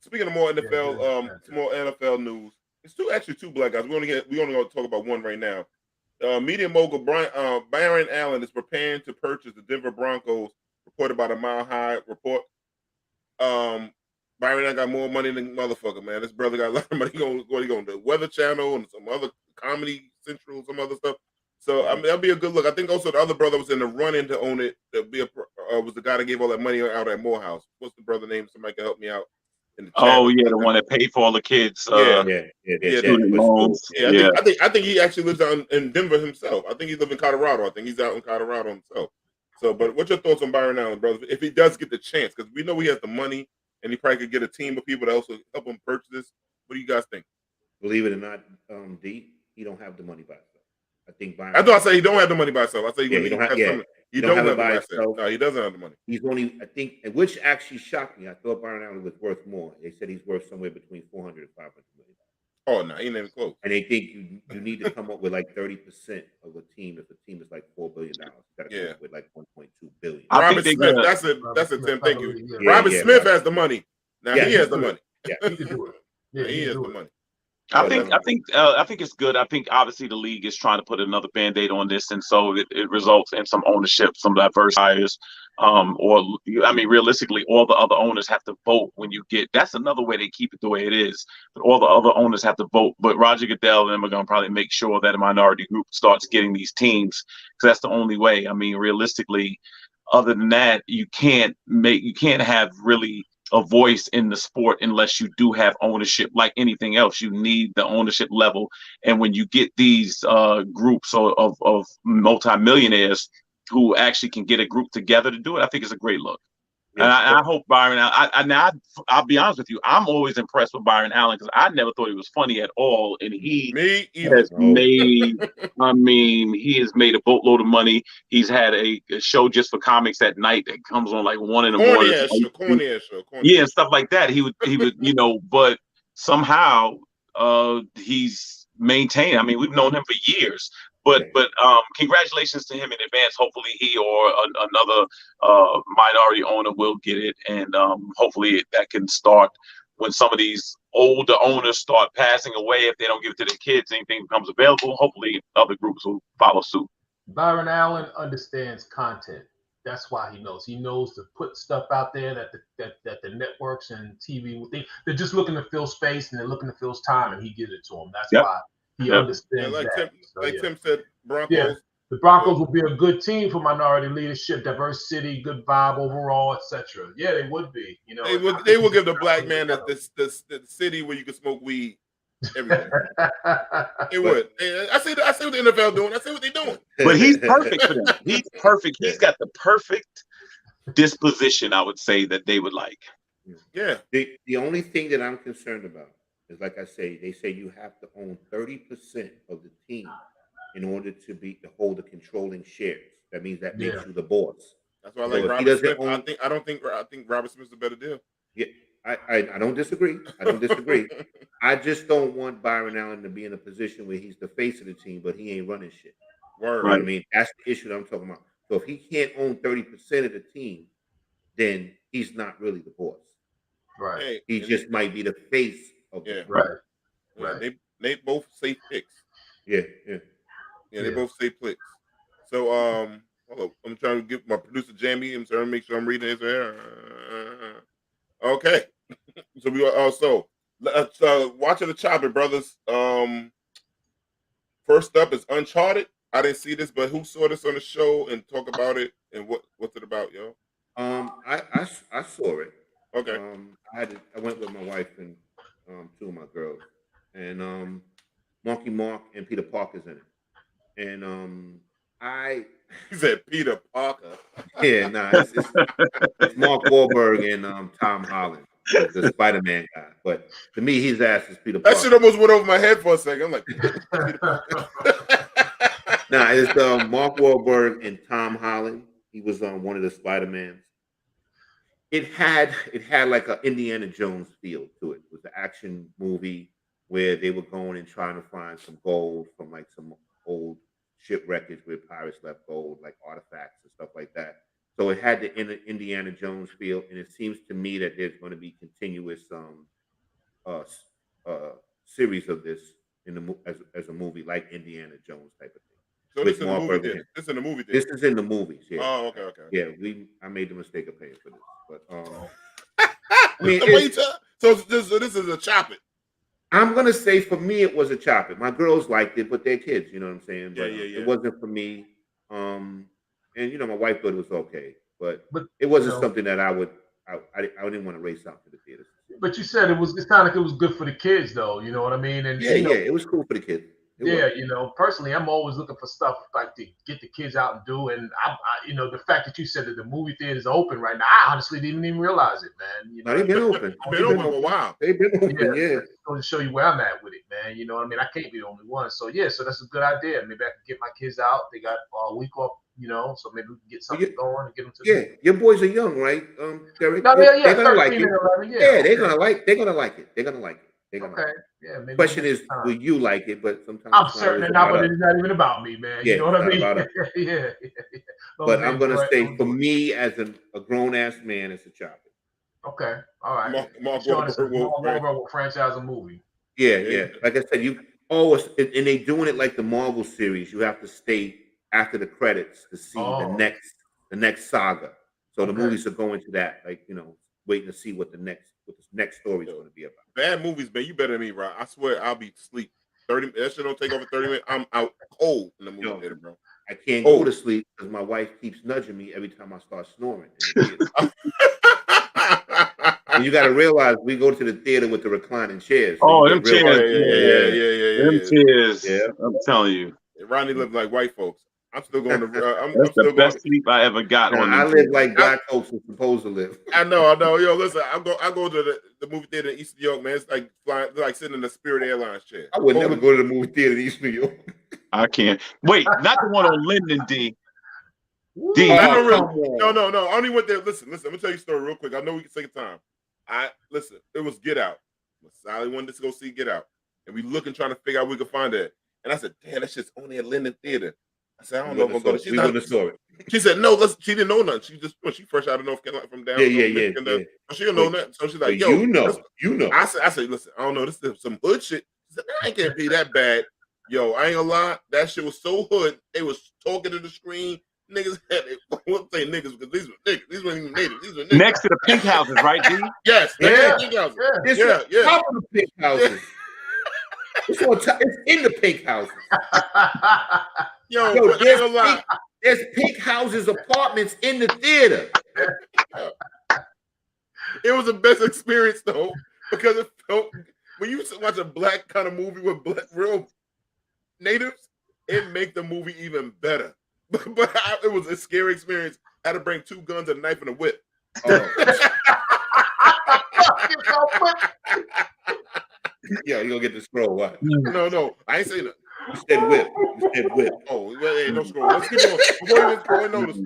Speaking of more NFL, some more NFL news. It's two black guys. We only gonna talk about one right now. Media mogul Byron Allen is preparing to purchase the Denver Broncos, reported by the Mile High Report. Byron Allen got more money than motherfucker, man. This brother got a lot of money. What he going to do? Weather Channel and some other Comedy Central, some other stuff. So I mean, that'll be a good look. I think also the other brother was in the running to own it. Was the guy that gave all that money out at Morehouse. What's the brother name? Somebody can help me out. The one that paid for all the kids. Student loans. I think he actually lives out in Denver himself. I think he lives in Colorado. I think he's out in Colorado himself. So, but what's your thoughts on Byron Allen, brother? If he does get the chance, because we know he has the money and he probably could get a team of people that also help him purchase this. What do you guys think? Believe it or not, D, he don't have the money by himself. I think Byron. I thought I say he don't have the money by himself. I say he don't have it by himself. No, he doesn't have the money. He's only, I think, and which actually shocked me. I thought Byron Allen was worth more. They said he's worth somewhere between 400 and 500 million. Oh no, he ain't even close. And they think you need to come up with like 30% of a team. If a team is like $4 billion, you got to come up with like 1.2 billion. Robert Smith, that's a Tim. Thank you. Robert Smith has the money. Now he has the money. Yeah, he can do it. Yeah, he has the money. I think it's good. I think obviously the league is trying to put another Band-Aid on this, and so it results in some ownership, some diverse hires. Realistically, all the other owners have to vote when you get. That's another way they keep it the way it is. But all the other owners have to vote. But Roger Goodell and them are going to probably make sure that a minority group starts getting these teams, because that's the only way. I mean, realistically, other than that, you can't have really a voice in the sport unless you do have ownership. Like anything else, you need the ownership level. And when you get these groups of multimillionaires who actually can get a group together to do it, I think it's a great look. And I hope Byron Allen. I'll be honest with you. I'm always impressed with Byron Allen because I never thought he was funny at all, and he has made. He has made a boatload of money. He's had a show just for comics at night that comes on like 1 in the morning. Corny show. And stuff like that. He would, but somehow he's maintained. I mean, we've known him for years. But congratulations to him in advance. Hopefully he or another minority owner will get it, and hopefully that can start when some of these older owners start passing away. If they don't give it to their kids, anything becomes available. Hopefully other groups will follow suit. Byron Allen understands content. That's why he knows. He knows to put stuff out there that the networks and TV they're just looking to fill space and they're looking to fill time, and he gives it to them. That's why. He understands that. Tim said, Broncos. Yeah, the Broncos will be a good team for minority leadership, diverse city, good vibe overall, etc. Yeah, they would be. They will give the black man the city where you can smoke weed everything. It would. I see what the NFL doing. I see what they're doing. But he's perfect for them. He's perfect. He's got the perfect disposition, I would say, that they would like. Yeah. The only thing that I'm concerned about is, like I say, they say you have to own 30% of the team in order to hold the controlling shares. That means that makes you the boss. That's why I like Robert Smith. I think Robert Smith's a better deal. Yeah, I don't disagree. I just don't want Byron Allen to be in a position where he's the face of the team, but he ain't running shit. Word. Right. I mean, that's the issue that I'm talking about. So if he can't own 30% of the team, then he's not really the boss. Right. He just might be the face of the Right. Right. They both safe picks. Yeah. They both safe picks. So hold up. I'm trying to get my producer Jamie. I'm trying to make sure I'm reading his hair. Okay. So we also watching the Chopper Brothers. First up is Uncharted. I didn't see this, but who saw this on the show and talk about it and what's it about, yo? I saw it. Okay. I went with my wife and two of my girls, and Marky Mark and Peter Parker's in it, and he said Peter Parker. Yeah, it's Mark Wahlberg and Tom Holland, the Spider-Man guy. But to me, his ass is Peter Parker. That shit almost went over my head for a second. I'm like, Peter Parker. It's Mark Wahlberg and Tom Holland. He was on one of the Spider-Mans. it had like an Indiana Jones feel to it. It was an action movie where they were going and trying to find some gold from like some old ship wreckage where pirates left gold, like artifacts and stuff like that. So it had the Indiana Jones feel, and it seems to me that there's going to be continuous series of this in the as a movie, like Indiana Jones type of thing. So this is in the movie theater. This is in the movie theater. This is in the movies. Yeah. Oh, okay. Yeah, I made the mistake of paying for this, but I mean, so this is a chop it. I'm gonna say for me it was a chop it. My girls liked it, but they're kids. You know what I'm saying? But, yeah. It wasn't for me. And my wife thought it was okay, but it wasn't something that I didn't want to race out to the theaters. But you said it's kind of like it was good for the kids, though. You know what I mean? And it was cool for the kids. Personally, I'm always looking for stuff like to get the kids out and do. And I the fact that you said that the movie theater is open right now, I honestly didn't even realize it, man. They've been open. They've been open for a while. They've been open, yeah. Going to show you where I'm at with it, man. You know what I mean? I can't be the only one. So so that's a good idea. Maybe I can get my kids out. They got a week off, so maybe we can get something going and get them to. Your boys are young, right, Derek? No, they're gonna like it. 11, they're gonna like it. They're gonna like it. Maybe question is, will you like it? But sometimes I'm certain not, but it's not even about me, man. You know what I mean? Yeah. But I'm gonna say, for me, as a grown ass man, it's a chop it. Okay, all right. Marvel franchise a movie. Yeah. Like I said, and they doing it like the Marvel series. You have to stay after the credits to see the next saga. So the movies are going to that, like waiting to see what the next story is going to be about. Bad movies, man. You better than me, Rob. I swear I'll be asleep. 30 that shit don't take over 30 minutes. I'm out cold in the movie theater, bro. I can't go to sleep because my wife keeps nudging me every time I start snoring. And you got to realize we go to the theater with the reclining chairs. So them chairs. Yeah. Them chairs. Yeah, I'm telling you. Rodney lived like white folks. I'm still going to. That's the best sleep I ever got. I live like black folks are supposed to live. I know. Yo, listen, I go to the movie theater in East New York, man. It's like like sitting in a Spirit Airlines chair. I would never go to the movie theater in East New York. I can't. Wait, not the one on Linden, D. D. No. I only went there. Listen. Let me tell you a story real quick. I know we can take time. It was Get Out. Sally wanted to go see Get Out, and we looking trying to figure out where we could find it. And I said, "Damn, that shit's only at Linden Theater." I said, "I don't know if I'm going to." She said, "No, she didn't know nothing. She fresh out of North Carolina from down. Yeah. She didn't know nothing. So she's like, "Yo, you know." I said, "Listen, I don't know. This is some hood shit." She said, "I can't be that bad." Yo, I ain't gonna lie. That shit was so hood. They was talking to the screen. Niggas had it. I won't say niggas because these were niggas. These weren't even natives. These were niggas. Next to the pink houses, right, D? Yes. Yeah. Pink houses. Yeah. Top of the pink houses. It's in the pink houses. Yo, there's pink houses, apartments in the theater. It was the best experience though, because it felt when you watch a black kind of movie with real natives, it make the movie even better. But it was a scary experience. I had to bring 2 guns, a knife, and a whip. Yeah, you gonna get the scroll. What? No, I ain't saying that. You said whip. Oh, hey, no scroll. Let's keep going. Before you notice.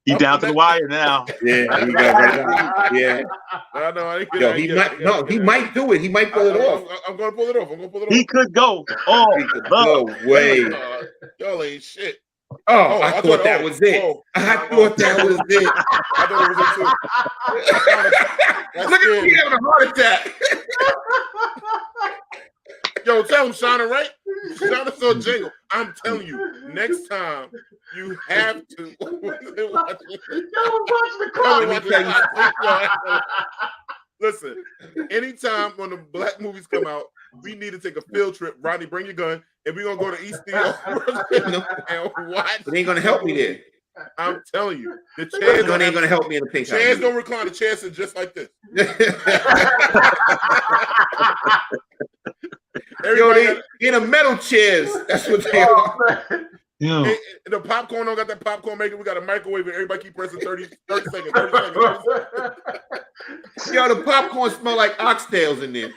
He down to the wire now. Yeah, he got right. Yeah. No, I ain't Yo, he might do it. He might pull it off. I'm gonna pull it off. He could go. No way. Y'all ain't shit. Oh, I thought that was it. I thought that was it. I thought it was it too. Look at me having a heart attack. Yo, tell him, Shauna, right? Shauna saw Jingle. I'm telling you, next time you have to watch Listen, anytime when the black movies come out, we need to take a field trip. Rodney, bring your gun, and we're gonna go to East New York and watch. It ain't gonna help me there. I'm telling you, the chairs ain't gonna help me in the pink house. Chairs don't recline. The chairs are just like this. Yo, they in a metal chairs. That's what they are. Yeah. And the popcorn don't got that popcorn maker. We got a microwave, and everybody keep pressing 30 seconds. Yo, the popcorn smell like oxtails in there.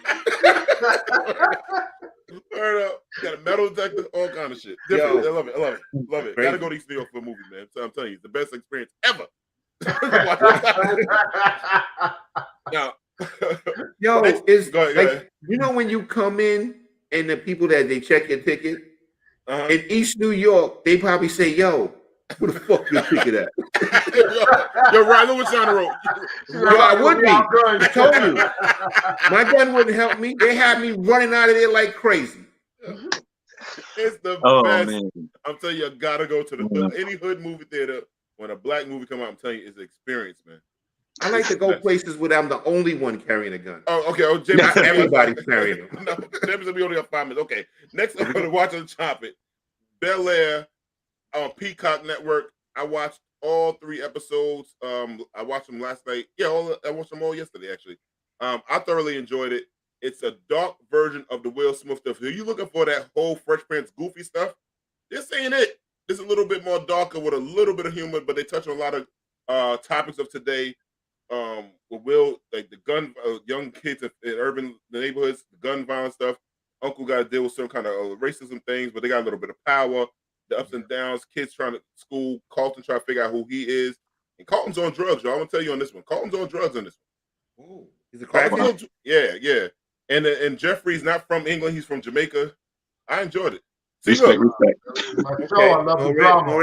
Word up. Got a metal detector, all kind of shit. Different. I love it. Love it. Crazy. Gotta go to East New York for a movie, man. So I'm telling you, it's the best experience ever. No. Yo, it's go ahead, like you know when you come in and the people that they check your ticket in East New York, they probably say, "Yo, who the fuck your ticket at?" You're right. Look what's on the road. Yo, I would be. I told you, my gun wouldn't help me. They had me running out of there like crazy. It's the best. Man. I'm telling you, I gotta go to any hood movie theater when a black movie come out. I'm telling you, it's an experience, man. I like to go places where I'm the only one carrying a gun. Oh, okay. Oh, Jim, not everybody's carrying them. No, Jim's we only got 5 minutes. Okay. Next, I'm gonna watch and chop it. Bel Air on Peacock Network. I watched all 3 episodes. I watched them last night. Yeah, I watched them all yesterday, actually. I thoroughly enjoyed it. It's a dark version of the Will Smith stuff. If you're looking for that whole Fresh Prince goofy stuff, this ain't it. It's a little bit more darker with a little bit of humor, but they touch on a lot of topics of today. With Will, like the gun, young kids in urban neighborhoods, the gun violence stuff. Uncle got to deal with some kind of racism things, but they got a little bit of power, the ups and downs, kids trying to school, Carlton trying to figure out who he is. And Carlton's on drugs, y'all. I'm going to tell you on this one. Carlton's on drugs on this one. Oh, he's a crackhead? Yeah. And Jeffrey's not from England. He's from Jamaica. I enjoyed it. Respect. Okay. I love the drama. All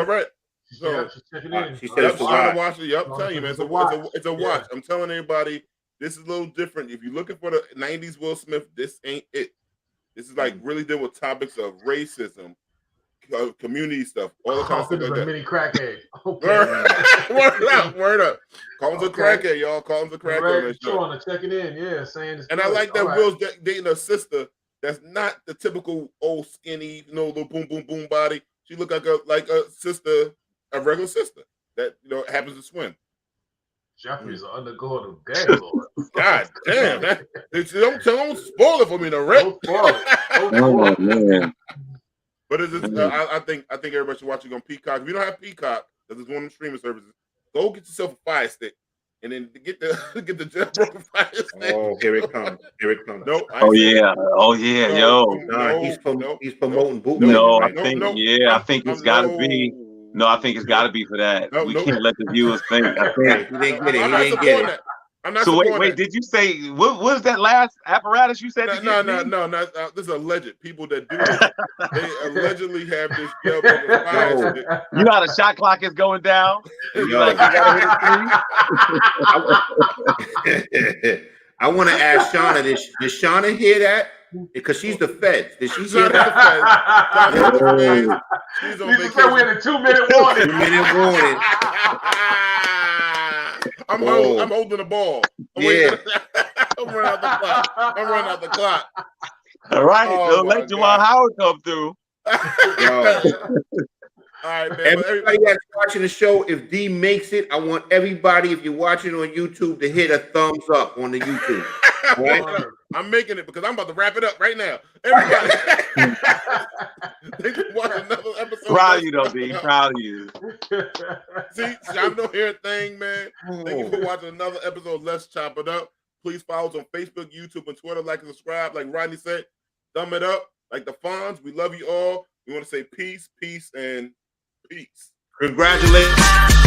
right. So she said it's a watch. Yep, I'm telling you, man, it's a watch. I'm telling everybody, this is a little different. If you're looking for the 90s Will Smith, this ain't it. This is like really dealing with topics of racism, community stuff, all the kind of stuff like that. Mini crackhead. Okay. Word up. Collins a crackhead, y'all. Collins a crackhead. Sure, check it in. Yeah, saying this. And I like that Will's dating a sister that's not the typical old skinny, little boom boom boom body. She look like a sister. A regular sister that happens to swim. Jeffrey's undergoing a gang lord. God damn! Don't spoil it for me, no right? Oh man! But I think everybody should watch it on Peacock. If you don't have Peacock, because it's one of the streaming services, go get yourself a Fire Stick and then get the jailbroken Fire Stick. Oh, here it comes! No. Oh yeah! Yo. He's promoting bootleg. No, I think it's got to be. No, I think it's got to be for that. We can't let the viewers think. I think he didn't get it. I'm not so wait. Did you say what was that last apparatus you said? No. This is alleged. People that do it, they allegedly have this jailbroken Fire Stick. You know how the shot clock is going down. I want to ask Shauna this. Did Shauna hear that? Because she's the feds. Did she hear that? She's on vacation. We're in a 2-minute warning. 2-minute warning. I'm holding the ball. I'm running out the clock. All right. Don't let Jamal Howard come through. All right, man. Everybody that's watching the show, if D makes it, I want everybody, if you're watching on YouTube, to hit a thumbs up on the YouTube. Right? I'm making it because I'm about to wrap it up right now. Everybody, they can watch another episode. Proud of you, though, D. Proud of you. See, I'm no here thing, man. Thank you for watching another episode. Let's chop it up. Please follow us on Facebook, YouTube, and Twitter. Like and subscribe. Like Rodney said, thumb it up. Like the Fonz, we love you all. We want to say peace, and peace. Congratulations.